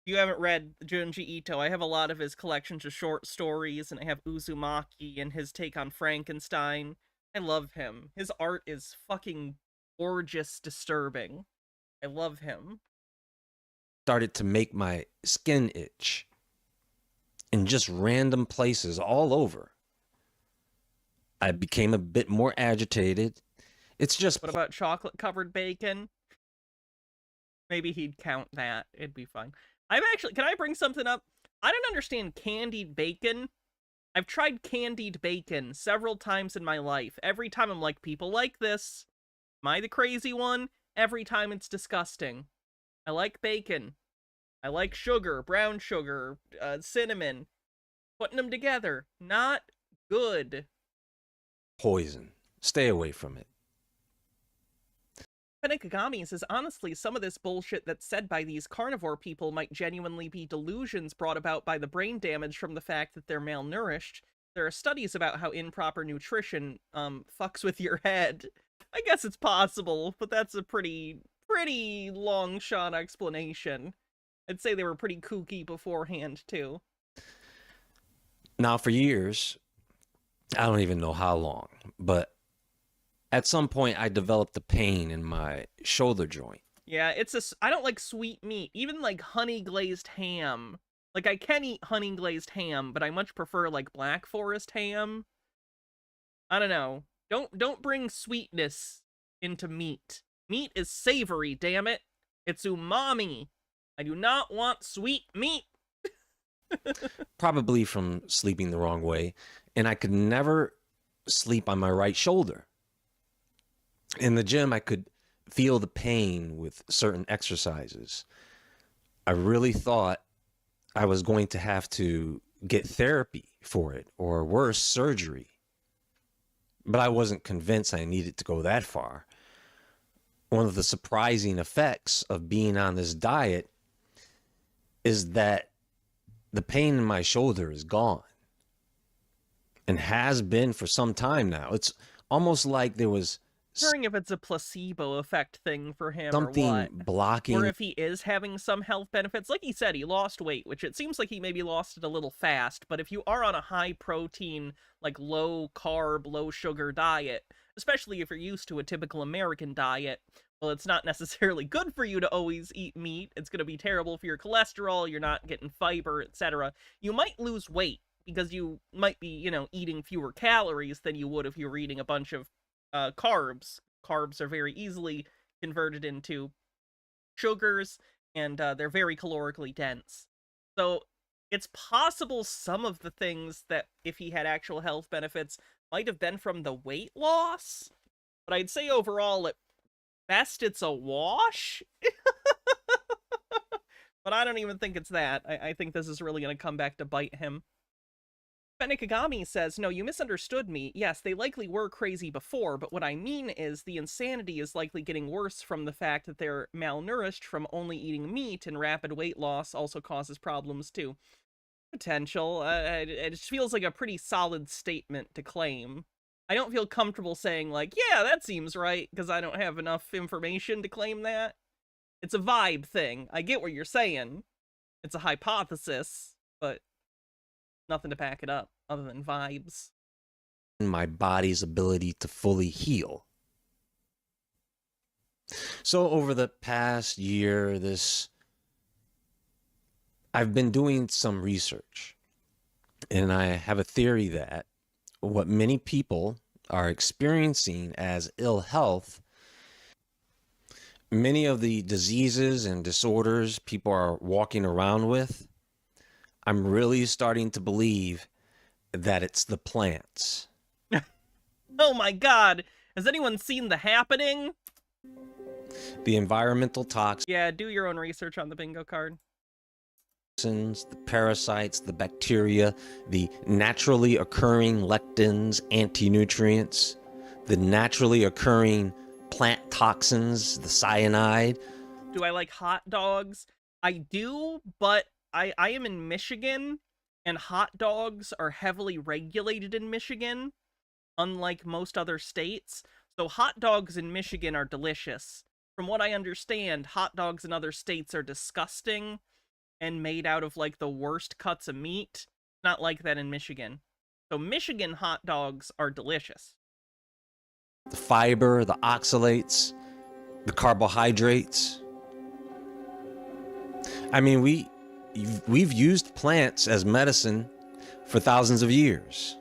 You haven't read Junji Ito. I have a lot of his collections of short stories, and I have Uzumaki and his take on Frankenstein. I love him. His art is fucking gorgeous, disturbing. I love him. Started to make my skin itch in just random places all over. I became a bit more agitated. It's just... What about chocolate-covered bacon? Maybe he'd count that. It'd be fine. I've actually... Can I bring something up? I don't understand candied bacon. I've tried candied bacon several times in my life. Every time I'm like, people like this. Am I the crazy one? Every time it's disgusting. I like bacon. I like sugar, brown sugar, cinnamon. Putting them together. Not good. Poison. Stay away from it. Panikagami says, honestly, some of this bullshit that's said by these carnivore people might genuinely be delusions brought about by the brain damage from the fact that they're malnourished. There are studies about how improper nutrition fucks with your head. I guess it's possible, but that's a pretty long shot explanation. I'd say they were pretty kooky beforehand, too. Now, for years, I don't even know how long, but at some point I developed a pain in my shoulder joint. Yeah, I don't like sweet meat, even like honey glazed ham. Like, I can eat honey glazed ham, but I much prefer like Black Forest ham. I don't know. Don't bring sweetness into meat. Meat is savory, damn it. It's umami. I do not want sweet meat. Probably from sleeping the wrong way, and I could never sleep on my right shoulder. In the gym, I could feel the pain with certain exercises. I really thought I was going to have to get therapy for it, or worse, surgery. But I wasn't convinced I needed to go that far. One of the surprising effects of being on this diet is that the pain in my shoulder is gone, and has been for some time now. It's almost like there was... I'm wondering if it's a placebo effect thing for him something or what. Blocking... Or if he is having some health benefits. Like he said, he lost weight, which it seems like he maybe lost it a little fast. But if you are on a high protein, like low carb, low sugar diet, especially if you're used to a typical American diet, well, it's not necessarily good for you to always eat meat. It's going to be terrible for your cholesterol. You're not getting fiber, etc. You might lose weight. because you might be, you know, eating fewer calories than you would if you were eating a bunch of carbs. Carbs are very easily converted into sugars, and they're very calorically dense. So it's possible some of the things that, if he had actual health benefits, might have been from the weight loss. But I'd say overall, at best, it's a wash. But I don't even think it's that. I think this is really going to come back to bite him. Benikagami says, no, you misunderstood me. Yes, they likely were crazy before, but what I mean is the insanity is likely getting worse from the fact that they're malnourished from only eating meat, and rapid weight loss also causes problems too. Potential. It just feels like a pretty solid statement to claim. I don't feel comfortable saying, like, yeah, that seems right, because I don't have enough information to claim that. It's a vibe thing. I get what you're saying. It's a hypothesis, but nothing to back it up other than vibes. My body's ability to fully heal. So over the past year, I've been doing some research, and I have a theory that what many people are experiencing as ill health, many of the diseases and disorders people are walking around with, I'm really starting to believe that it's the plants. Oh my god! Has anyone seen The Happening? The environmental toxins. Yeah, do your own research on the bingo card. The parasites, the bacteria, the naturally occurring lectins, anti-nutrients, the naturally occurring plant toxins, the cyanide. Do I like hot dogs? I do, but I am in Michigan, and hot dogs are heavily regulated in Michigan, unlike most other states. So hot dogs in Michigan are delicious. From what I understand, hot dogs in other states are disgusting and made out of, like, the worst cuts of meat. Not like that in Michigan. So Michigan hot dogs are delicious. The fiber, the oxalates, the carbohydrates. I mean, we've used plants as medicine for thousands of years.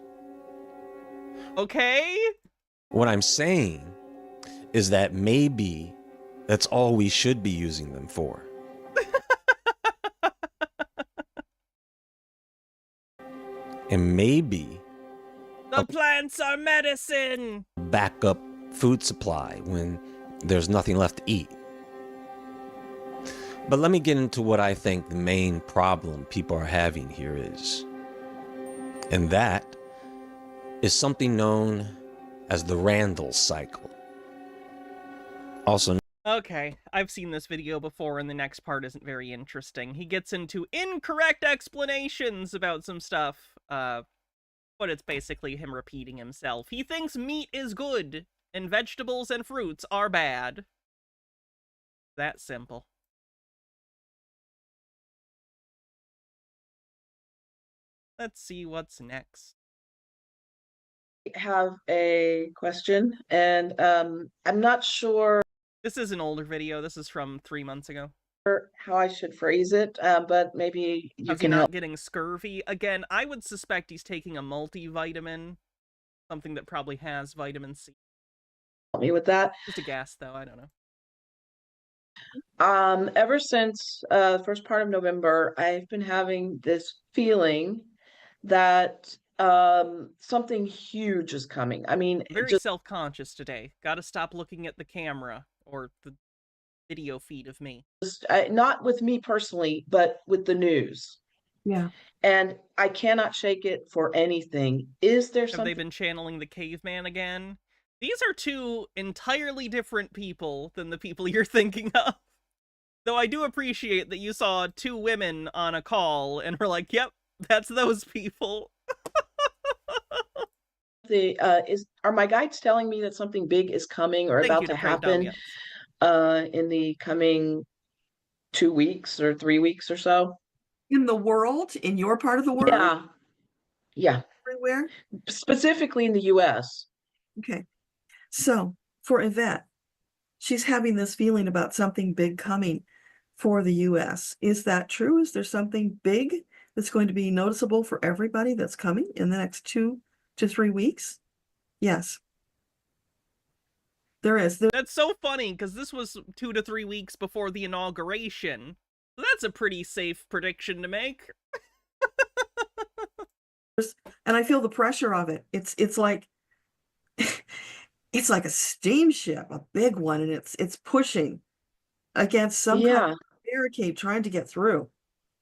Okay? What I'm saying is that maybe that's all we should be using them for. And maybe the plants are medicine! Backup food supply when there's nothing left to eat. But let me get into what I think the main problem people are having here is. And that is something known as the Randall cycle. Also, okay, I've seen this video before, and the next part isn't very interesting. He gets into incorrect explanations about some stuff, but it's basically him repeating himself. He thinks meat is good, and vegetables and fruits are bad. That simple. Let's see what's next. Have a question, and I'm not sure. This is an older video. This is from 3 months ago. How I should phrase it, but maybe you How's can he not help. getting scurvy? Again, I would suspect he's taking a multivitamin, something that probably has vitamin C. Help me with that. Just a guess, though. I don't know. Ever since the first part of November, I've been having this feeling that something huge is coming. I mean, Very just self-conscious today. Gotta stop looking at the camera or the video feed of me. not with me personally, but with the news. Yeah. And I cannot shake it for anything. Is there Have something? they been channeling the caveman again? These are two entirely different people than the people you're thinking of. Though I do appreciate that you saw two women on a call and were like, yep, that's those people. Are my guides telling me that something big is coming or Thank about you to Brave Dom, happen yes. in the coming 2 weeks or 3 weeks or so? In the world, in your part of the world? Yeah. Yeah. Everywhere? Specifically in the US. Okay. So for Yvette, she's having this feeling about something big coming for the US. Is that true? Is there something big that's going to be noticeable for everybody that's coming in the next 2 to 3 weeks? Yes. There is. That's so funny, because this was 2 to 3 weeks before the inauguration. So that's a pretty safe prediction to make. And I feel the pressure of it. It's like it's like a steamship, a big one, and it's pushing against some kind of barricade trying to get through.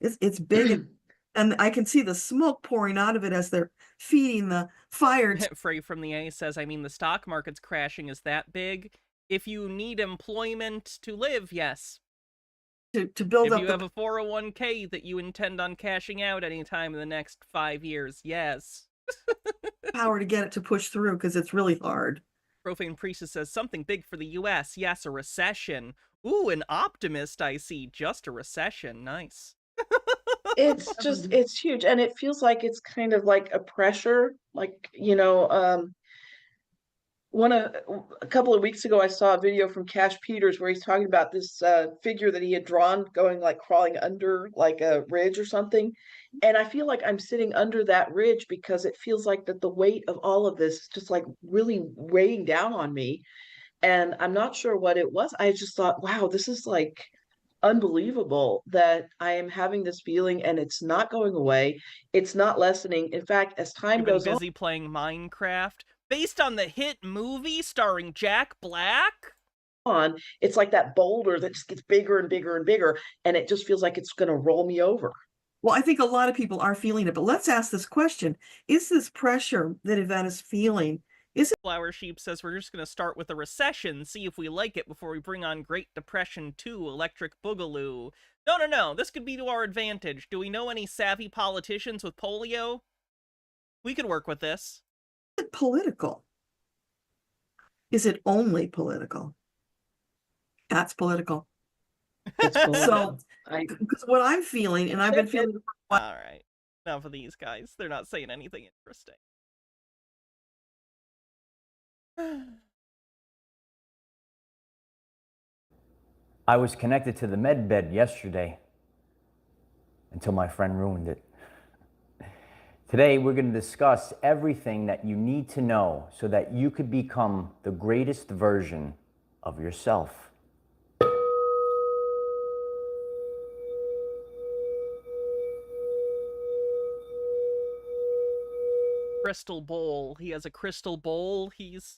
It's big, and I can see the smoke pouring out of it as they're feeding the fire. Frey from the A says, I mean, the stock market's crashing is that big. If you need employment to live, yes. To build up. If you have a 401k that you intend on cashing out anytime in the next 5 years, yes. Power to get it to push through, because it's really hard. Profane Priestess says, something big for the US. Yes, a recession. Ooh, an optimist, I see. Just a recession. Nice. It's huge. And it feels like it's kind of like a pressure. Like, you know, a couple of weeks ago, I saw a video from Cash Peters where he's talking about this figure that he had drawn going, like, crawling under like a ridge or something. And I feel like I'm sitting under that ridge because it feels like that the weight of all of this is just like really weighing down on me. And I'm not sure what it was. I just thought, wow, this is like unbelievable that I am having this feeling and it's not going away. It's not lessening. In fact, as time goes on, busy playing Minecraft based on the hit movie starring Jack Black. It's like that boulder that just gets bigger and bigger and bigger, and it just feels like it's going to roll me over. Well, I think a lot of people are feeling it, but let's ask this question. Is this pressure that Yvette is feeling, is it— Flower Sheep says we're just going to start with a recession, see if we like it before we bring on Great Depression 2, Electric Boogaloo. No, this could be to our advantage. Do we know any savvy politicians with polio? We could work with this. Is it political? Is it only political? That's political. So, because what I'm feeling, and I've been feeling for a while. All right, enough of these guys. They're not saying anything interesting. I was connected to the Medbed yesterday until my friend ruined it. Today, we're going to discuss everything that you need to know so that you could become the greatest version of yourself. Crystal bowl. He has a crystal bowl. He's...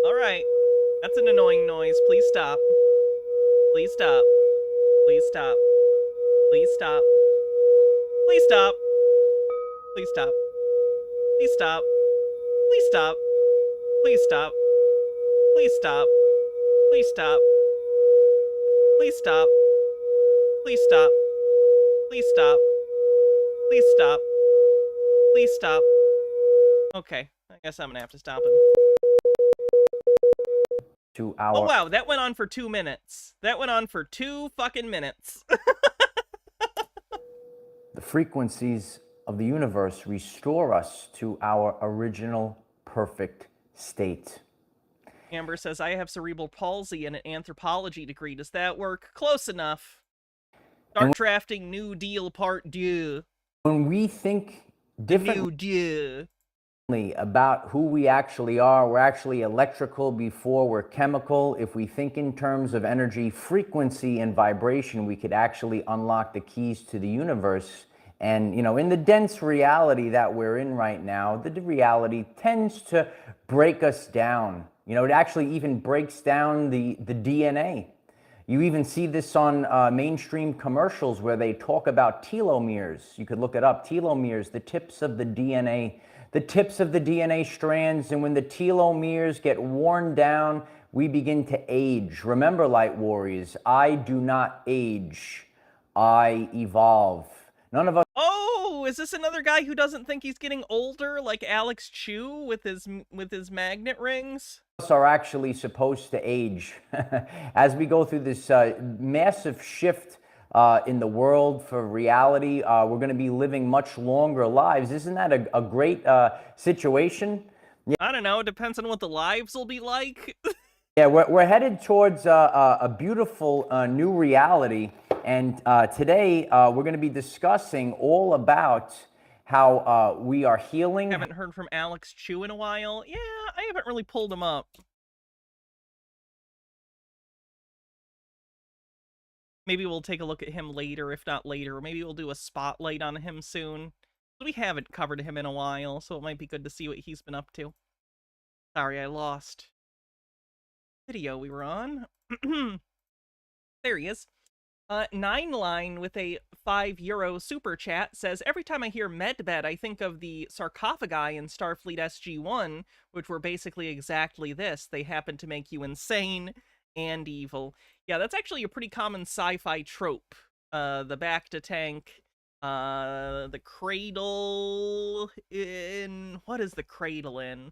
Alright. That's an annoying noise. Please stop. Please stop. Please stop. Please stop. Please stop. Please stop. Please stop. Please stop. Please stop. Please stop. Please stop. Please stop. Please stop. Please stop. Please stop. Please stop. Okay, I guess I'm gonna have to stop him. Oh wow, that went on for 2 minutes. That went on for 2 fucking minutes. The frequencies of the universe restore us to our original perfect state. Amber says, I have cerebral palsy and an anthropology degree. Does that work? Close enough. Start drafting New Deal Part 2. When we think differently about who we actually are, we're actually electrical before we're chemical. If we think in terms of energy, frequency, and vibration, we could actually unlock the keys to the universe. And, you know, in the dense reality that we're in right now, the reality tends to break us down. You know, it actually even breaks down the DNA. You even see this on mainstream commercials where they talk about telomeres. You could look it up. Telomeres, the tips of the DNA strands. And when the telomeres get worn down, we begin to age. Remember, Light Warriors, I do not age. I evolve. None of us. Oh, is this another guy who doesn't think he's getting older, like Alex Chu with his magnet rings? Are actually supposed to age. As we go through this massive shift in the world for reality, we're going to be living much longer lives. Isn't that a great situation? I don't know. It depends on what the lives will be like. Yeah, we're headed towards a beautiful new reality. And today we're going to be discussing all about how we are healing. Haven't heard from Alex Chu in a while. Yeah, I haven't really pulled him up. Maybe we'll take a look at him later, if not later. Maybe we'll do a spotlight on him soon. We haven't covered him in a while, so it might be good to see what he's been up to. Sorry, I lost video we were on. There he is. 9line with a €5 super chat says, every time I hear Medbed, I think of the sarcophagi in Starfleet SG-1, which were basically exactly this. They happen to make you insane and evil. Yeah, that's actually a pretty common sci-fi trope. The back-to-tank, the cradle in... What is the cradle in?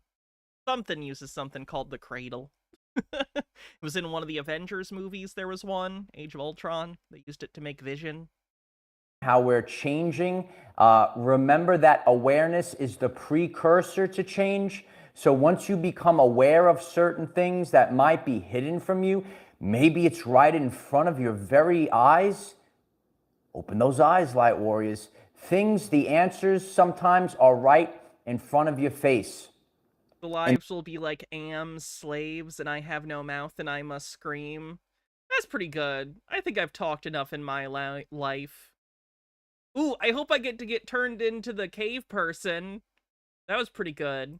Something uses something called the cradle. It was in one of the Avengers movies. There was one, Age of Ultron. They used it to make Vision. How we're changing. Remember that awareness is the precursor to change. So once you become aware of certain things that might be hidden from you, maybe it's right in front of your very eyes. Open those eyes, light warriors. The answers sometimes are right in front of your face. The lives will be like Am's slaves, and I have no mouth and I must scream. That's pretty good. I think I've talked enough in my life. Ooh, I hope I get turned into the cave person. That was pretty good.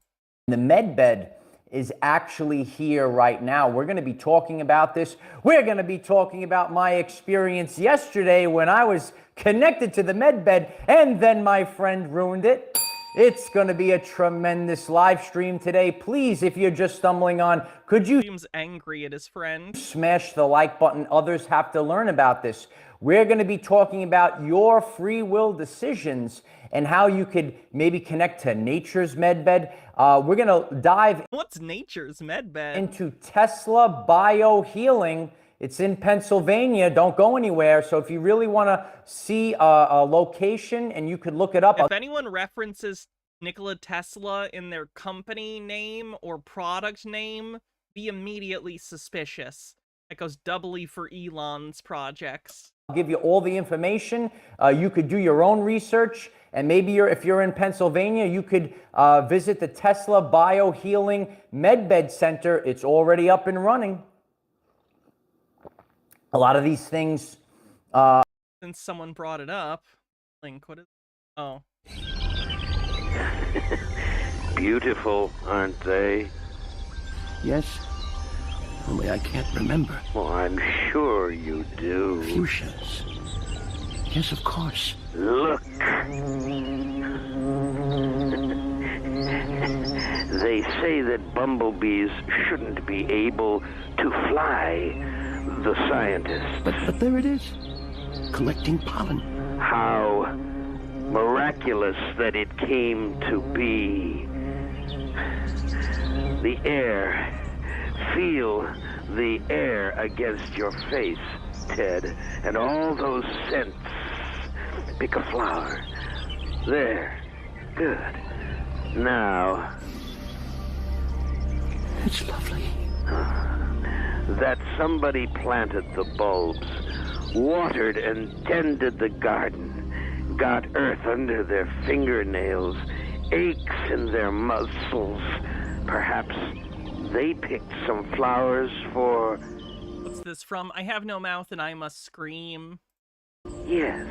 The Medbed is actually here right now. We're going to be talking about this. We're going to be talking about my experience yesterday when I was connected to the Medbed, and then my friend ruined it. It's going to be a tremendous live stream today. Please, if you're just stumbling on, could you seems angry at his friend. Smash the like button. Others have to learn about this. We're going to be talking about your free will decisions and how you could maybe connect to nature's Medbed. We're going to dive What's nature's Medbed? into Tesla biohealing. It's in Pennsylvania. Don't go anywhere. So if you really want to see a location, and you could look it up. If anyone references Nikola Tesla in their company name or product name, be immediately suspicious. That goes doubly for Elon's projects. I'll give you all the information. You could do your own research. And maybe if you're in Pennsylvania, you could visit the Tesla Biohealing Medbed Center. It's already up and running. A lot of these things... Since someone brought it up, Link, what is... Oh. Beautiful, aren't they? Yes, only I can't remember. Well, I'm sure you do. Fuchsias. Yes, of course. Look. They say that bumblebees shouldn't be able to fly. The scientists. But there it is, collecting pollen. How miraculous that it came to be. The air. Feel the air against your face, Ted, and all those scents. Pick a flower. There. Good. Now. It's lovely. That somebody planted the bulbs, watered and tended the garden, got earth under their fingernails, aches in their muscles. Perhaps they picked some flowers for... What's this from? I have no mouth and I must scream. Yes,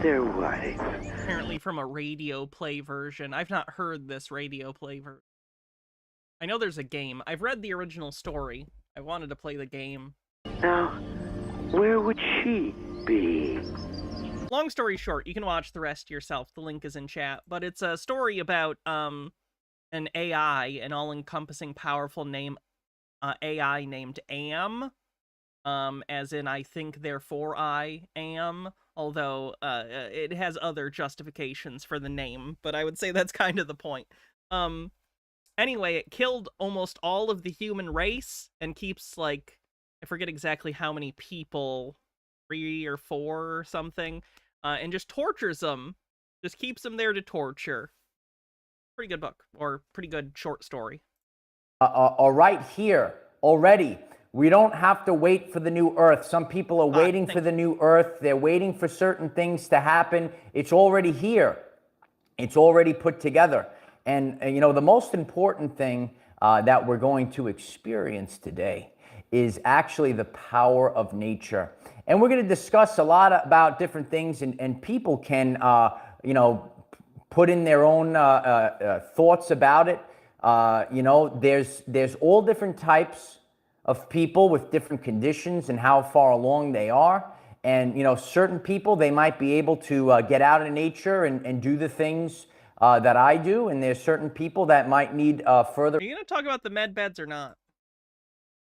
their wife. Apparently from a radio play version. I've not heard this radio play version. I know there's a game. I've read the original story. I wanted to play the game. Now, where would she be? Long story short, you can watch the rest yourself. The link is in chat. But it's a story about an AI, an all-encompassing, powerful AI named Am. As in, I think, therefore I am. Although, it has other justifications for the name. But I would say that's kind of the point. Anyway, it killed almost all of the human race and keeps, like, I forget exactly how many people, 3 or 4 or something, and just tortures them. Just keeps them there to torture. Pretty good book, or pretty good short story. Right here, already. We don't have to wait for the new earth. Some people are waiting for the new earth. They're waiting for certain things to happen. It's already here. It's already put together. And you know, the most important thing that we're going to experience today is actually the power of nature. And we're going to discuss a lot about different things, and people can, you know, put in their own thoughts about it. You know, there's all different types of people with different conditions and how far along they are. And, you know, certain people, they might be able to get out in nature and do the things that I do. And there's certain people that might need further. Are you going to talk about the med beds or not?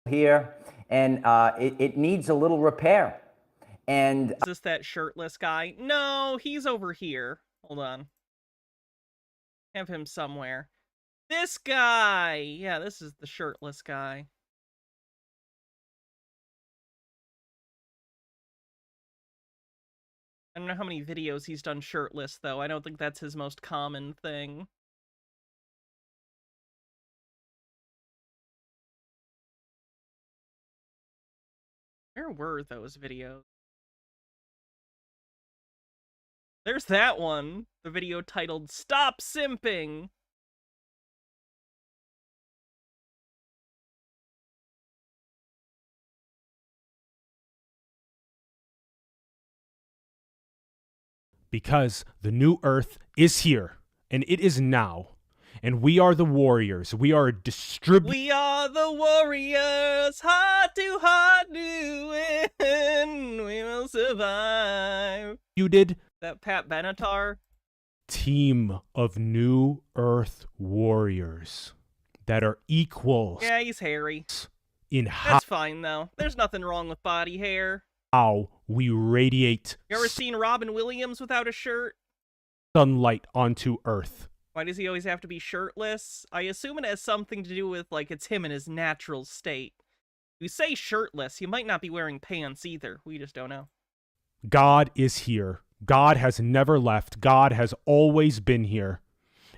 Here, and it needs a little repair. And is this that shirtless guy? No, he's over here. Hold on. Have him somewhere. This guy! Yeah, this is the shirtless guy. I don't know how many videos he's done shirtless, though. I don't think that's his most common thing. Where were those videos? There's that one. The video titled, "Stop Simping!" Because the new earth is here, and it is now, and we are the warriors. We are We are the warriors, heart to heart to win. We will survive. You did that Pat Benatar team of new earth warriors that are equals. Yeah, he's hairy. In That's fine though. There's nothing wrong with body hair. How we radiate You ever seen Robin Williams without a shirt? sunlight onto earth. Why does he always have to be shirtless? I assume it has something to do with, like, it's him in his natural state. You say shirtless, you might not be wearing pants either. We just don't know. God is here. God has never left. God has always been here.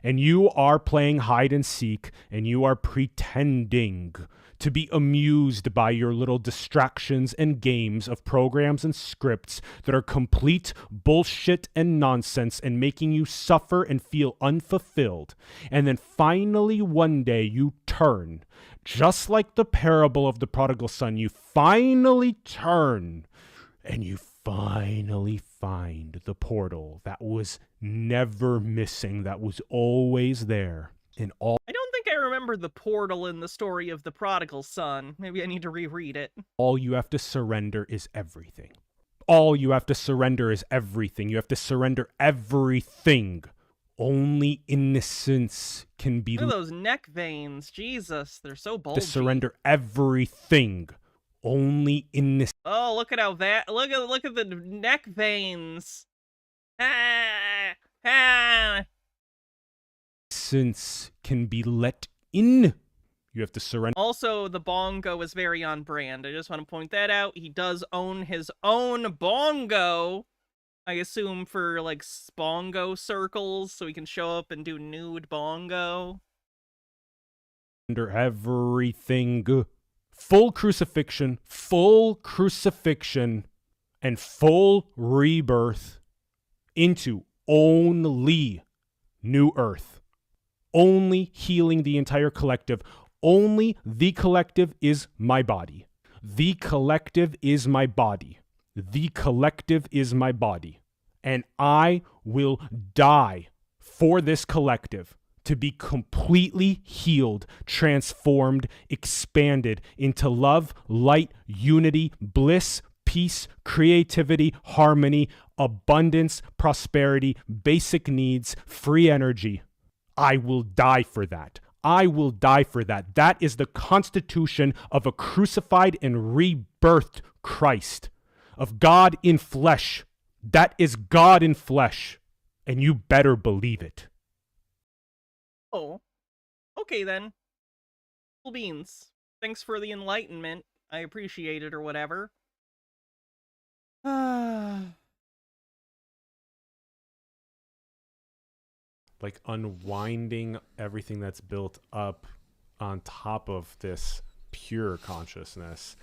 And you are playing hide and seek, and you are pretending to be amused by your little distractions and games of programs and scripts that are complete bullshit and nonsense and making you suffer and feel unfulfilled. And then finally one day you turn, just like the parable of the prodigal son, you finally turn and you finally find the portal that was never missing, that was always there in all. I don't think I remember the portal in the story of the prodigal son. Maybe I need to reread it. All you have to surrender is everything. All you have to surrender is everything. You have to surrender everything. Only innocence can be. Look at those neck veins. Jesus, they're so bulgy. To surrender everything. Only innocence. Oh, look at how look at the neck veins. Innocence can be let in. You have to surrender. Also, the bongo is very on brand. I just want to point that out. He does own his own bongo. I assume for, like, bongo circles, so he can show up and do nude bongo. Under everything. Full crucifixion, and full rebirth into only new earth. Only healing the entire collective. Only the collective is my body. The collective is my body. The collective is my body. And I will die for this collective to be completely healed, transformed, expanded into love, light, unity, bliss, peace, creativity, harmony, abundance, prosperity, basic needs, free energy. I will die for that. I will die for that. That is the constitution of a crucified and rebirthed Christ, of God in flesh. That is God in flesh, and you better believe it. Oh, okay then. Cool beans. Thanks for the enlightenment. I appreciate it or whatever. Like unwinding everything that's built up on top of this pure consciousness.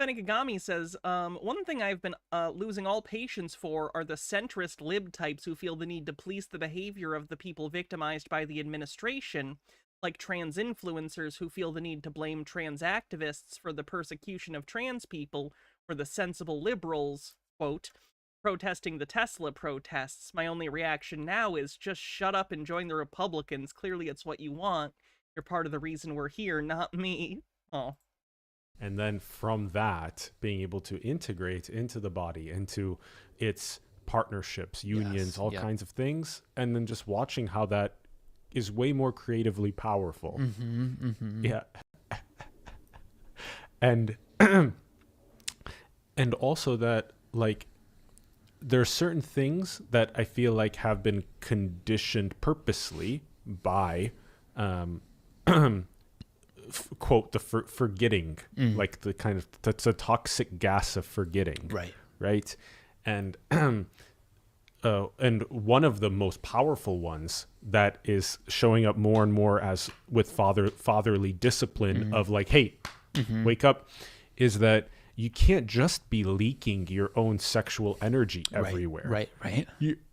Fenigagami says, one thing I've been losing all patience for are the centrist lib types who feel the need to police the behavior of the people victimized by the administration, like trans influencers who feel the need to blame trans activists for the persecution of trans people, or the sensible liberals, quote, protesting the Tesla protests. My only reaction now is just shut up and join the Republicans. Clearly it's what you want. You're part of the reason we're here, not me. Oh. And then from that, being able to integrate into the body, into its partnerships, unions, all kinds of things, and then just watching how that is way more creatively powerful. Yeah. And and also that, like, there are certain things that I feel like have been conditioned purposely by quote the forgetting, like the kind of, that's a toxic gas of forgetting, right and one of the most powerful ones that is showing up more and more as with fatherly discipline of like, hey, wake up, is that you can't just be leaking your own sexual energy everywhere.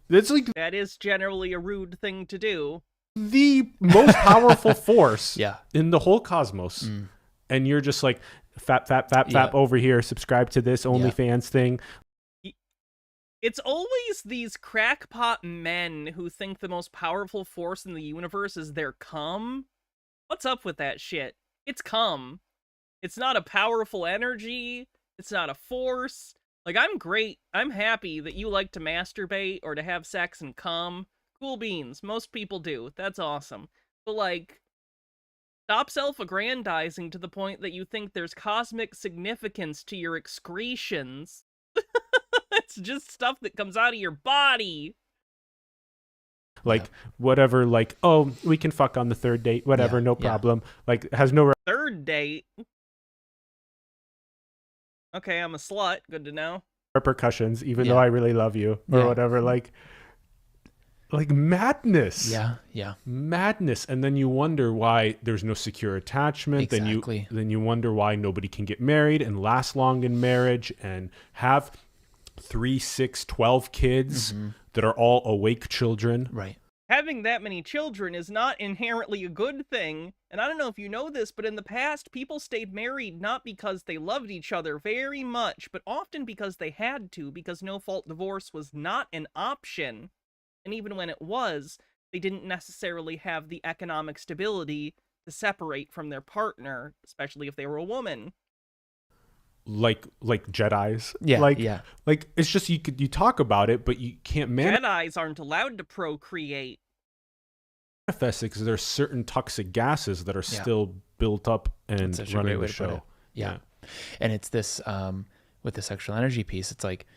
That's like, that is generally a rude thing to do. The most powerful force in the whole cosmos. And you're just like, fap over here, subscribe to this OnlyFans thing. It's always these crackpot men who think the most powerful force in the universe is their cum. What's up with that shit? It's cum. It's not a powerful energy. It's not a force. Like, I'm great. I'm happy that you like to masturbate or to have sex and cum. Cool beans. Most people do. That's awesome. But, like, stop self-aggrandizing to the point that you think there's cosmic significance to your excretions. It's just stuff that comes out of your body. Like, whatever, like, oh, we can fuck on the third date, whatever, no problem. Like, has no... Third date? Okay, I'm a slut. Good to know. Repercussions, even though I really love you, or whatever, like madness. Madness. And then you wonder why there's no secure attachment. Then you wonder why nobody can get married and last long in marriage and have 3, 6, 12 kids that are all awake children. Having that many children is not inherently a good thing. And I don't know if you know this, but in the past, people stayed married not because they loved each other very much, but often because they had to, because no-fault divorce was not an option. And even when it was, they didn't necessarily have the economic stability to separate from their partner, especially if they were a woman. Like Jedis. Like, it's just, you talk about it, but you can't Jedis aren't allowed to procreate. Manifest it because there's certain toxic gases that are still built up and running the show. And it's this with the sexual energy piece, it's like,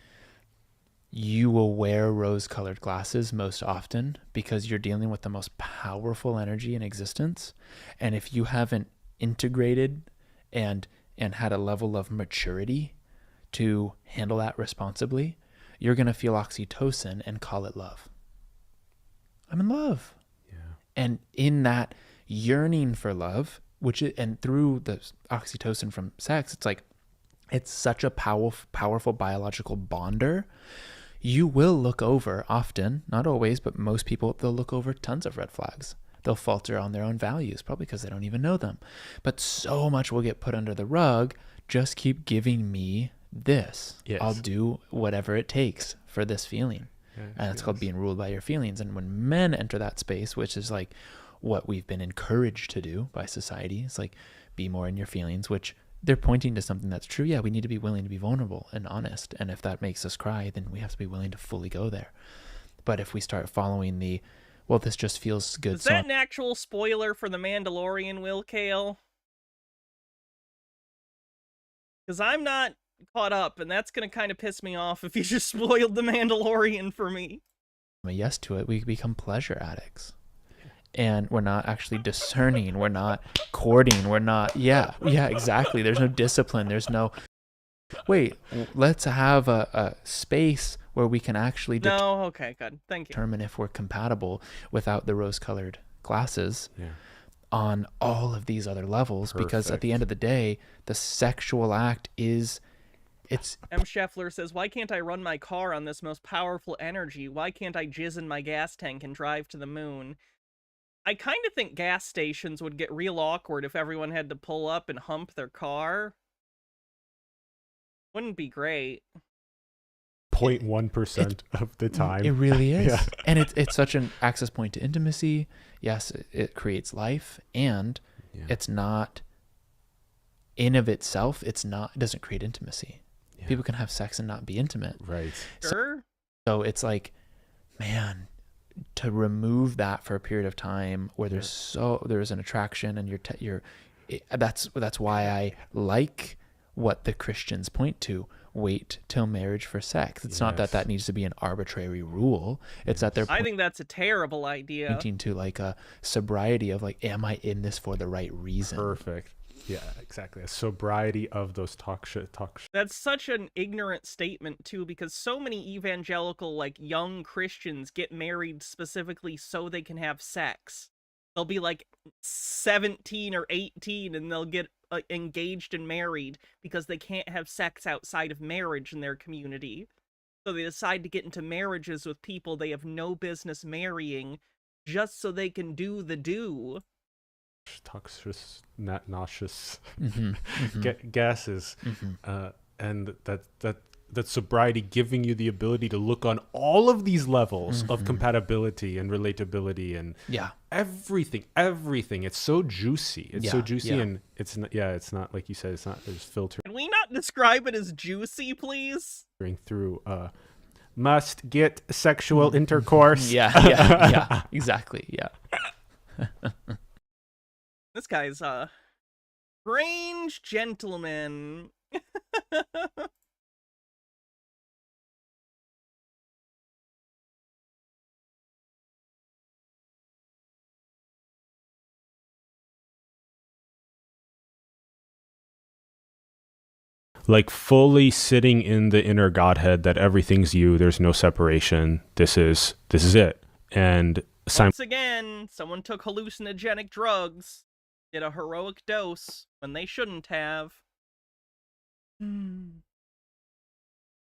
you will wear rose-colored glasses most often because you're dealing with the most powerful energy in existence. And if you haven't integrated and had a level of maturity to handle that responsibly, you're going to feel oxytocin and call it love. I'm in love. And in that yearning for love, and through the oxytocin from sex, it's like, it's such a powerful biological bonder. You will look over often, not always, but most people, they'll look over tons of red flags. They'll falter on their own values, probably because they don't even know them. But so much will get put under the rug. Just keep giving me this. I'll do whatever it takes for this feeling. And it's called being ruled by your feelings. And when men enter that space, which is like what we've been encouraged to do by society, it's like, be more in your feelings, which they're pointing to something that's true. Yeah, we need to be willing to be vulnerable and honest. And if that makes us cry, then we have to be willing to fully go there. But if we start following the, well, this just feels good. Is that an actual spoiler for The Mandalorian, Will Kale? Because I'm not caught up, and that's going to kind of piss me off if you just spoiled The Mandalorian for me. A yes to it, we become pleasure addicts. And we're not actually discerning. We're not courting. We're not, exactly. There's no discipline. There's no, wait, let's have a space where we can actually okay, good. Thank you. Determine if we're compatible without the rose-colored glasses. on all of these other levels, because at the end of the day, the sexual act is M. Scheffler says, why can't I run my car on this most powerful energy? Why can't I jizz in my gas tank and drive to the moon? I kind of think gas stations would get real awkward if everyone had to pull up and hump their car. Wouldn't be great. 0.1% of the time. It really is. Yeah. And it's such an access point to intimacy. Yes, it creates life, and it's not, in of itself, it doesn't create intimacy. People can have sex and not be intimate. Right. Sure. So it's like, man, to remove that for a period of time where there's an attraction, and that's why I like what the Christians point to. Wait till marriage for sex. It's not that needs to be an arbitrary rule. It's that I think that's a terrible idea. Pointing to like a sobriety of like, am I in this for the right reason? Perfect. Yeah, exactly. A sobriety of those talk shit. That's such an ignorant statement too, because so many evangelical, like, young Christians get married specifically so they can have sex. They'll be like 17 or 18 and they'll get engaged and married because they can't have sex outside of marriage in their community. So they decide to get into marriages with people they have no business marrying just so they can do the do. Toxic, not nauseous Mm-hmm. gases, and that sobriety giving you the ability to look on all of these levels of compatibility and relatability and everything. It's so juicy. It's so juicy, and it's not like you said. It's not just filtering. Can we not describe it as juicy, please? Through must get sexual intercourse. Yeah, exactly. Yeah. This guy's a strange gentleman. Like fully sitting in the inner Godhead that everything's you, there's no separation. This is it. And once again, someone took hallucinogenic drugs, did a heroic dose when they shouldn't have.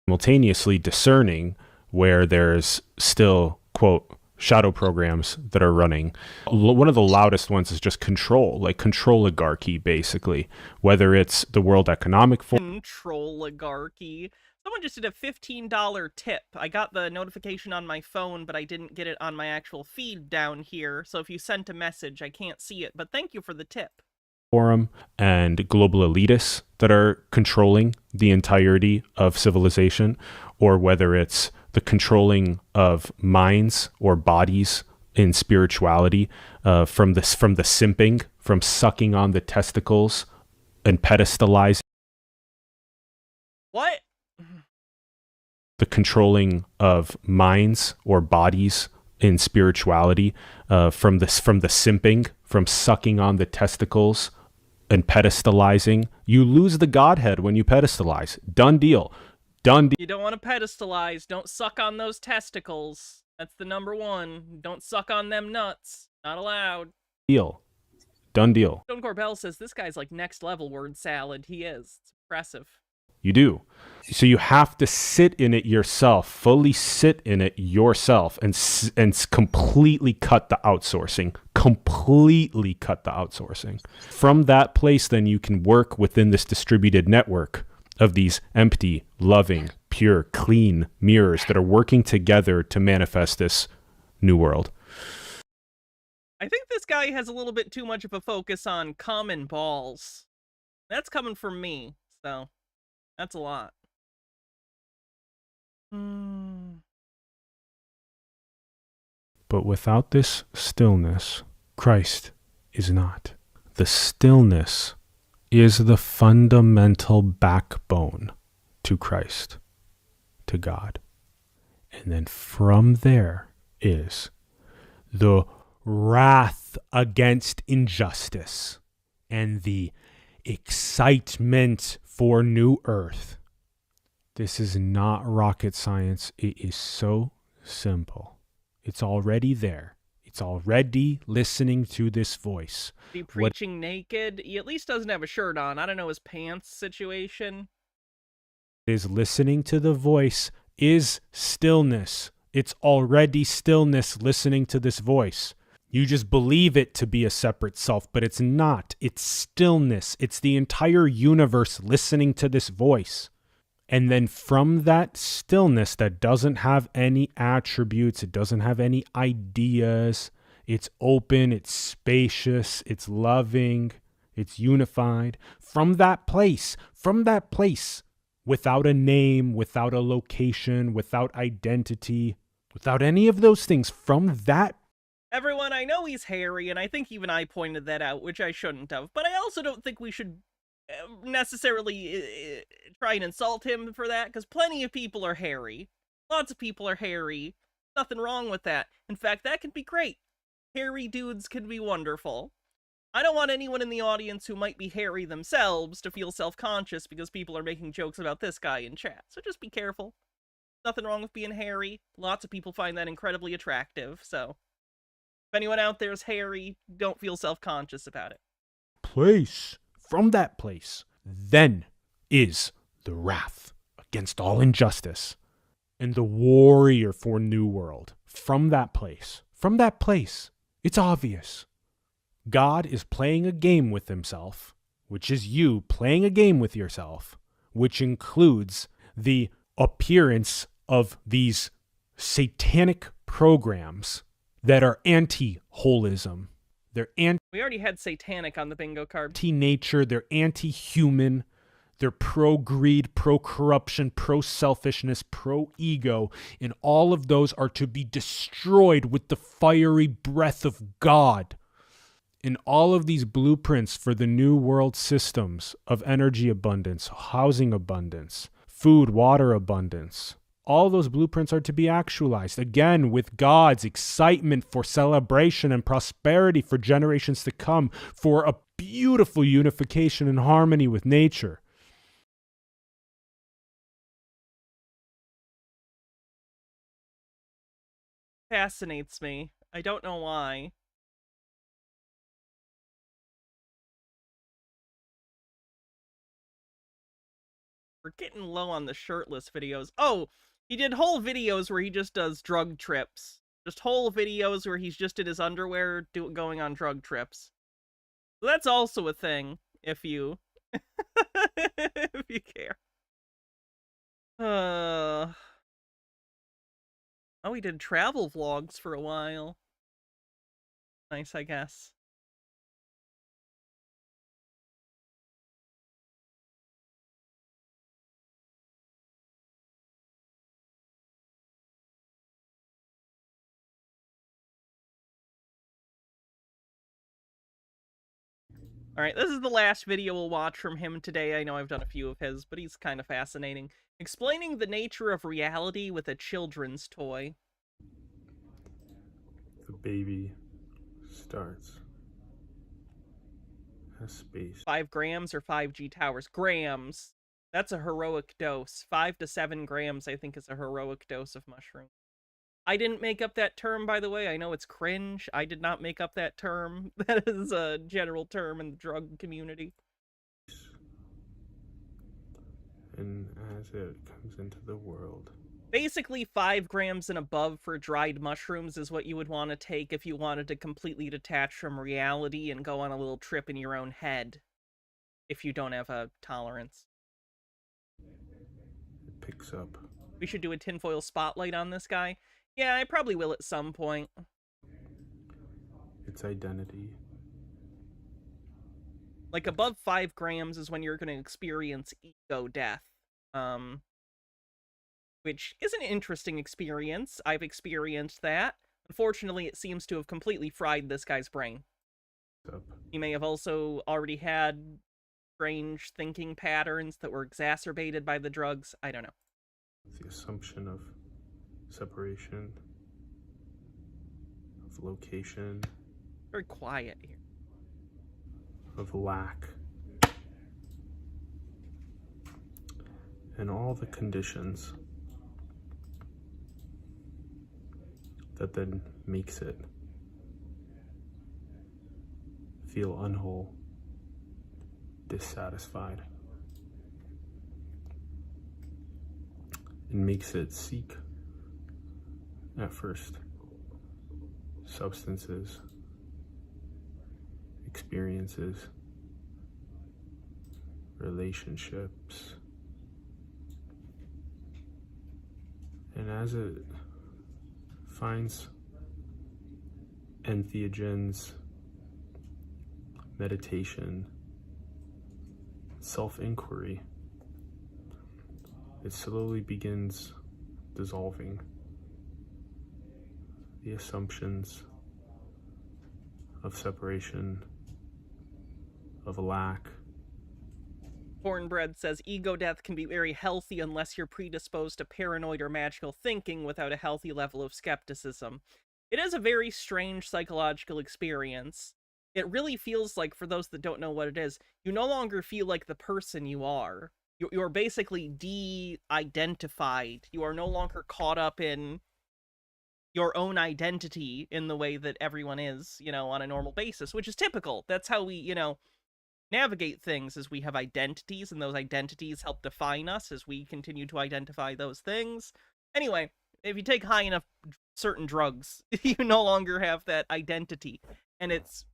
Simultaneously discerning where there's still, quote, shadow programs that are running. One of the loudest ones is just control, like control-oligarchy, basically. Whether it's the World Economic Forum. Control-oligarchy. Someone just did a $15 tip. I got the notification on my phone, but I didn't get it on my actual feed down here. So if you sent a message, I can't see it. But thank you for the tip. Forum and global elitists that are controlling the entirety of civilization, or whether it's the controlling of minds or bodies in spirituality, from the simping, from sucking on the testicles and pedestalizing. What? The controlling of minds or bodies in spirituality, from the simping, from sucking on the testicles and pedestalizing. You lose the Godhead when you pedestalize. Done deal. You don't want to pedestalize. Don't suck on those testicles. That's the number one. Don't suck on them nuts. Not allowed. Deal. Done deal. Stone Corbell says this guy's like next level word salad. He is. It's impressive. You do. So you have to sit in it yourself, fully sit in it yourself, and completely cut the outsourcing. Completely cut the outsourcing. From that place, then you can work within this distributed network of these empty, loving, pure, clean mirrors that are working together to manifest this new world. I think this guy has a little bit too much of a focus on common balls. That's coming from me, so that's a lot. But without this stillness, Christ is not. The stillness is the fundamental backbone to Christ, to God. And then from there is the wrath against injustice and the excitement for new earth. This is not rocket science. It is so simple. It's already there. It's already listening to this voice. Be preaching naked. He at least doesn't have a shirt on. I don't know his pants situation. Is listening to the voice is stillness. It's already stillness listening to this voice. You just believe it to be a separate self, but it's not. It's stillness. It's the entire universe listening to this voice. And then from that stillness that doesn't have any attributes, it doesn't have any ideas, it's open, it's spacious, it's loving, it's unified. From that place, without a name, without a location, without identity, without any of those things, from that. Everyone, I know he's hairy, and I think even I pointed that out, which I shouldn't have, but I also don't think we should necessarily try and insult him for that, because plenty of people are hairy. Lots of people are hairy. Nothing wrong with that. In fact, that can be great. Hairy dudes can be wonderful. I don't want anyone in the audience who might be hairy themselves to feel self-conscious because people are making jokes about this guy in chat, so just be careful. Nothing wrong with being hairy. Lots of people find that incredibly attractive, so if anyone out there is hairy, don't feel self-conscious about it. Place. From that place, then is the wrath against all injustice and the warrior for New World. From that place, it's obvious. God is playing a game with himself, which is you playing a game with yourself, which includes the appearance of these satanic programs that are anti-holism. They're We already had satanic on the bingo card. Anti-nature, they're anti-human, they're pro-greed, pro-corruption, pro-selfishness, pro-ego, and all of those are to be destroyed with the fiery breath of God. And all of these blueprints for the new world systems of energy abundance, housing abundance, food, water abundance, all those blueprints are to be actualized, again, with God's excitement for celebration and prosperity for generations to come, for a beautiful unification and harmony with nature. Fascinates me. I don't know why. We're getting low on the shirtless videos. Oh, he did whole videos where he just does drug trips. Just whole videos where he's just in his underwear going on drug trips. So that's also a thing, if you... if you care. Oh, he did travel vlogs for a while. Nice, I guess. Alright, this is the last video we'll watch from him today. I know I've done a few of his, but he's kind of fascinating. Explaining the nature of reality with a children's toy. The baby starts a space. 5 grams or 5G towers? Grams. That's a heroic dose. 5 to 7 grams, I think, is a heroic dose of mushroom. I didn't make up that term, by the way. I know it's cringe. I did not make up that term. That is a general term in the drug community. And as it comes into the world. Basically, 5 grams and above for dried mushrooms is what you would want to take if you wanted to completely detach from reality and go on a little trip in your own head. If you don't have a tolerance. It picks up. We should do a tinfoil spotlight on this guy. Yeah, I probably will at some point. Its identity. Like, above 5 grams is when you're going to experience ego death. Which is an interesting experience. I've experienced that. Unfortunately, it seems to have completely fried this guy's brain. He may have also already had strange thinking patterns that were exacerbated by the drugs. I don't know. The assumption of separation, of location. Very quiet here. Of lack. And all the conditions that then makes it feel unwhole, dissatisfied. It makes it seek, at first, substances, experiences, relationships. And as it finds entheogens, meditation, self-inquiry, it slowly begins dissolving the assumptions of separation, of lack. Cornbread says ego death can be very healthy unless you're predisposed to paranoid or magical thinking without a healthy level of skepticism. It is a very strange psychological experience. It really feels like, for those that don't know what it is, you no longer feel like the person you are. You're basically de-identified. You are no longer caught up in your own identity in the way that everyone is, you know, on a normal basis, which is typical. That's how we, you know, navigate things, as we have identities, and those identities help define us as we continue to identify those things. Anyway, if you take high enough certain drugs, you no longer have that identity, and it's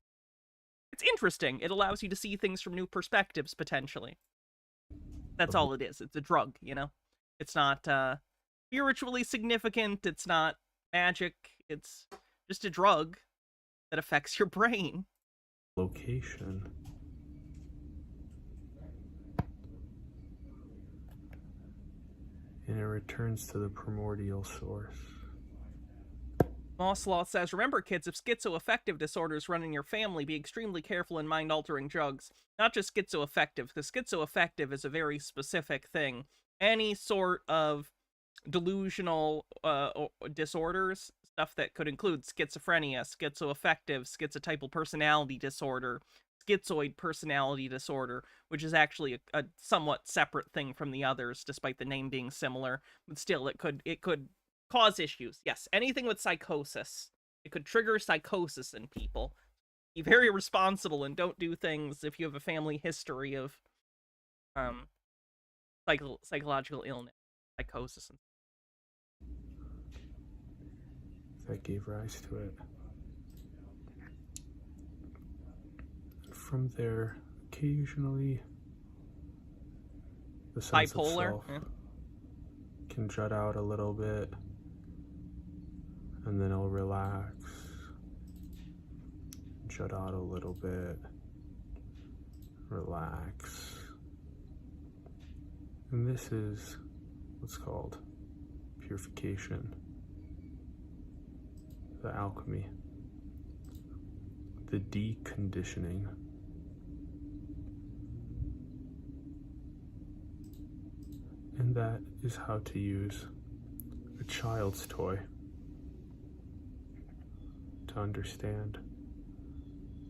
interesting. It allows you to see things from new perspectives, potentially. That's all it is. It's a drug, you know? It's not spiritually significant, it's not magic, it's just a drug that affects your brain. Location. And it returns to the primordial source. Mosslaw says, remember kids, if schizoaffective disorders run in your family, be extremely careful in mind-altering drugs. Not just schizoaffective, because schizoaffective is a very specific thing. Any sort of delusional disorders, stuff that could include schizophrenia, schizoaffective, schizotypal personality disorder, schizoid personality disorder, which is actually a somewhat separate thing from the others, despite the name being similar. But still, it could cause issues. Yes, anything with psychosis. It could trigger psychosis in people. Be very responsible and don't do things if you have a family history of psychological illness, psychosis. That gave rise to it. And from there, occasionally, the sense bipolar of self can jut out a little bit, and then it'll relax, jut out a little bit, relax. And this is what's called purification, the alchemy, the deconditioning. And that is how to use a child's toy to understand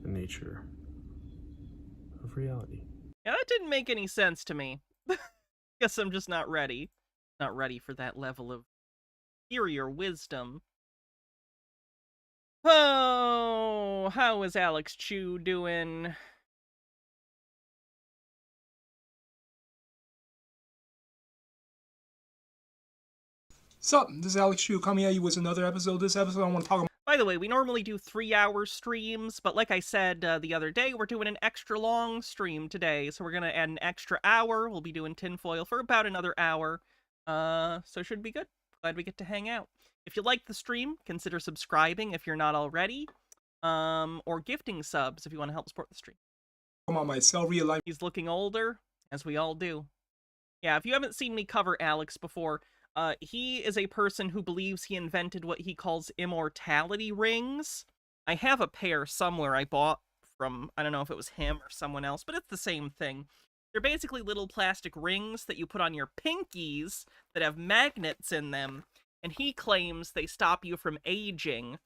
the nature of reality. Yeah, that didn't make any sense to me. Guess I'm just not ready. Not ready for that level of superior wisdom. Oh, how is Alex Chu doing? Sup, this is Alex Chu coming at you with another episode. This episode I want to talk about. By the way, we normally do 3-hour streams, but like I said the other day, we're doing an extra long stream today, so we're going to add an extra hour. We'll be doing Tinfoil for about another hour, so should be good. Glad we get to hang out. If you like the stream, consider subscribing if you're not already, or gifting subs if you want to help support the stream. Come on, my cell realignment. He's looking older, as we all do. Yeah, if you haven't seen me cover Alex before, he is a person who believes he invented what he calls immortality rings. I have a pair somewhere I bought from, I don't know if it was him or someone else, but it's the same thing. They're basically little plastic rings that you put on your pinkies that have magnets in them, and he claims they stop you from aging.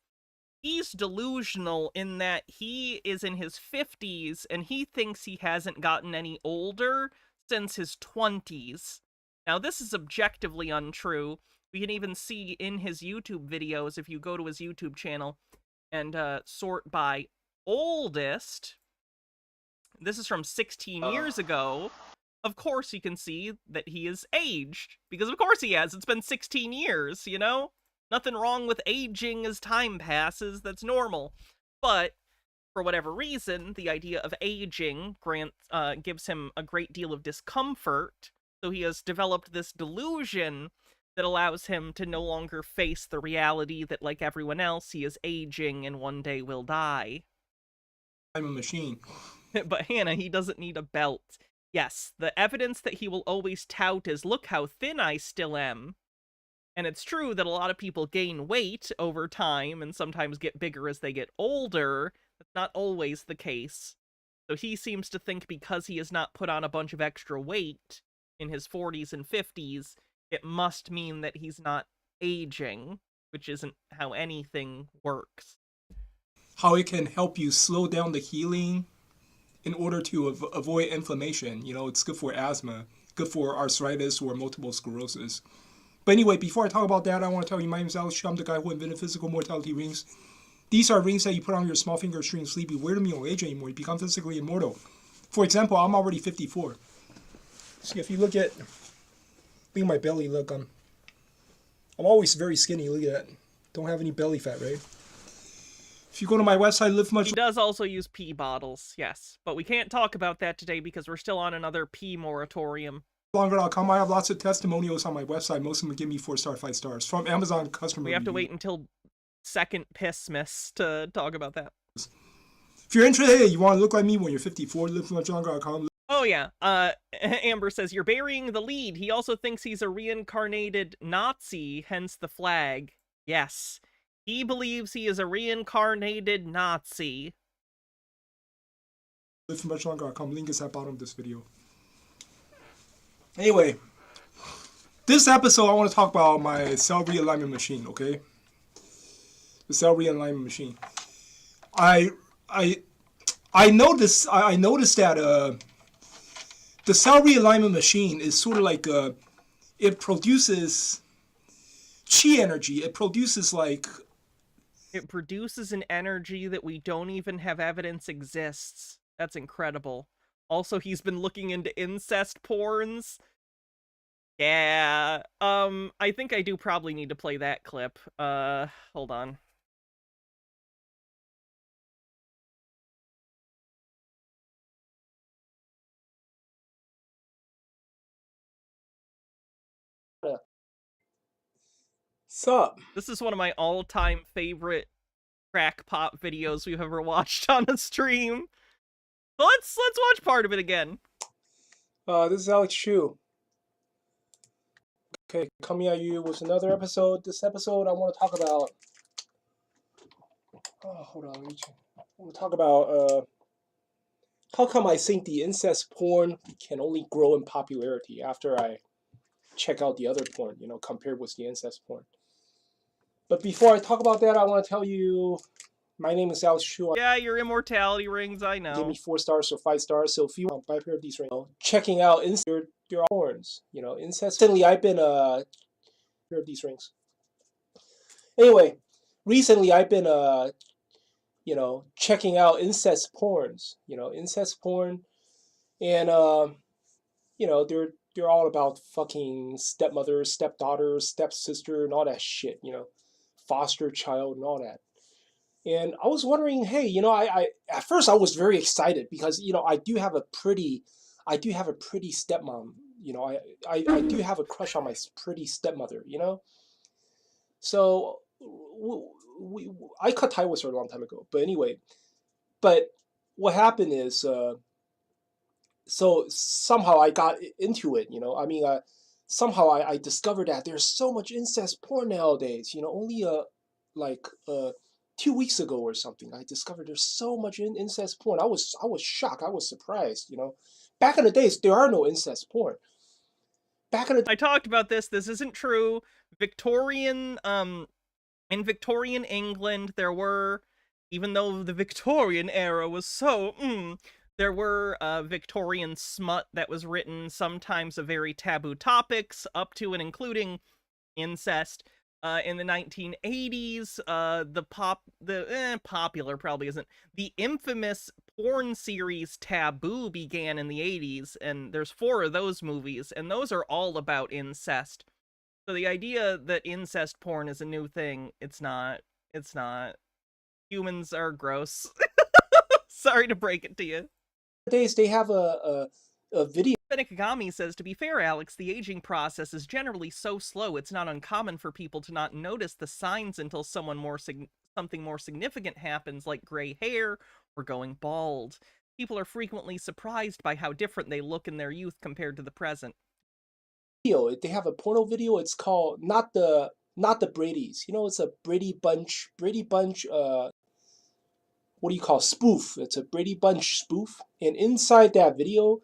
He's delusional in that he is in his 50s, and he thinks he hasn't gotten any older since his 20s. Now, this is objectively untrue. We can even see in his YouTube videos, if you go to his YouTube channel and sort by oldest, This is from 16 years ago. Of course you can see that he is aged. Because of course he has. It's been 16 years, you know? Nothing wrong with aging as time passes. That's normal. But for whatever reason, the idea of aging gives him a great deal of discomfort. So he has developed this delusion that allows him to no longer face the reality that, like everyone else, he is aging and one day will die. I'm a machine. But Hannah, he doesn't need a belt. Yes, the evidence that he will always tout is, look how thin I still am. And it's true that a lot of people gain weight over time and sometimes get bigger as they get older. That's not always the case. So he seems to think because he has not put on a bunch of extra weight in his 40s and 50s, it must mean that he's not aging, which isn't how anything works. How it can help you slow down the healing in order to avoid inflammation. You know, it's good for asthma, good for arthritis or multiple sclerosis. But anyway, before I talk about that, I want to tell you my name is Alex Chu. I'm the guy who invented physical mortality rings. These are rings that you put on your small finger during sleep. You wear them, you don't age anymore. You become physically immortal. For example, I'm already 54. See, if you look at my belly, look, I'm always very skinny. Look at that. Don't have any belly fat, right? If you go to my website, Live Much... He does also use pee bottles, yes. But we can't talk about that today because we're still on another pee moratorium. Longer.com. I have lots of testimonials on my website. Most of them give me 4-star, 5 stars. From Amazon customer We have to review. wait until second Pissmas to talk about that. If you're interested, hey, you want to look like me when you're 54, livemuchlonger.com. Oh yeah, Amber says, you're burying the lead. He also thinks he's a reincarnated Nazi, hence the flag. Yes, he believes he is a reincarnated Nazi. livemuchlonger.com. Link is at the bottom of this video. Anyway, this episode I want to talk about my cell realignment machine, okay? The cell realignment machine. I noticed that the cell realignment machine is sort of like it produces chi energy. It produces an energy that we don't even have evidence exists. That's incredible. Also, he's been looking into incest porns. Yeah, I think I do probably need to play that clip. Hold on. Sup? This is one of my all-time favorite crackpot videos we've ever watched on a stream. So let's watch part of it again. This is Alex Chu. Okay, coming at you with another episode. This episode I want to talk about... Oh, hold on. I want to talk about how come I think the incest porn can only grow in popularity after I check out the other porn, you know, compared with the incest porn. But before I talk about that, I want to tell you, my name is Alex Chu. Yeah, your immortality rings, I know. Give me 4 stars or 5 stars. So if you want to buy a pair of these rings, checking out your horns, you know, incest. Recently, I've been pair of these rings. Anyway, recently I've been you know, checking out incest porns, you know, incest porn, and you know, they're all about fucking stepmother, stepdaughter, stepsister, and all that shit, you know, foster child and all that. And I was wondering, hey, you know, I at first I was very excited because, you know, I do have a pretty stepmom, you know, I do have a crush on my pretty stepmother, you know. So I cut tie with her a long time ago, but anyway, but what happened is, so somehow I got into it, you know. I mean, somehow I discovered that there's so much incest porn nowadays, you know. Only like 2 weeks ago or something, I discovered there's so much incest porn. I was shocked. I was surprised, you know. Back in the days, there are no incest porn. I talked about this. This isn't true. In Victorian England, there were, even though the Victorian era was so, there were Victorian smut that was written, sometimes of very taboo topics, up to and including incest. In the 1980s, popular probably isn't. The infamous porn series Taboo began in the 80s, and there's 4 of those movies, and those are all about incest. So the idea that incest porn is a new thing, it's not. It's not. Humans are gross. Sorry to break it to you. Nowadays, they have a video. Benikagami says, to be fair, Alex, the aging process is generally so slow it's not uncommon for people to not notice the signs until something more significant happens, like gray hair or going bald. People are frequently surprised by how different they look in their youth compared to the present. They have a porno video. It's called not the Brady's. You know, it's a Brady Bunch. What do you call spoof? It's a Brady Bunch spoof, and inside that video,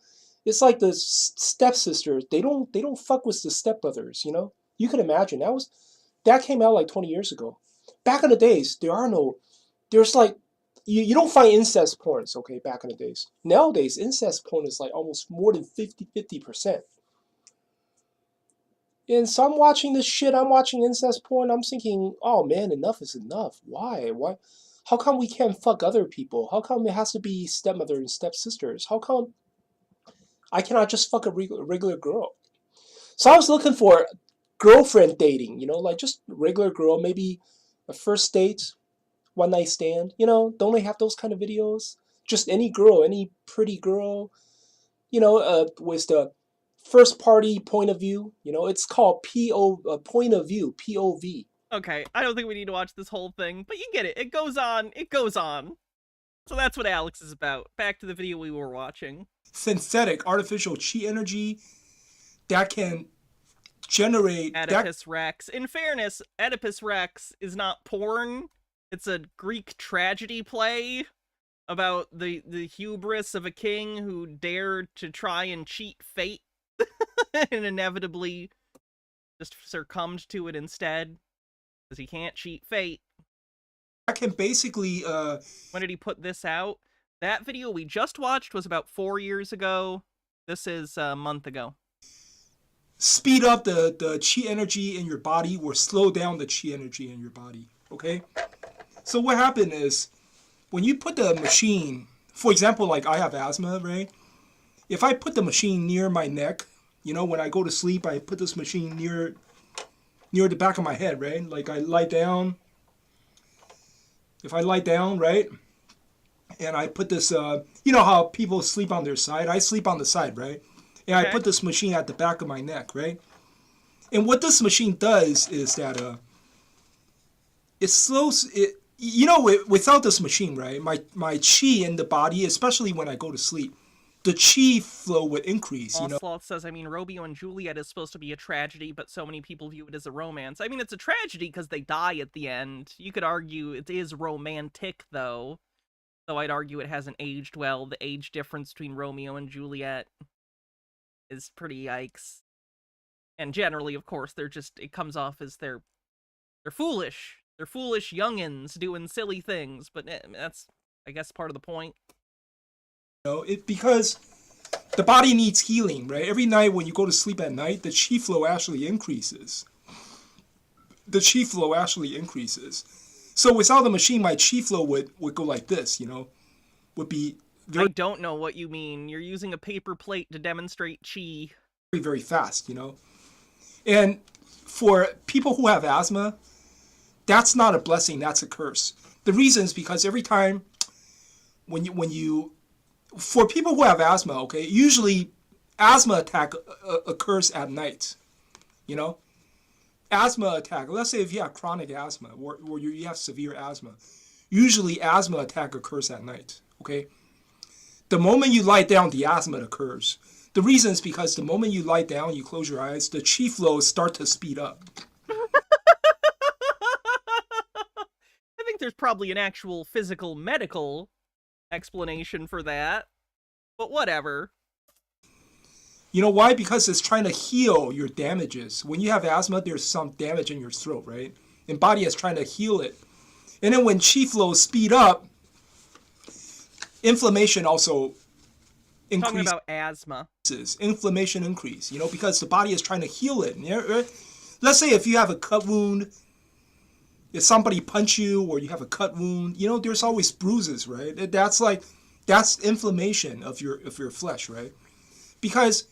it's like the stepsisters. They don't fuck with the stepbrothers. You know, you can imagine that came out like 20 years ago. Back in the days, there's like you don't find incest porns. Okay, back in the days. Nowadays, incest porn is like almost more than 50%. And so I'm watching this shit. I'm watching incest porn. I'm thinking, oh man, enough is enough. Why? How come we can't fuck other people? How come it has to be stepmother and stepsisters? How come I cannot just fuck a regular girl? So I was looking for girlfriend dating, you know, like just regular girl, maybe a first date, one night stand, you know, don't they have those kind of videos? Just any girl, any pretty girl, you know, with the first party point of view, you know, it's called point of view, POV. Okay, I don't think we need to watch this whole thing, but you get it. It goes on. It goes on. So that's what Alex is about. Back to the video we were watching. Synthetic, artificial chi energy that can generate... Oedipus Rex. In fairness, Oedipus Rex is not porn. It's a Greek tragedy play about the hubris of a king who dared to try and cheat fate and inevitably just succumbed to it instead. Because he can't cheat fate. I can basically, When did he put this out? That video we just watched was about 4 years ago. This is a month ago. Speed up the chi energy in your body or slow down the chi energy in your body, okay? So what happened is, when you put the machine, for example, like I have asthma, right? If I put the machine near my neck, you know, when I go to sleep, I put this machine near the back of my head, right? Like I lie down. If I lie down, right? And I put this, you know how people sleep on their side? I sleep on the side, right? And I put this machine at the back of my neck, right? And what this machine does is that it slows it. You know, without this machine, right? My chi in the body, especially when I go to sleep, the chi flow would increase, you know. Sloth says, I mean, Romeo and Juliet is supposed to be a tragedy, but so many people view it as a romance. I mean, it's a tragedy because they die at the end. You could argue it is romantic, though. Though I'd argue it hasn't aged well. The age difference between Romeo and Juliet is pretty yikes. And generally, of course, it comes off as they're foolish. They're foolish youngins doing silly things, but that's, I guess, part of the point. You know, because the body needs healing, right? Every night when you go to sleep at night, the chi flow actually increases. The chi flow actually increases. So without the machine, my chi flow would go like this, you know, would be very... I don't know what you mean. You're using a paper plate to demonstrate chi. Very, very fast, you know. And for people who have asthma, that's not a blessing, that's a curse. The reason is because every time when you for people who have asthma, okay, usually asthma attack occurs at night, you know. Asthma attack, let's say if you have chronic asthma or you have severe asthma, usually asthma attack occurs at night, okay. The moment you lie down, the asthma occurs. The reason is because the moment you lie down, you close your eyes, the chi flows start to speed up. I think there's probably an actual physical medical explanation for that, but whatever. You know why? Because it's trying to heal your damages. When you have asthma, there's some damage in your throat, right? And body is trying to heal it. And then when chi flows speed up, inflammation also increases. Talking about asthma. Inflammation increase, you know, because the body is trying to heal it. Let's say if you have a cut wound if somebody punch you or you have a cut wound, you know, there's always bruises, right? That's inflammation of your flesh, right? Because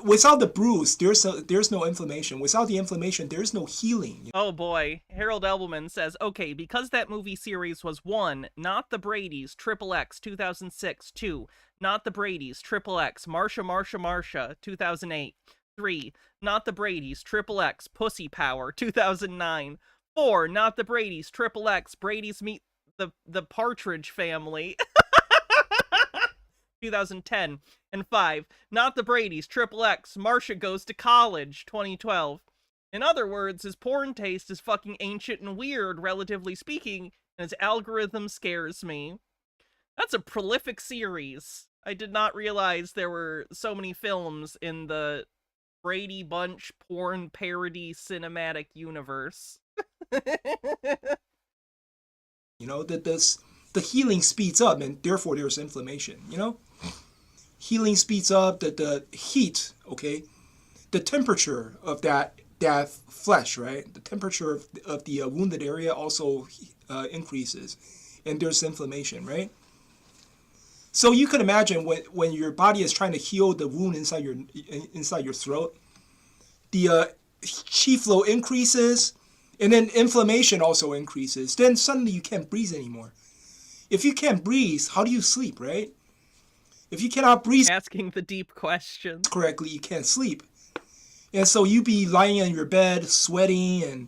without the bruise, there's no inflammation. Without the inflammation, there's no healing. Oh boy, Harold Elbelman says, okay, because that movie series was 1, Not the Brady's, XXX, 2006, 2, Not the Brady's, XXX, Marsha, 2008, 3, Not the Brady's, XXX, Pussy Power, 2009, 4, Not the Brady's, XXX, Brady's Meet the Partridge Family, 2010, and 5, Not the Brady's, XXX, Marsha Goes to College, 2012. In other words, his porn taste is fucking ancient and weird, relatively speaking, and his algorithm scares me. That's a prolific series. I did not realize there were so many films in the Brady Bunch porn parody cinematic universe. You know, the healing speeds up, and therefore there's inflammation, you know? Healing speeds up, the heat, okay? The temperature of that flesh, right? The temperature of the wounded area also increases, and there's inflammation, right? So you could imagine when your body is trying to heal the wound inside your throat, the chi flow increases, and then inflammation also increases. Then suddenly you can't breathe anymore. If you can't breathe, how do you sleep, right? If you cannot breathe, asking the deep questions correctly, you can't sleep. And so you be lying on your bed, sweating and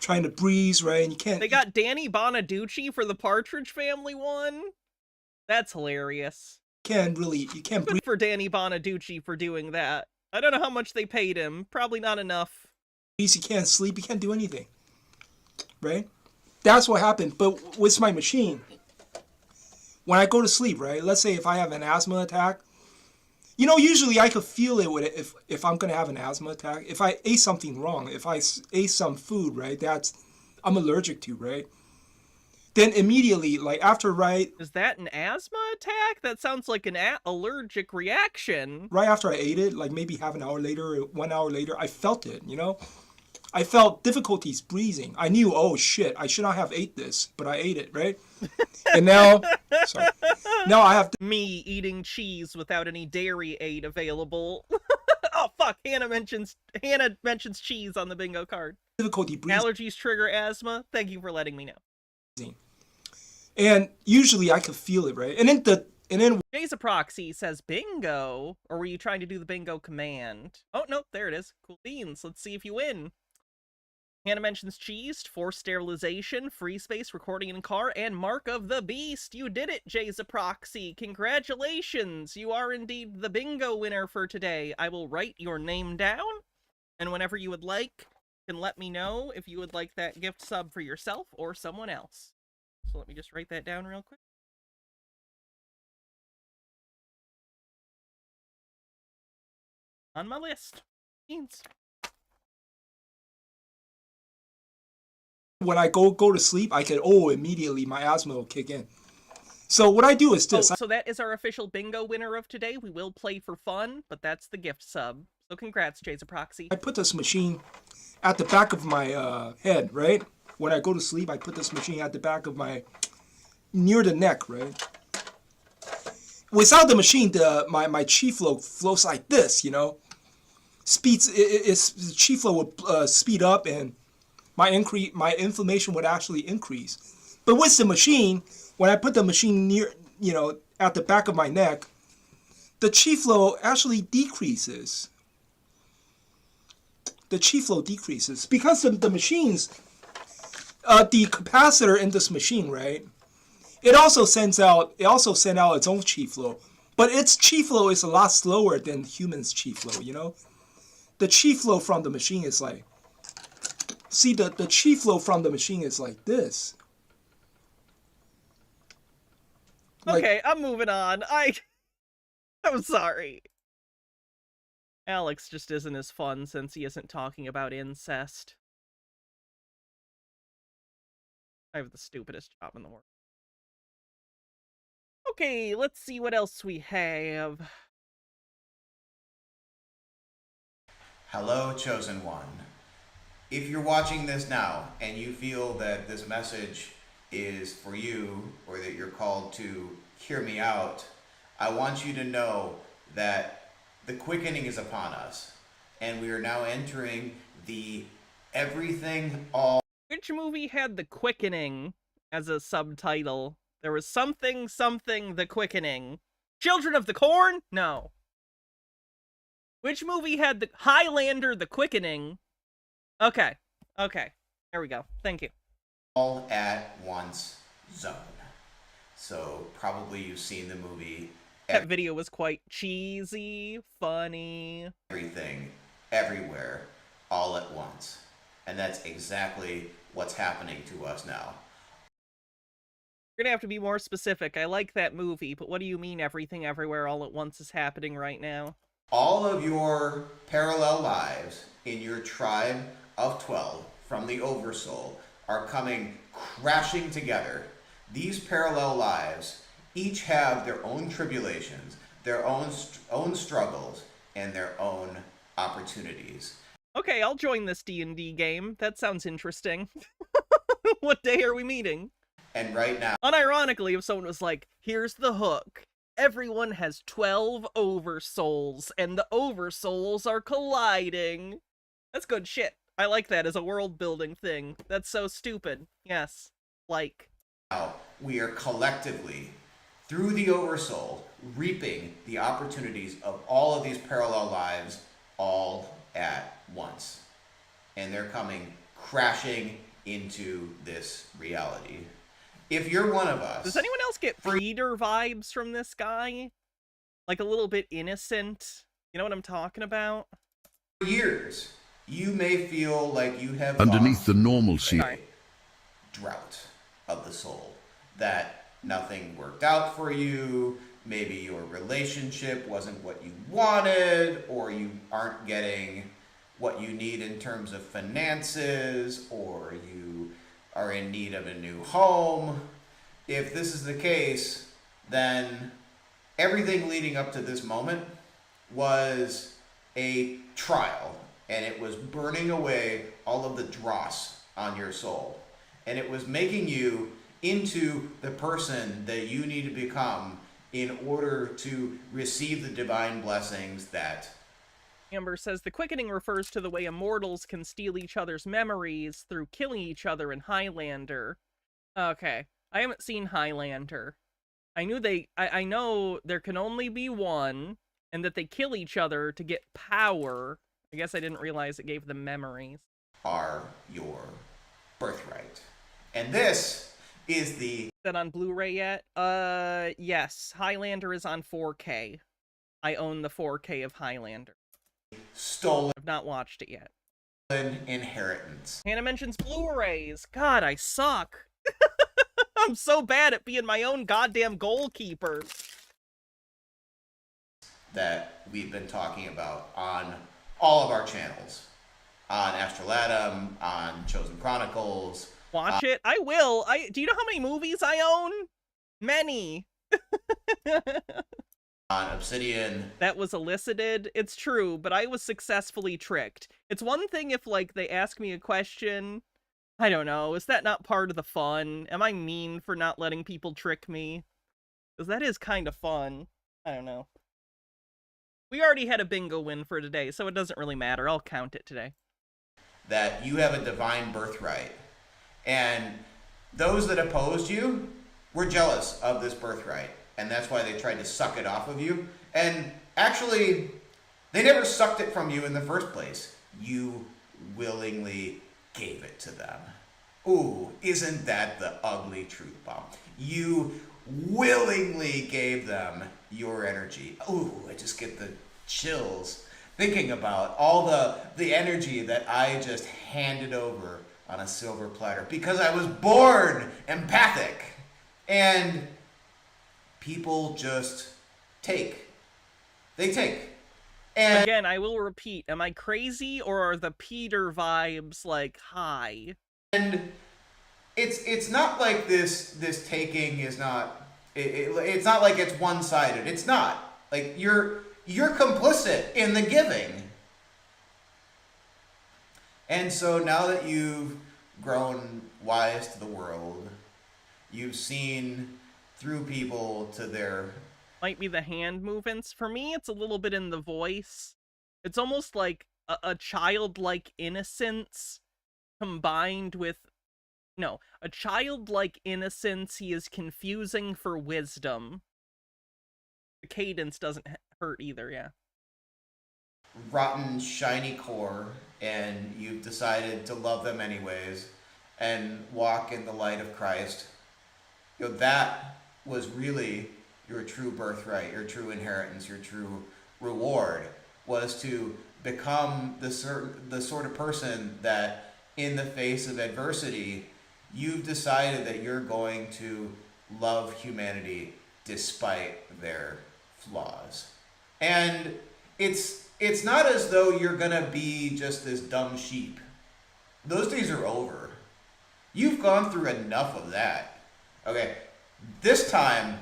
trying to breathe, right? And you can't. They got Danny Bonaducci for the Partridge Family one? That's hilarious. You can't Good breathe. for Danny Bonaducci for doing that. I don't know how much they paid him. Probably not enough. You can't sleep, you can't do anything, right? That's what happened. But with my machine, when I go to sleep, right? Let's say if I have an asthma attack, you know, usually I could feel it with it if I'm gonna have an asthma attack. If I ate something wrong, if I ate some food, right, that's I'm allergic to, right? Then immediately, like after, right? Is that an asthma attack? That sounds like an allergic reaction. Right after I ate it, like maybe half an hour later, 1 hour later, I felt it, you know? I felt difficulties breathing. I knew, oh shit, I should not have ate this, but I ate it, right? And now, now I have me eating cheese without any dairy aid available. Oh fuck! Hannah mentions cheese on the bingo card. Difficulty breathing. Allergies trigger asthma. Thank you for letting me know. And usually I could feel it, right? And then Jay's a proxy says bingo, or were you trying to do the bingo command? Oh no, there it is. Cool beans. Let's see if you win. Hannah mentions cheese, forced sterilization, free space, recording in car, and mark of the beast. You did it, Jay's a proxy. Congratulations. You are indeed the bingo winner for today. I will write your name down, and whenever you would like, you can let me know if you would like that gift sub for yourself or someone else. So let me just write that down real quick. On my list. Beans. When I go to sleep, I can, immediately my asthma will kick in. So what I do is this. So that is our official bingo winner of today. We will play for fun, but that's the gift sub. So congrats, Jay's a proxy. I put this machine at the back of my head, right? When I go to sleep, I put this machine at the back of near the neck, right? Without the machine, my chi flow flows like this, you know? Chi flow would speed up and my inflammation would actually increase. But with the machine, when I put the machine near, you know, at the back of my neck, the chi flow actually decreases. The chi flow decreases because the machines, the capacitor in this machine, right? It also sends out its own chi flow, but its chi flow is a lot slower than humans' chi flow. You know, the chi flow from the machine is like. See, the chi flow from the machine is like this. Okay, I'm moving on. I'm sorry. Alex just isn't as fun since he isn't talking about incest. I have the stupidest job in the world. Okay, let's see what else we have. Hello, Chosen One. If you're watching this now and you feel that this message is for you, or that you're called to hear me out, I want you to know that the quickening is upon us, and we are now entering the everything all. Which movie had The Quickening as a subtitle? There was something, The Quickening. Children of the Corn? No. Which movie had the Highlander, The Quickening? Okay. There we go. Thank you. All at once zone. So probably you've seen the movie. That video was quite cheesy, funny. Everything, everywhere, all at once. And that's exactly what's happening to us now. You're gonna have to be more specific. I like that movie, but what do you mean everything everywhere all at once is happening right now? All of your parallel lives in your tribe of 12 from the Oversoul are coming crashing together. These parallel lives each have their own tribulations, their own struggles, and their own opportunities. Okay, I'll join this D&D game. That sounds interesting. What day are we meeting? And right now... Unironically, if someone was like, here's the hook. Everyone has 12 oversouls, and the oversouls are colliding. That's good shit. I like that as a world-building thing. That's so stupid. Yes. Like. Now, we are collectively, through the Oversoul, reaping the opportunities of all of these parallel lives all at once. And they're coming crashing into this reality. If you're one of us... Does anyone else get Peter vibes from this guy? Like a little bit innocent? You know what I'm talking about? For years, you may feel like you have underneath the normalcy drought of the soul. That nothing worked out for you, maybe your relationship wasn't what you wanted, or you aren't getting what you need in terms of finances, or you are in need of a new home. If this is the case, then everything leading up to this moment was a trial, and it was burning away all of the dross on your soul, and it was making you into the person that you need to become in order to receive the divine blessings that... Amber says, the quickening refers to the way immortals can steal each other's memories through killing each other in Highlander. Okay, I haven't seen Highlander. I know there can only be one, and that they kill each other to get power. I guess I didn't realize it gave them memories. Are your birthright. And this is the... Is that on Blu-ray yet? Yes. Highlander is on 4K. I own the 4K of Highlander. Stolen. I've not watched it yet. Inheritance. Hannah mentions Blu-rays. God, I suck. I'm so bad at being my own goddamn goalkeeper. That we've been talking about on all of our channels. On Astralatum, on Chosen Chronicles. Watch it? I will. Do you know how many movies I own? Many. On Obsidian. That was elicited. It's true, but I was successfully tricked. It's one thing if, like, they ask me a question. I don't know. Is that not part of the fun? Am I mean for not letting people trick me? Because that is kind of fun. I don't know. We already had a bingo win for today, so it doesn't really matter. I'll count it today. That you have a divine birthright. And those that opposed you were jealous of this birthright. And that's why they tried to suck it off of you. And actually, they never sucked it from you in the first place. You willingly gave it to them. Ooh, isn't that the ugly truth bomb? You willingly gave them your energy. Ooh, I just get the chills thinking about all the energy that I just handed over on a silver platter because I was born empathic. And people just take. They take. And again, I will repeat, am I crazy or are the Peter vibes like high? And it's not like this taking is not it's not like it's one-sided. It's not. Like you're complicit in the giving. And so now that you've grown wise to the world, you've seen through people to their... Might be the hand movements. For me, it's a little bit in the voice. It's almost like a childlike innocence combined with... No, a childlike innocence he is confusing for wisdom. The cadence doesn't hurt either, yeah. Rotten, shiny core, and you've decided to love them anyways and walk in the light of Christ. You know, that was really your true birthright, your true inheritance, your true reward, was to become the sort of person that in the face of adversity, you've decided that you're going to love humanity despite their flaws. And it's not as though you're gonna be just this dumb sheep. Those days are over. You've gone through enough of that. Okay, this time,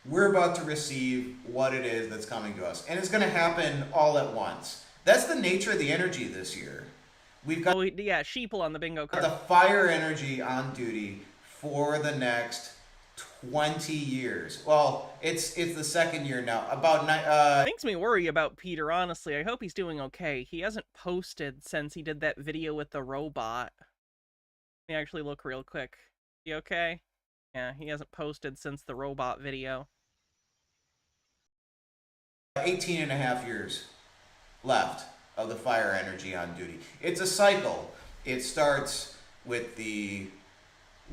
we're about to receive what it is that's coming to us. And it's gonna happen all at once. That's the nature of the energy this year. We've got yeah, sheeple on the bingo card. the fire energy on duty for the next 20 years. Well, it's the second year now. Makes me worry about Peter, honestly. I hope he's doing okay. He hasn't posted since he did that video with the robot. Let me actually look real quick. He okay? Yeah, he hasn't posted since the robot video. 18 and a half years left of the fire energy on duty. It's a cycle. It starts with the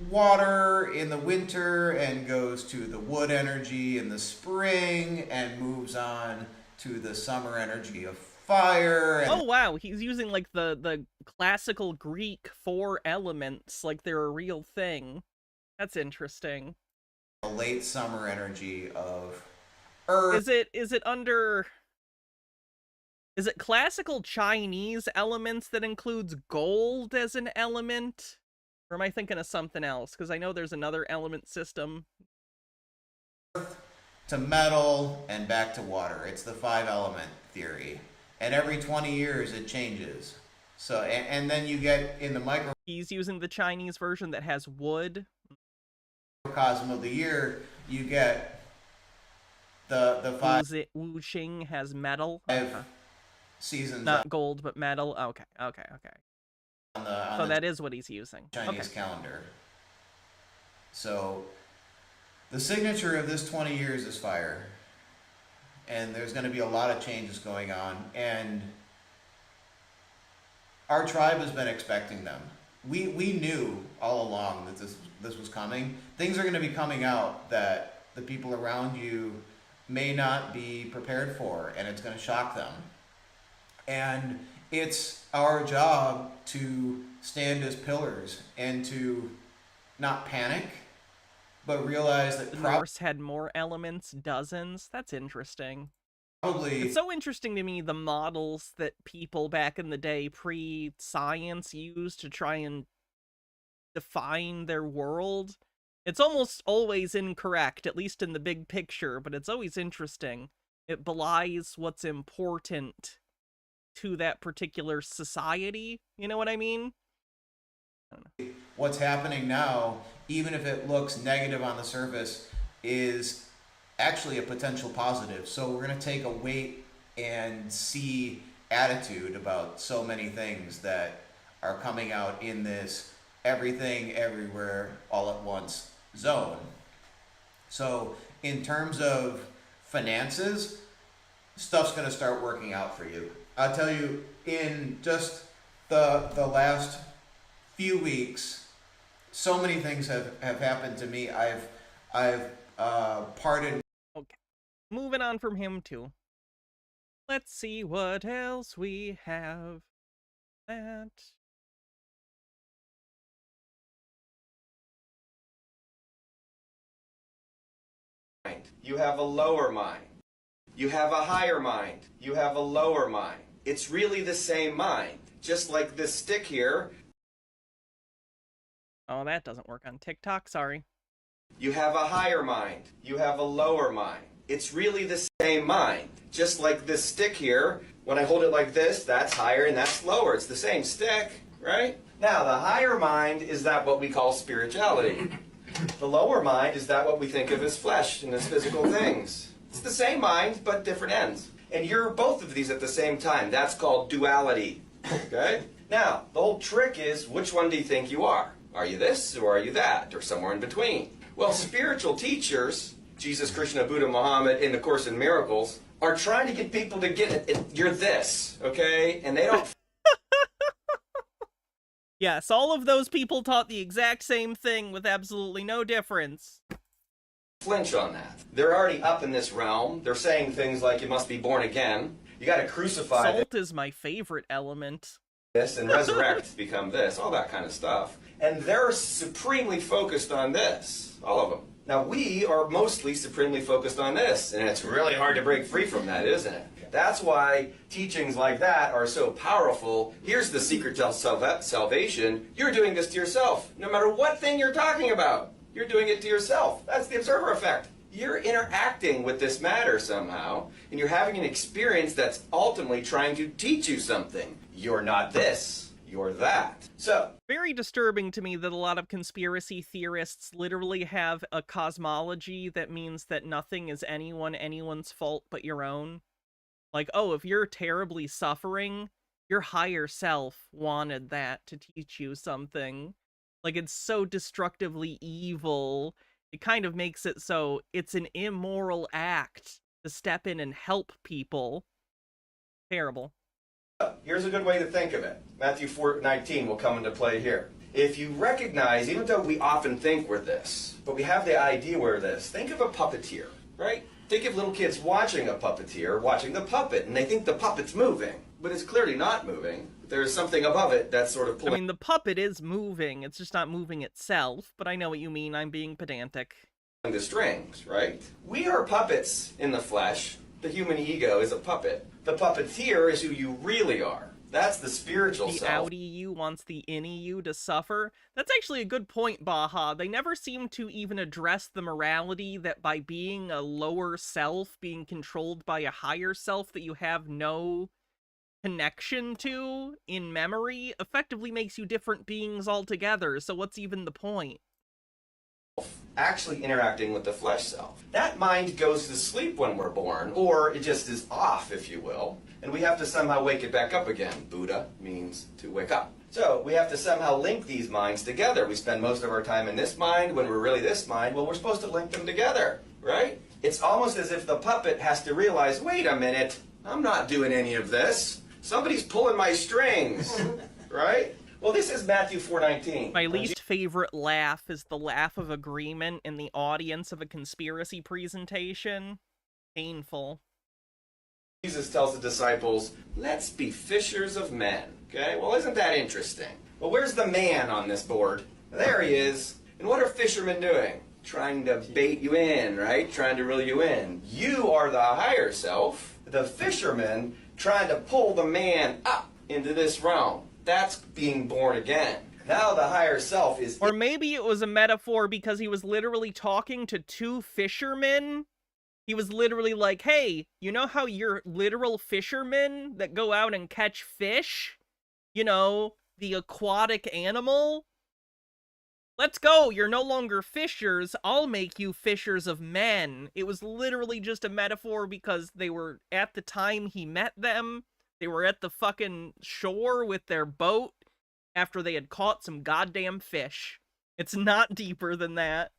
water in the winter and goes to the wood energy in the spring and moves on to the summer energy of fire. And oh wow, he's using like the classical Greek 4 elements like they're a real thing. That's interesting. The late summer energy of Earth. Is it classical Chinese elements that includes gold as an element? Or am I thinking of something else? Because I know there's another element system. To metal and back to water. It's the 5 element theory. And every 20 years it changes. So, and then you get in the microcosm He's using the Chinese version that has wood. Of the year, you get the 5 Wuxing has metal. Seasons. Not gold, but metal. Okay. So that is what he's using. Chinese calendar. So the signature of this 20 years is fire. And there's going to be a lot of changes going on. And our tribe has been expecting them. We knew all along that this was coming. Things are going to be coming out that the people around you may not be prepared for, and it's going to shock them. And it's our job to stand as pillars and to not panic, but realize that the Norse had more elements, dozens. That's interesting. Probably. It's so interesting to me, the models that people back in the day pre-science used to try and define their world. It's almost always incorrect, at least in the big picture, but it's always interesting. It belies what's important to that particular society. You know what I mean? I don't know. What's happening now, even if it looks negative on the surface, is actually a potential positive. So we're going to take a wait and see attitude about so many things that are coming out in this everything, everywhere, all at once zone. So in terms of finances, stuff's going to start working out for you. I'll tell you, in just the last few weeks, so many things have happened to me. I've parted. Okay, moving on from him too. Let's see what else we have. That. You have a lower mind. You have a higher mind. You have a lower mind. It's really the same mind. Just like this stick here. Oh, that doesn't work on TikTok, sorry. You have a higher mind. You have a lower mind. It's really the same mind. Just like this stick here, When I hold it like this, that's higher and that's lower. It's the same stick, right? Now, the higher mind is that what we call spirituality. The lower mind is that what we think of as flesh and as physical things. It's the same mind, but different ends. And you're both of these at the same time. That's called duality, okay? Now, the whole trick is, which one do you think you are? Are you this, or are you that, or somewhere in between? Well, spiritual teachers, Jesus, Krishna, Buddha, Muhammad, in the Course in Miracles, are trying to get people to get it. You're this, okay? And they don't... Yes, all of those people taught the exact same thing with absolutely no difference. flinch on that. They're already up in this realm. They're saying things like, you must be born again. You got to crucify Salt is my favorite element. This and resurrect to become this, all that kind of stuff. And they're supremely focused on this, all of them. Now, we are mostly supremely focused on this, and it's really hard to break free from that, isn't it? That's why teachings like that are so powerful. Here's the secret to salvation. You're doing this to yourself. No matter what thing you're talking about, you're doing it to yourself. That's the observer effect. You're interacting with this matter somehow, and you're having an experience that's ultimately trying to teach you something. You're not this, you're that. So, very disturbing to me that a lot of conspiracy theorists literally have a cosmology that means that nothing is anyone's fault but your own. Like, oh, if you're terribly suffering, your higher self wanted that to teach you something. Like, it's so destructively evil. It kind of makes it so it's an immoral act to step in and help people. Terrible. Here's a good way to think of it. Matthew 4:19 will come into play here. If you recognize, even though we often think we're this, but we have the idea we're this, think of a puppeteer, right? Think of little kids watching a puppeteer, watching the puppet, and they think the puppet's moving, but it's clearly not moving. There's something above it that's sort of pulling. I mean, the puppet is moving, it's just not moving itself, but I know what you mean, I'm being pedantic. The strings, right? We are puppets in the flesh. The human ego is a puppet. The puppeteer is who you really are. That's the spiritual the self. The outie you wants the innie you to suffer. That's actually a good point, Baha. They never seem to even address the morality that by being a lower self, being controlled by a higher self that you have no connection to in memory, effectively makes you different beings altogether. So what's even the point? Actually interacting with the flesh self. That mind goes to sleep when we're born, or it just is off, if you will, and we have to somehow wake it back up again. Buddha means to wake up. So we have to somehow link these minds together. We spend most of our time in this mind when we're really this mind. Well, we're supposed to link them together, right? It's almost as if the puppet has to realize, wait a minute, I'm not doing any of this. Somebody's pulling my strings, right? Well, this is Matthew 4:19. My least favorite laugh is the laugh of agreement in the audience of a conspiracy presentation. Painful. Jesus tells the disciples, let's be fishers of men. Okay, well, isn't that interesting? Well, where's the man on this board? There he is. And what are fishermen doing? Trying to bait you in, right? Trying to reel you in. You are the higher self. The fisherman trying to pull the man up into this realm. That's being born again. Now the higher self is... Or maybe it was a metaphor because he was literally talking to two fishermen. He was literally like, hey, you know how you're literal fishermen that go out and catch fish? You know, the aquatic animal? Let's go, you're no longer fishers, I'll make you fishers of men. It was literally just a metaphor because they were, at the time he met them, they were at the fucking shore with their boat after they had caught some goddamn fish. It's not deeper than that.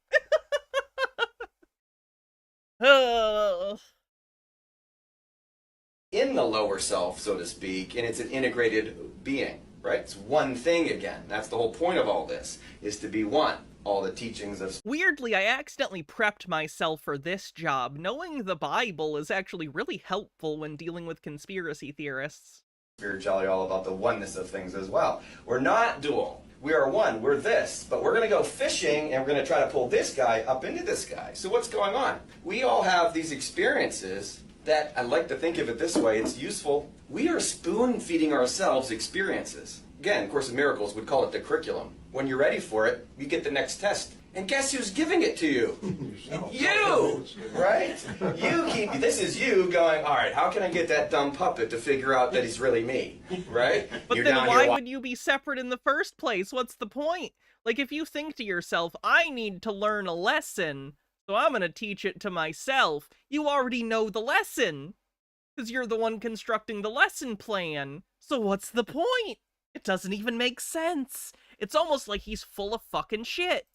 In the lower self, so to speak, and it's an integrated being, right? It's one thing again. That's the whole point of all this, is to be one. All the teachings of... Weirdly, I accidentally prepped myself for this job. Knowing the Bible is actually really helpful when dealing with conspiracy theorists. Spirituality, all about the oneness of things as well. We're not dual. We are one. We're this. But we're going to go fishing, and we're going to try to pull this guy up into this guy. So what's going on? We all have these experiences that, I like to think of it this way, it's useful. We are spoon-feeding ourselves experiences. Again, Course in Miracles would call it the curriculum. when you're ready for it, you get the next test. And guess who's giving it to you? You! Right? This is you going, all right, how can I get that dumb puppet to figure out that he's really me? Right? But then why would you be separate in the first place? What's the point? Like, if you think to yourself, I need to learn a lesson, so I'm gonna teach it to myself, you already know the lesson. Because you're the one constructing the lesson plan. So what's the point? It doesn't even make sense. It's almost like he's full of fucking shit.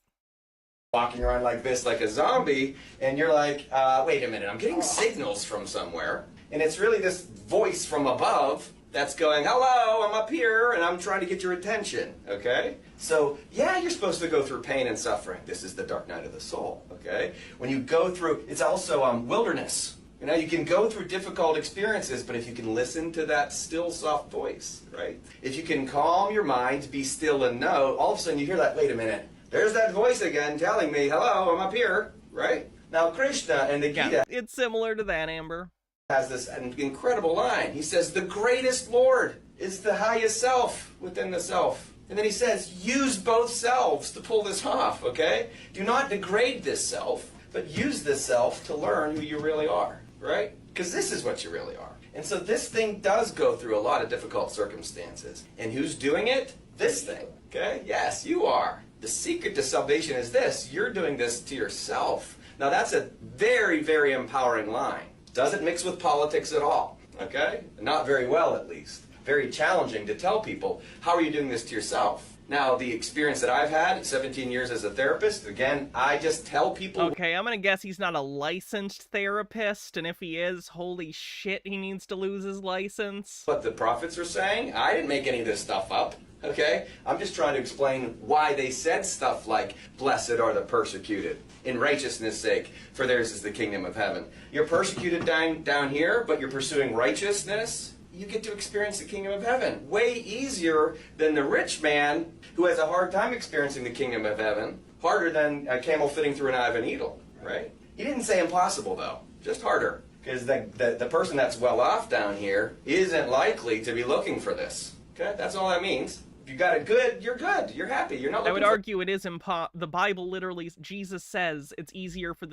Walking around like this, like a zombie, and you're like, wait a minute, I'm getting signals from somewhere, and it's really this voice from above that's going, hello, I'm up here, and I'm trying to get your attention, okay? So, yeah, you're supposed to go through pain and suffering. This is the dark night of the soul, okay? When you go through, it's also wilderness. You know, you can go through difficult experiences, but if you can listen to that still, soft voice, right? If you can calm your mind, be still and know, all of a sudden you hear that, wait a minute, there's that voice again telling me, hello, I'm up here, right? Now, Krishna and the Gita... It's similar to that, Amber. ...has this incredible line. He says, the greatest Lord is the highest self within the self. And then he says, use both selves to pull this off, okay? Do not degrade this self, but use this self to learn who you really are, right? Because this is what you really are. And so this thing does go through a lot of difficult circumstances. And who's doing it? This thing, okay? Yes, you are. The secret to salvation is this. You're doing this to yourself. Now, that's a very, very empowering line. Doesn't mix with politics at all, okay? Not very well, at least. Very challenging to tell people, how are you doing this to yourself? Now, the experience that I've had, 17 years as a therapist, again, I just tell people... Okay, I'm gonna guess he's not a licensed therapist, and if he is, holy shit, he needs to lose his license. What the prophets are saying. I didn't make any of this stuff up. Okay? I'm just trying to explain why they said stuff like, blessed are the persecuted, in righteousness' sake, for theirs is the kingdom of heaven. You're persecuted down here, but you're pursuing righteousness, you get to experience the kingdom of heaven. Way easier than the rich man who has a hard time experiencing the kingdom of heaven, harder than a camel fitting through an eye of a needle, right? He didn't say impossible, though, just harder. Because the person that's well off down here isn't likely to be looking for this. Okay? That's all that means. You got it good, you're happy, you're not looking I would for... argue it is the Bible literally, Jesus says it's easier for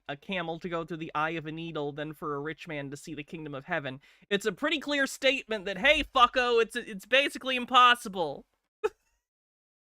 a camel to go through the eye of a needle than for a rich man to see the kingdom of heaven. It's a pretty clear statement that, hey, fucko, it's basically impossible.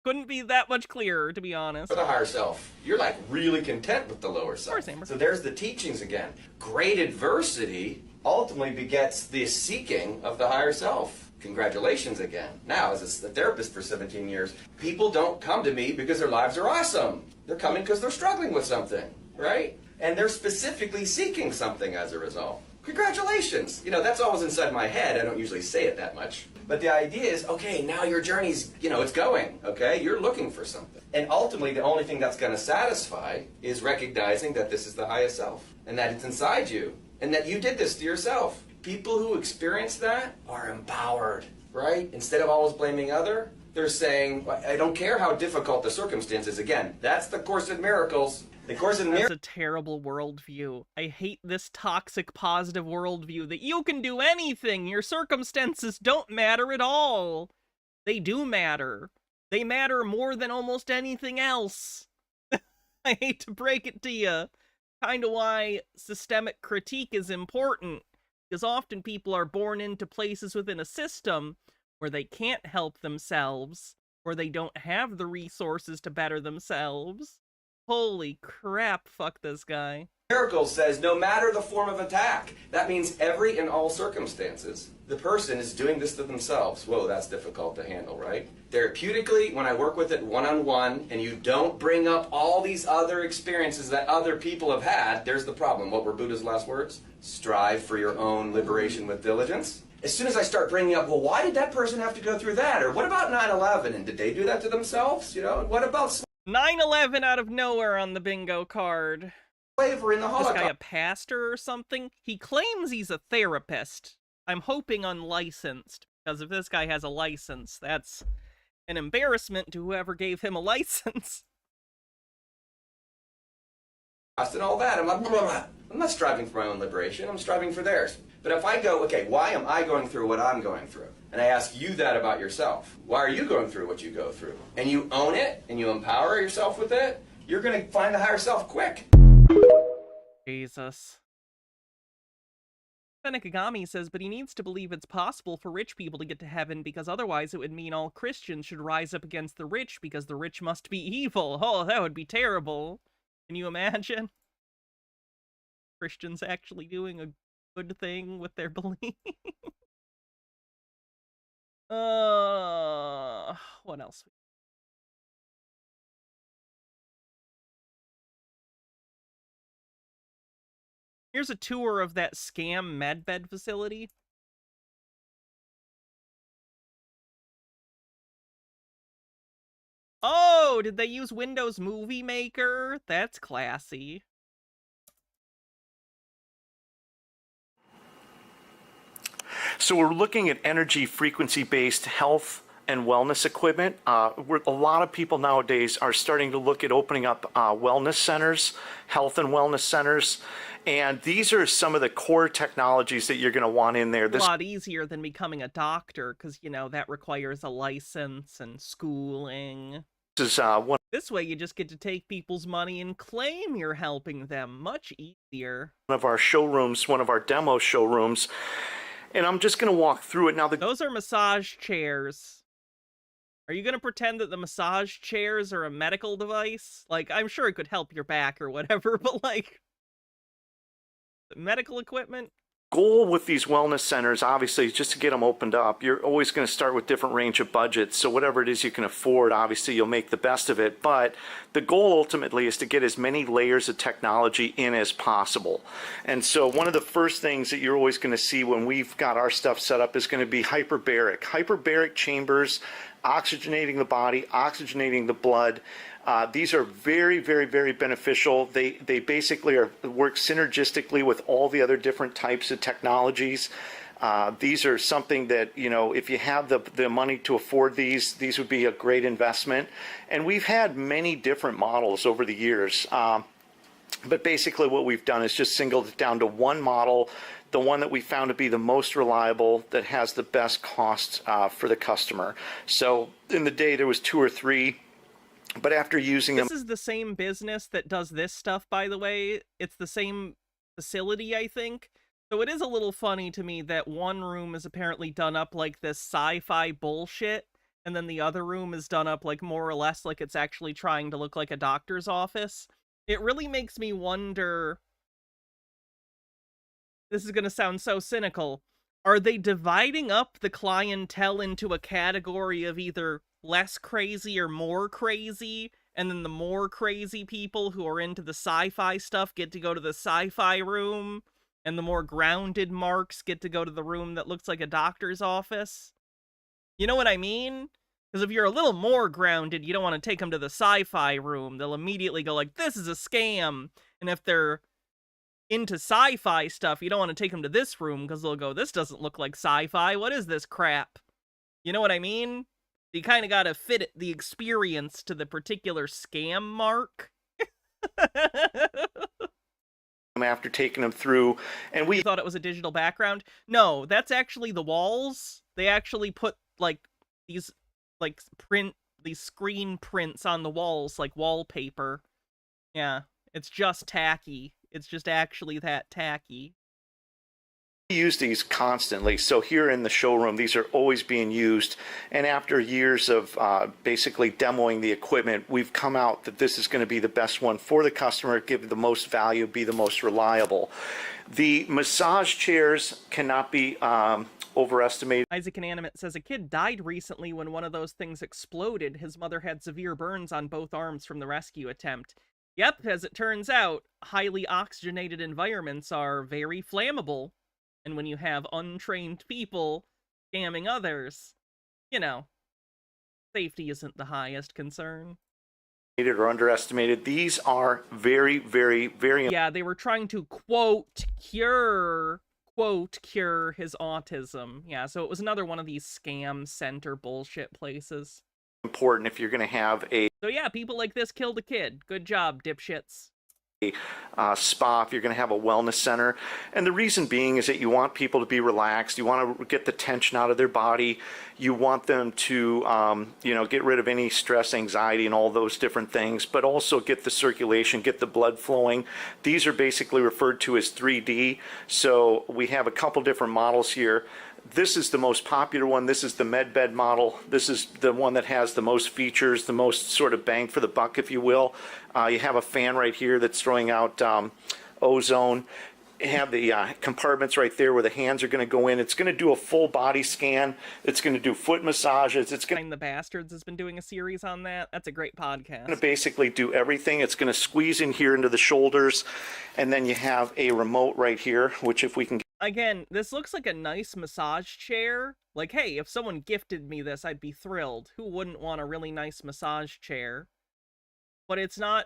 Couldn't be that much clearer, to be honest. For the higher self, you're like really content with the lower self. Of course, Amber. So there's the teachings again. Great adversity ultimately begets the seeking of the higher self. Congratulations again. Now, as a therapist for 17 years, people don't come to me because their lives are awesome. They're coming because they're struggling with something, right? And they're specifically seeking something as a result. Congratulations. You know, that's always inside my head. I don't usually say it that much. But the idea is, okay, now your journey's, it's going, okay? You're looking for something. And ultimately, the only thing that's going to satisfy is recognizing that this is the highest self and that it's inside you and that you did this to yourself. People who experience that are empowered, right? Instead of always blaming other, they're saying, I don't care how difficult the circumstances. Again, that's the Course in Miracles. The Course in Miracles. That's a terrible worldview. I hate this toxic positive worldview that you can do anything. Your circumstances don't matter at all. They do matter. They matter more than almost anything else. I hate to break it to you. Kind of why systemic critique is important. Because often people are born into places within a system where they can't help themselves, or they don't have the resources to better themselves. Holy crap, fuck this guy. Miracles says no matter the form of attack. That means every and all circumstances, the person is doing this to themselves. Whoa, that's difficult to handle, right? Therapeutically, when I work with it one-on-one, and you don't bring up all these other experiences that other people have had, there's the problem. What were Buddha's last words? Strive for your own liberation with diligence. As soon as I start bringing up, well, why did that person have to go through that? Or what about 9/11? And did they do that to themselves? And what about 9/11 out of nowhere on the bingo card. Slavery in the Holocaust. This guy a pastor or something? He claims he's a therapist. I'm hoping unlicensed, because if this guy has a license, that's an embarrassment to whoever gave him a license. And all that. I'm not striving for my own liberation. I'm striving for theirs. But if I go, okay, why am I going through what I'm going through? And I ask you that about yourself. Why are you going through what you go through? And you own it, and you empower yourself with it, you're going to find the higher self quick. Jesus. Benekagami says, but he needs to believe it's possible for rich people to get to heaven because otherwise it would mean all Christians should rise up against the rich because the rich must be evil. Oh, that would be terrible. Can you imagine? Christians actually doing a good thing with their belief. What else? Here's a tour of that scam Medbed facility. Oh, did they use Windows Movie Maker? That's classy. So we're looking at energy frequency-based health and wellness equipment. A lot of people nowadays are starting to look at opening up wellness centers, health and wellness centers. And these are some of the core technologies that you're going to want in there. A lot easier than becoming a doctor because, you know, that requires a license and schooling. This way you just get to take people's money and claim you're helping them. Much easier. One of our showrooms, one of our demo showrooms. And I'm just going to walk through it now. Those are massage chairs. Are you going to pretend that the massage chairs are a medical device? Like, I'm sure it could help your back or whatever, but like... medical equipment? Goal with these wellness centers, obviously, is just to get them opened up. You're always going to start with different range of budgets. So whatever it is you can afford, obviously, you'll make the best of it. But the goal ultimately is to get as many layers of technology in as possible. And so one of the first things that you're always going to see when we've got our stuff set up is going to be hyperbaric. Hyperbaric chambers, oxygenating the body, oxygenating the blood. These are very, very, very beneficial. They basically work synergistically with all the other different types of technologies. These are something that, you know, if you have the money to afford these would be a great investment. And we've had many different models over the years. But basically what we've done is just singled it down to one model, the one that we found to be the most reliable, that has the best cost for the customer. So in the day there was 2 or 3. But after using them... This is the same business that does this stuff, by the way. It's the same facility, I think. So it is a little funny to me that one room is apparently done up like this sci-fi bullshit, and then the other room is done up like more or less like it's actually trying to look like a doctor's office. It really makes me wonder... This is going to sound so cynical. Are they dividing up the clientele into a category of either less crazy or more crazy, and then the more crazy people who are into the sci-fi stuff get to go to the sci-fi room, and the more grounded marks get to go to the room that looks like a doctor's office? You know what I mean? Because if you're a little more grounded, you don't want to take them to the sci-fi room. They'll immediately go like, this is a scam. And if they're into sci-fi stuff, you don't want to take them to this room because they'll go, this doesn't look like sci-fi. What is this crap? You know what I mean? You kind of got to fit the experience to the particular scam mark. After taking them through, and we thought it was a digital background. No, that's actually the walls. They actually put like these screen prints on the walls like wallpaper. Yeah, it's just tacky. It's just actually that tacky. We use these constantly. So here in the showroom, these are always being used. And after years of basically demoing the equipment, we've come out that this is going to be the best one for the customer, give the most value, be the most reliable. The massage chairs cannot be overestimated. Isaac Inanimate says, a kid died recently when one of those things exploded. His mother had severe burns on both arms from the rescue attempt. Yep, as it turns out, highly oxygenated environments are very flammable. And when you have untrained people scamming others, you know, safety isn't the highest concern. Or underestimated. These are very, very, very... Yeah, they were trying to, quote, cure his autism. Yeah, so it was another one of these scam center bullshit places. Important if you're going to have a... So yeah, people like this killed a kid. Good job, dipshits. spa, if you're going to have a wellness center. And the reason being is that you want people to be relaxed. You want to get the tension out of their body. You want them to, get rid of any stress, anxiety, and all those different things, but also get the circulation, get the blood flowing. These are basically referred to as 3D. So we have a couple different models here. This is the most popular one. This is the Medbed model. This is the one that has the most features, the most sort of bang for the buck, if you will. You have a fan right here that's throwing out ozone. You have the compartments right there where the hands are going to go in. It's going to do a full body scan. It's going to do foot massages. It's going to... The Bastards has been doing a series on that. That's a great podcast. Going to basically do everything. It's going to squeeze in here into the shoulders. And then you have a remote right here, which if we can... Again, this looks like a nice massage chair. Like, hey, if someone gifted me this, I'd be thrilled. Who wouldn't want a really nice massage chair? But it's not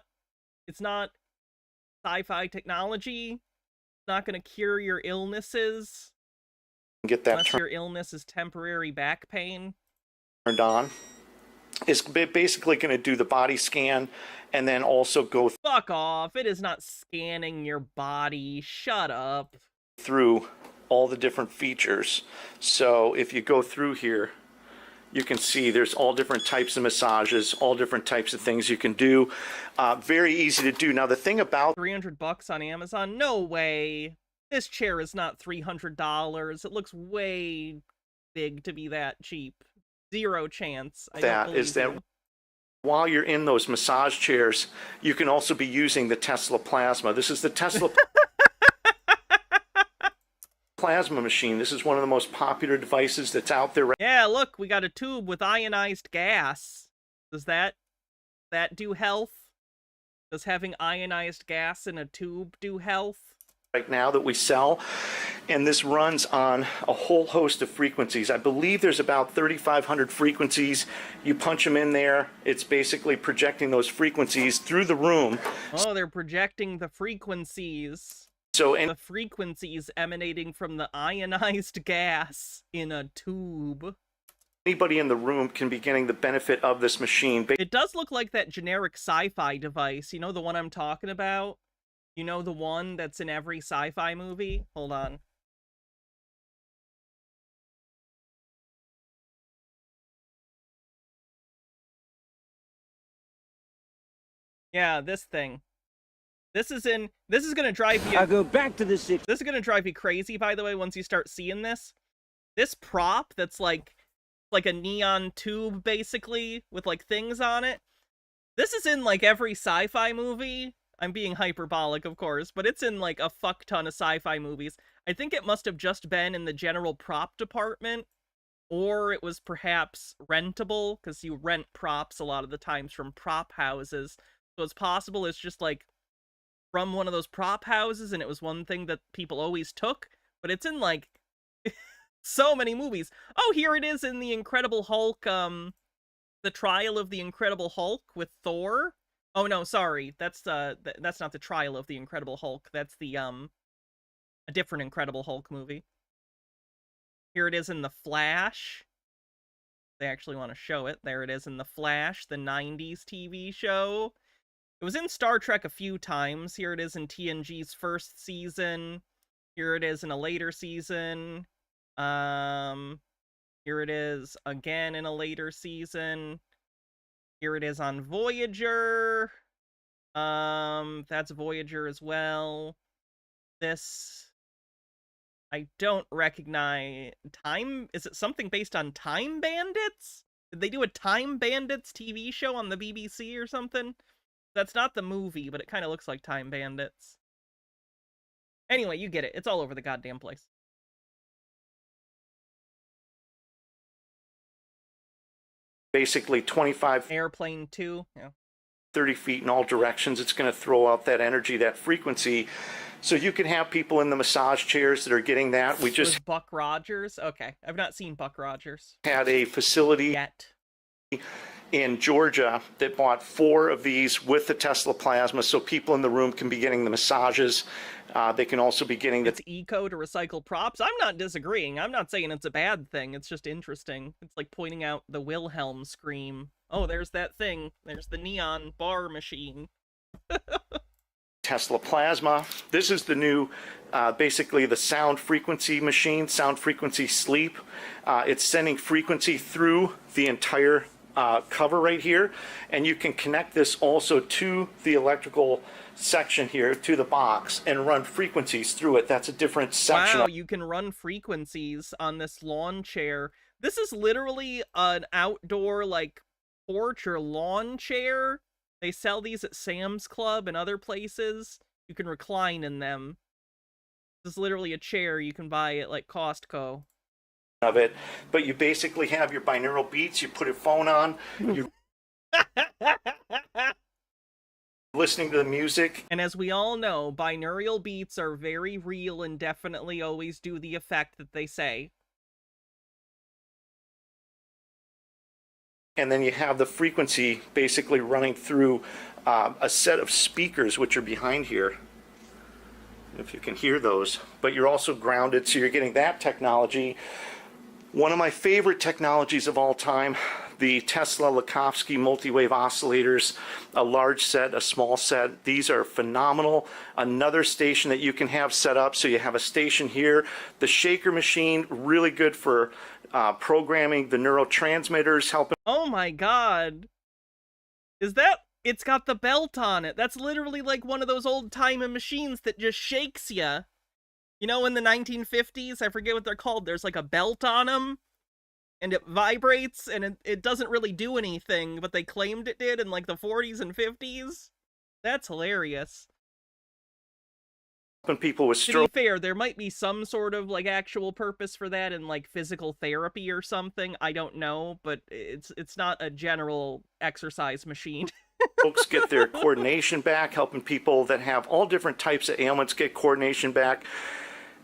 sci-fi technology. It's not going to cure your illnesses. Get that unless your illness is temporary back pain. Turned on. It's basically going to do the body scan and then also go... Fuck off. It is not scanning your body. Shut up. Through all the different features. So if you go through here, you can see there's all different types of massages, all different types of things you can do. Very easy to do. Now the thing about $300 on Amazon? No way. This chair is not $300. It looks way big to be that cheap. Zero chance. That is that while you're in those massage chairs, you can also be using the Tesla plasma. This is the Tesla plasma machine. This is one of the most popular devices that's out there. Yeah, look, we got a tube with ionized gas. Does that do health? Does having ionized gas in a tube do health? Right now that we sell, and this runs on a whole host of frequencies. I believe there's about 3,500 frequencies. You punch them in there, it's basically projecting those frequencies through the room. Oh, they're projecting the frequencies. So, and the frequencies emanating from the ionized gas in a tube. Anybody in the room can be getting the benefit of this machine. It does look like that generic sci-fi device. You know the one I'm talking about? You know the one that's in every sci-fi movie? Hold on. Yeah, this thing. This is gonna drive you... I'll go back to the 60s. This is gonna drive you crazy, by the way, once you start seeing this. This prop that's like a neon tube, basically, with like things on it. This is in like every sci-fi movie. I'm being hyperbolic, of course, but it's in like a fuck ton of sci-fi movies. I think it must have just been in the general prop department, or it was perhaps rentable, because you rent props a lot of the times from prop houses. So it's possible it's just like from one of those prop houses, and it was one thing that people always took, but it's in like so many movies. Oh, here it is in the Incredible Hulk, the Trial of the Incredible Hulk with Thor. Oh no, sorry, that's not the Trial of the Incredible Hulk. That's the a different Incredible Hulk movie. Here it is in The Flash. They actually want to show it. There it is in The Flash, the 90s TV show. It was in Star Trek a few times. Here it is in TNG's first season. Here it is in a later season. Here it is again in a later season. Here it is on Voyager. That's Voyager as well. This, I don't recognize. Is it something based on Time Bandits? Did they do a Time Bandits TV show on the BBC or something? That's not the movie, but it kind of looks like Time Bandits. Anyway, you get it. It's all over the goddamn place. Basically 25 Airplane 2, yeah. 30 feet in all directions. It's going to throw out that energy, that frequency. So you can have people in the massage chairs that are getting that. We just... Was Buck Rogers? Okay, I've not seen Buck Rogers. Had a facility yet in Georgia that bought 4 of these with the Tesla plasma, so people in the room can be getting the massages. They can also be getting the... It's eco to recycle props. I'm not disagreeing. I'm not saying it's a bad thing. It's just interesting. It's like pointing out the Wilhelm scream. Oh, there's that thing. There's the neon bar machine. Tesla plasma. This is the new, basically the sound frequency machine, sound frequency sleep. It's sending frequency through the entire cover right here, and you can connect this also to the electrical section here, to the box, and run frequencies through it. That's a different section. Wow, you can run frequencies on this lawn chair. This is literally an outdoor, like, porch or lawn chair. They sell these at Sam's Club and other places. You can recline in them. This is literally a chair you can buy at, like, Costco. Of it, but you basically have your binaural beats, you put a phone on, you're listening to the music. And as we all know, binaural beats are very real and definitely always do the effect that they say. And then you have the frequency basically running through a set of speakers which are behind here, if you can hear those, but you're also grounded, so you're getting that technology. One of my favorite technologies of all time, the Tesla Lakhovsky multi-wave oscillators, a large set, a small set. These are phenomenal. Another station that you can have set up, so you have a station here. The shaker machine, really good for programming the neurotransmitters, helping. Oh my god. Is that... It's got the belt on it. That's literally like one of those old-timey machines that just shakes you. You know, in the 1950s, I forget what they're called, there's like a belt on them, and it vibrates, and it doesn't really do anything, but they claimed it did in like the 40s and 50s. That's hilarious. Helping people with stroke. To be fair, there might be some sort of like actual purpose for that in like physical therapy or something. I don't know, but it's not a general exercise machine. Folks get their coordination back, helping people that have all different types of ailments get coordination back.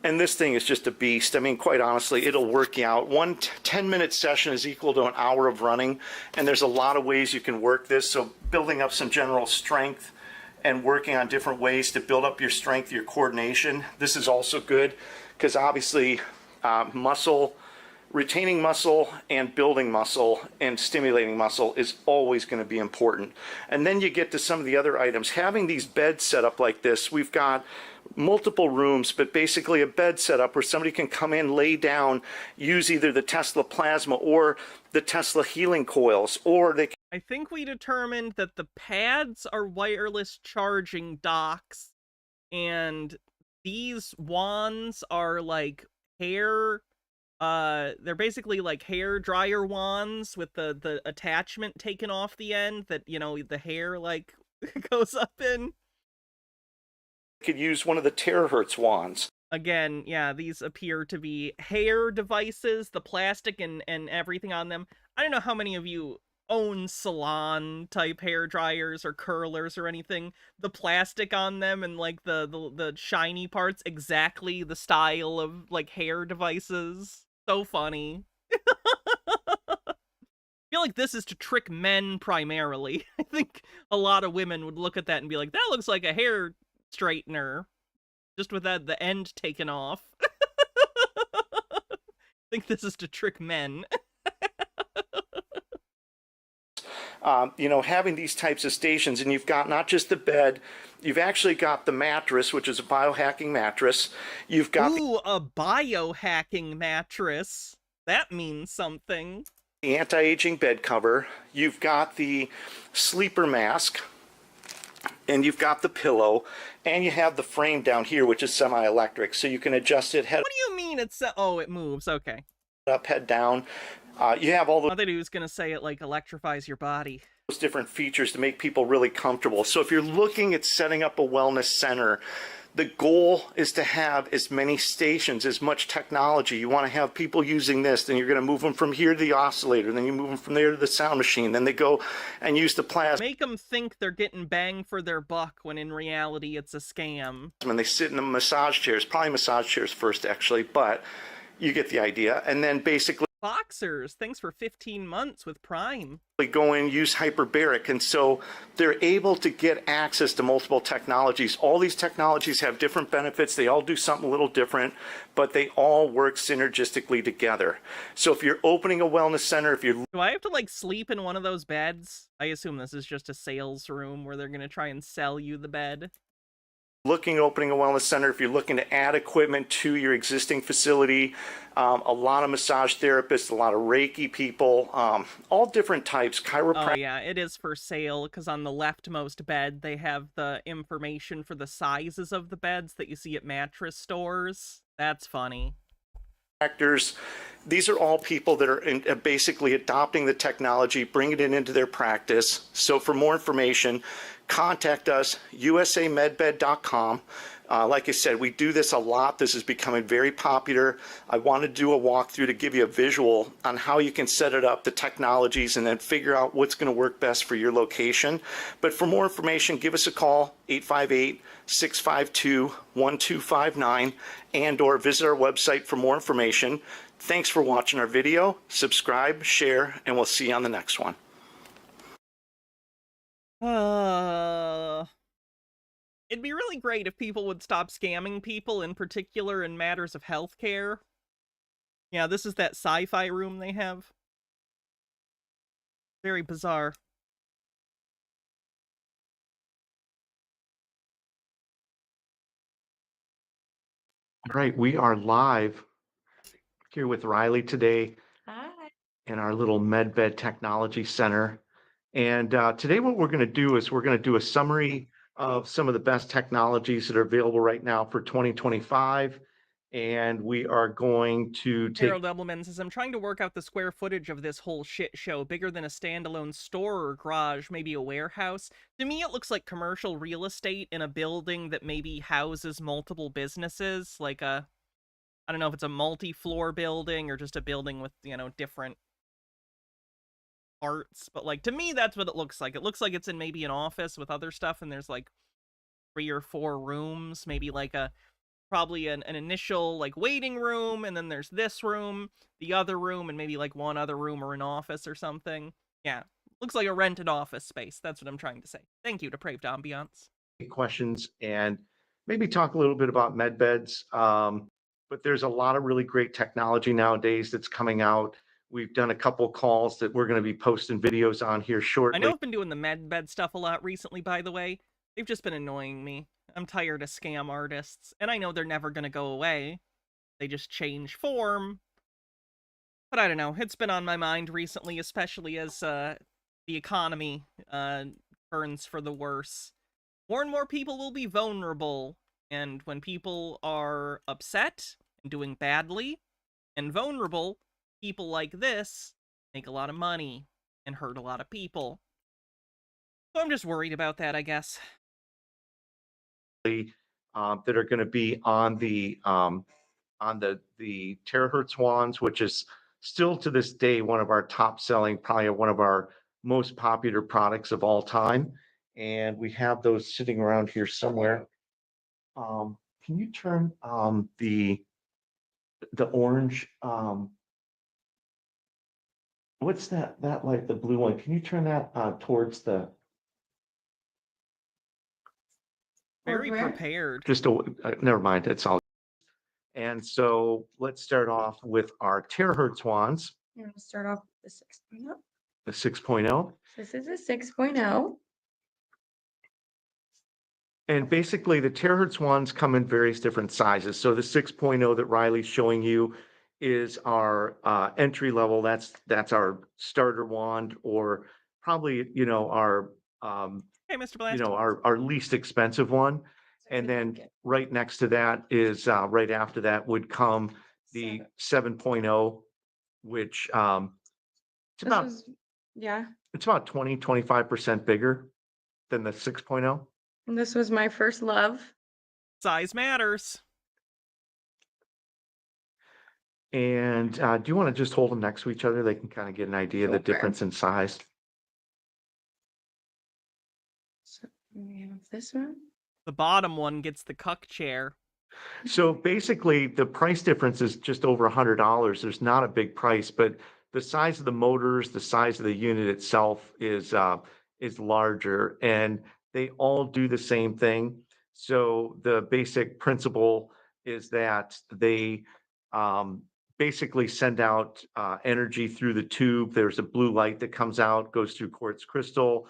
And this thing is just a beast. I mean, quite honestly, it'll work you out. One 10-minute session is equal to an hour of running, and there's a lot of ways you can work this. So building up some general strength and working on different ways to build up your strength, your coordination. This is also good because obviously retaining muscle and building muscle and stimulating muscle is always going to be important. And then you get to some of the other items. Having these beds set up like this, we've got multiple rooms, but basically a bed set up where somebody can come in, lay down, use either the Tesla plasma or the Tesla healing coils, or they can... I think we determined that the pads are wireless charging docks, and these wands are like hair... they're basically like hair dryer wands with the attachment taken off the end that, you know, the hair like goes up in. Could use one of the terahertz wands. Again, yeah, these appear to be hair devices, the plastic and everything on them. I don't know how many of you own salon type hair dryers or curlers or anything. The plastic on them and like the shiny parts, exactly the style of like hair devices. So funny. I feel like this is to trick men primarily. I think a lot of women would look at that and be like, that looks like a hair straightener, just with the end taken off. I think this is to trick men. You know, having these types of stations, and you've got not just the bed, you've actually got the mattress, which is a biohacking mattress. You've got a biohacking mattress. That means something. The anti-aging bed cover. You've got the sleeper mask, and you've got the pillow, and you have the frame down here, which is semi-electric, so you can adjust it head. What do you mean it's oh, it moves? Okay. Up, head down. You have all those. I thought he was gonna say it like electrifies your body. Those different features to make people really comfortable. So if you're looking at setting up a wellness center, the goal is to have as many stations, as much technology. You want to have people using this, then you're going to move them from here to the oscillator, then you move them from there to the sound machine, then they go and use the plasma. Make them think they're getting bang for their buck when in reality it's a scam. And they sit in the massage chairs, probably massage chairs first actually, but you get the idea. And then basically Boxers, thanks for 15 months with Prime. Go in, use hyperbaric, and so they're able to get access to multiple technologies. All these technologies have different benefits. They all do something a little different, but they all work synergistically together. So if you're opening a wellness center, if you're... Do I have to like sleep in one of those beds? I assume this is just a sales room where they're going to try and sell you the bed. Looking at opening a wellness center, if you're looking to add equipment to your existing facility, a lot of massage therapists, a lot of Reiki people, all different types, chiropractic. Oh yeah, it is for sale because on the leftmost bed they have the information for the sizes of the beds that you see at mattress stores. That's funny. These are all people that are basically adopting the technology, bringing it into their practice. So for more information, contact us, usamedbed.com. Like I said, we do this a lot. This is becoming very popular. I want to do a walkthrough to give you a visual on how you can set it up, the technologies, and then figure out what's going to work best for your location. But for more information, give us a call, 858-652-1259, and or visit our website for more information. Thanks for watching our video. Subscribe, share, and we'll see you on the next one. It'd be really great if people would stop scamming people, in particular in matters of healthcare. Yeah, this is that sci-fi room they have. Very bizarre. All right, we are live here with Riley today. Hi. In our little Medbed Technology Center. And today what we're going to do is we're going to do a summary of some of the best technologies that are available right now for 2025. And we are going to take... Harold Ebbleman says, I'm trying to work out the square footage of this whole shit show, bigger than a standalone store or garage, maybe a warehouse. To me, it looks like commercial real estate in a building that maybe houses multiple businesses, like a... I don't know if it's a multi-floor building or just a building with, you know, different parts, but like to me that's what it looks like. It looks like it's in maybe an office with other stuff, and there's like 3 or 4 rooms, maybe like probably an initial like waiting room, and then there's this room, the other room, and maybe like one other room or an office or something. Yeah, looks like a rented office space. That's what I'm trying to say. Thank you, Depraved Ambiance. Questions and maybe talk a little bit about med beds. But there's a lot of really great technology nowadays that's coming out. We've done a couple calls that we're going to be posting videos on here shortly. I know I've been doing the Medbed stuff a lot recently, by the way. They've just been annoying me. I'm tired of scam artists, and I know they're never going to go away. They just change form. But I don't know. It's been on my mind recently, especially as the economy turns for the worse. More and more people will be vulnerable, and when people are upset and doing badly and vulnerable, people like this make a lot of money and hurt a lot of people. So I'm just worried about that, I guess. That are going to be on the terahertz wands, which is still to this day one of our top selling, probably one of our most popular products of all time. And we have those sitting around here somewhere. Can you turn the orange? What's that light, the blue one? Can you turn that towards the... Very prepared. Just never mind, it's all. And so let's start off with our terahertz wands. You're going to start off with the 6.0. The 6.0. This is a 6.0. And basically the terahertz wands come in various different sizes. So the 6.0 that Riley's showing you is our entry level. That's our starter wand, or probably, you know, our hey, Mr. Blast. you know, our least expensive one. And then right next to that is right after that would come the 7.0, which it's about yeah. It's about 20-25% bigger than the 6.0. And this was my first love. Size matters. And do you want to just hold them next to each other? They can kind of get an idea of the difference in size. So we have this one. The bottom one gets the cuck chair. So basically the price difference is just over $100. There's not a big price, but the size of the motors, the size of the unit itself is larger, and they all do the same thing. So the basic principle is that they basically send out energy through the tube. There's a blue light that comes out, goes through quartz crystal.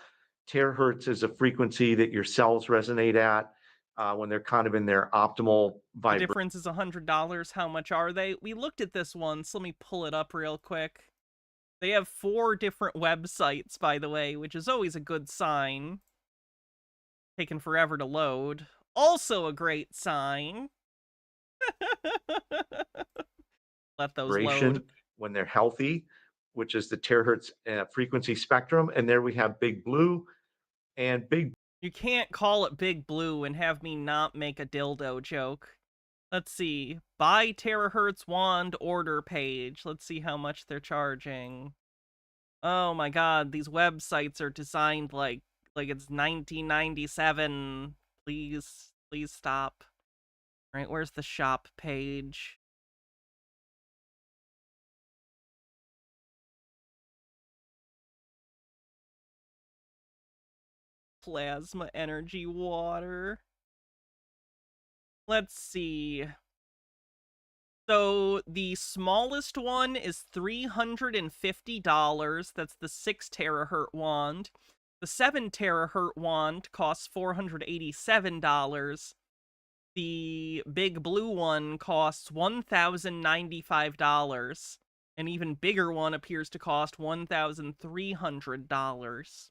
Terahertz is a frequency that your cells resonate at. when they're kind of in their optimal The vibration. difference is $100. How much are they? We looked at this once. Let me pull it up real quick. They have 4 different websites, by the way, which is always a good sign. Taking forever to load. Also a great sign. Let those load. When they're healthy, which is the terahertz frequency spectrum. And there we have Big Blue and Big. You can't call it Big Blue and have me not make a dildo joke. Let's see. Buy terahertz wand order page. Let's see how much they're charging. Oh my god, these websites are designed like it's 1997. Please stop. All right, where's the shop page? Plasma energy water. Let's see. So the smallest one is $350. That's the 6 terahertz wand. The 7 terahertz wand costs $487. The Big Blue one costs $1,095. An even bigger one appears to cost $1,300.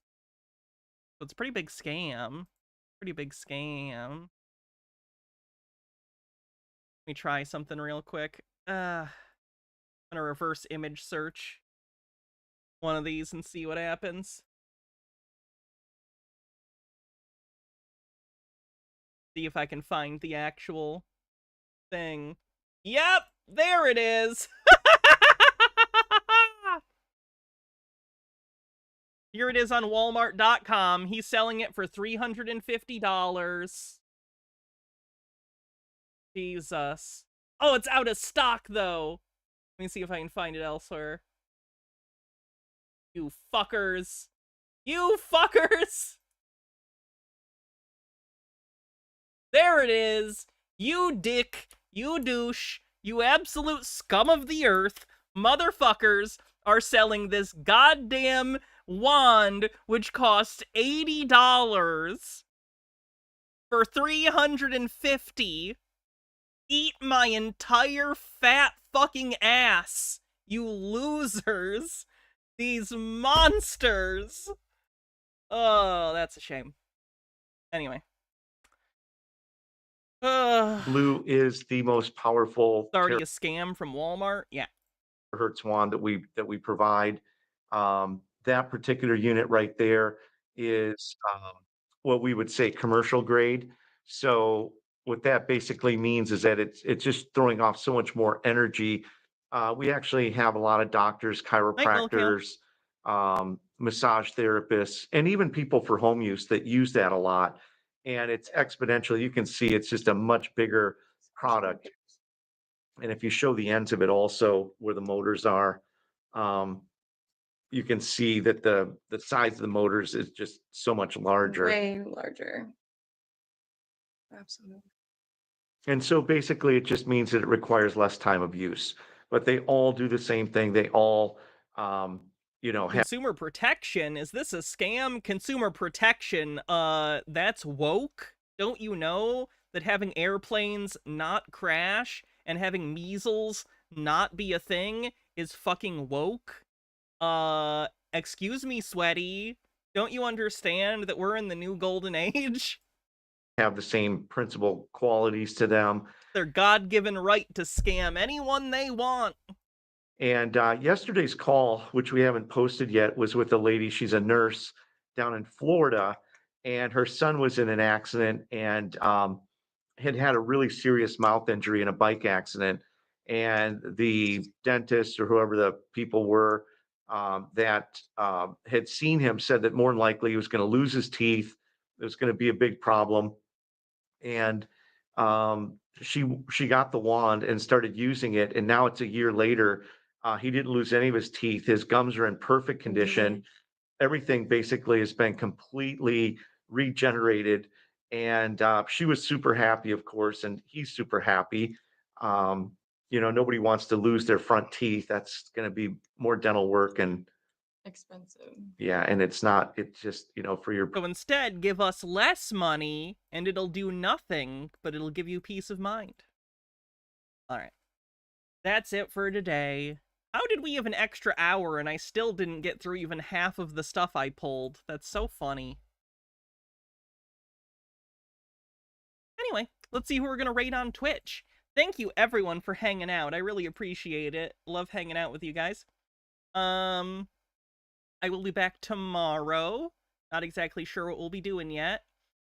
So it's a pretty big scam. Pretty big scam. Let me try something real quick. I'm gonna reverse image search one of these and see what happens. See if I can find the actual thing. Yep, there it is. Here it is on Walmart.com. He's selling it for $350. Jesus. Oh, it's out of stock, though. Let me see if I can find it elsewhere. You fuckers. You fuckers! There it is. You dick. You douche. You absolute scum of the earth. Motherfuckers are selling this goddamn wand, which costs $80 for $350. Eat my entire fat fucking ass, you losers. These monsters. Oh, that's a shame. Anyway. Blue is the most powerful. It's already a scam from Walmart? Yeah. Hertz wand that we provide. That particular unit right there is what we would say commercial grade. So what that basically means is that it's just throwing off so much more energy. We actually have a lot of doctors, chiropractors, massage therapists, and even people for home use that use that a lot. And it's exponential. You can see it's just a much bigger product. And if you show the ends of it also where the motors are, you can see that the size of the motors is just so much larger. Way larger. Absolutely. And so basically it just means that it requires less time of use. But they all do the same thing. They all, have Consumer protection? Is this a scam? Consumer protection, that's woke? Don't you know that having airplanes not crash and having measles not be a thing is fucking woke? Excuse me, sweaty. Don't you understand that we're in the new golden age? Have the same principal qualities to them. Their God-given right to scam anyone they want. And yesterday's call, which we haven't posted yet, was with a lady. She's a nurse down in Florida, and her son was in an accident and had a really serious mouth injury in a bike accident. And the dentist or whoever the people were that had seen him said that more than likely he was going to lose his teeth. It was going to be a big problem. And she got the wand and started using it. And now it's a year later. He didn't lose any of his teeth. His gums are in perfect condition. Everything basically has been completely regenerated. And she was super happy, of course, and he's super happy. Nobody wants to lose their front teeth. That's going to be more dental work and expensive. Yeah, and it's just, you know, for your... So instead, give us less money, and it'll do nothing, but it'll give you peace of mind. Alright. That's it for today. How did we have an extra hour, and I still didn't get through even half of the stuff I pulled? That's so funny. Anyway, let's see who we're gonna rate on Twitch. Thank you, everyone, for hanging out. I really appreciate it. Love hanging out with you guys. I will be back tomorrow. Not exactly sure what we'll be doing yet.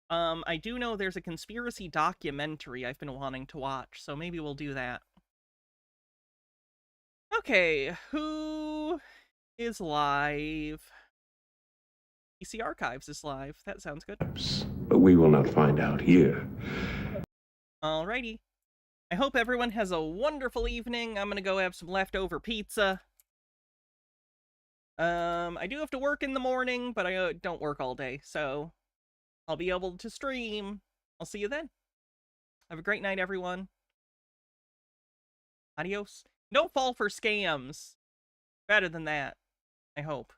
I do know there's a conspiracy documentary I've been wanting to watch, so maybe we'll do that. Okay, who is live? PC Archives is live. That sounds good. But we will not find out here. Alrighty. I hope everyone has a wonderful evening. I'm gonna go have some leftover pizza. I do have to work in the morning, but I don't work all day, so I'll be able to stream. I'll see you then. Have a great night, everyone. Adios. Don't fall for scams. Better than that, I hope.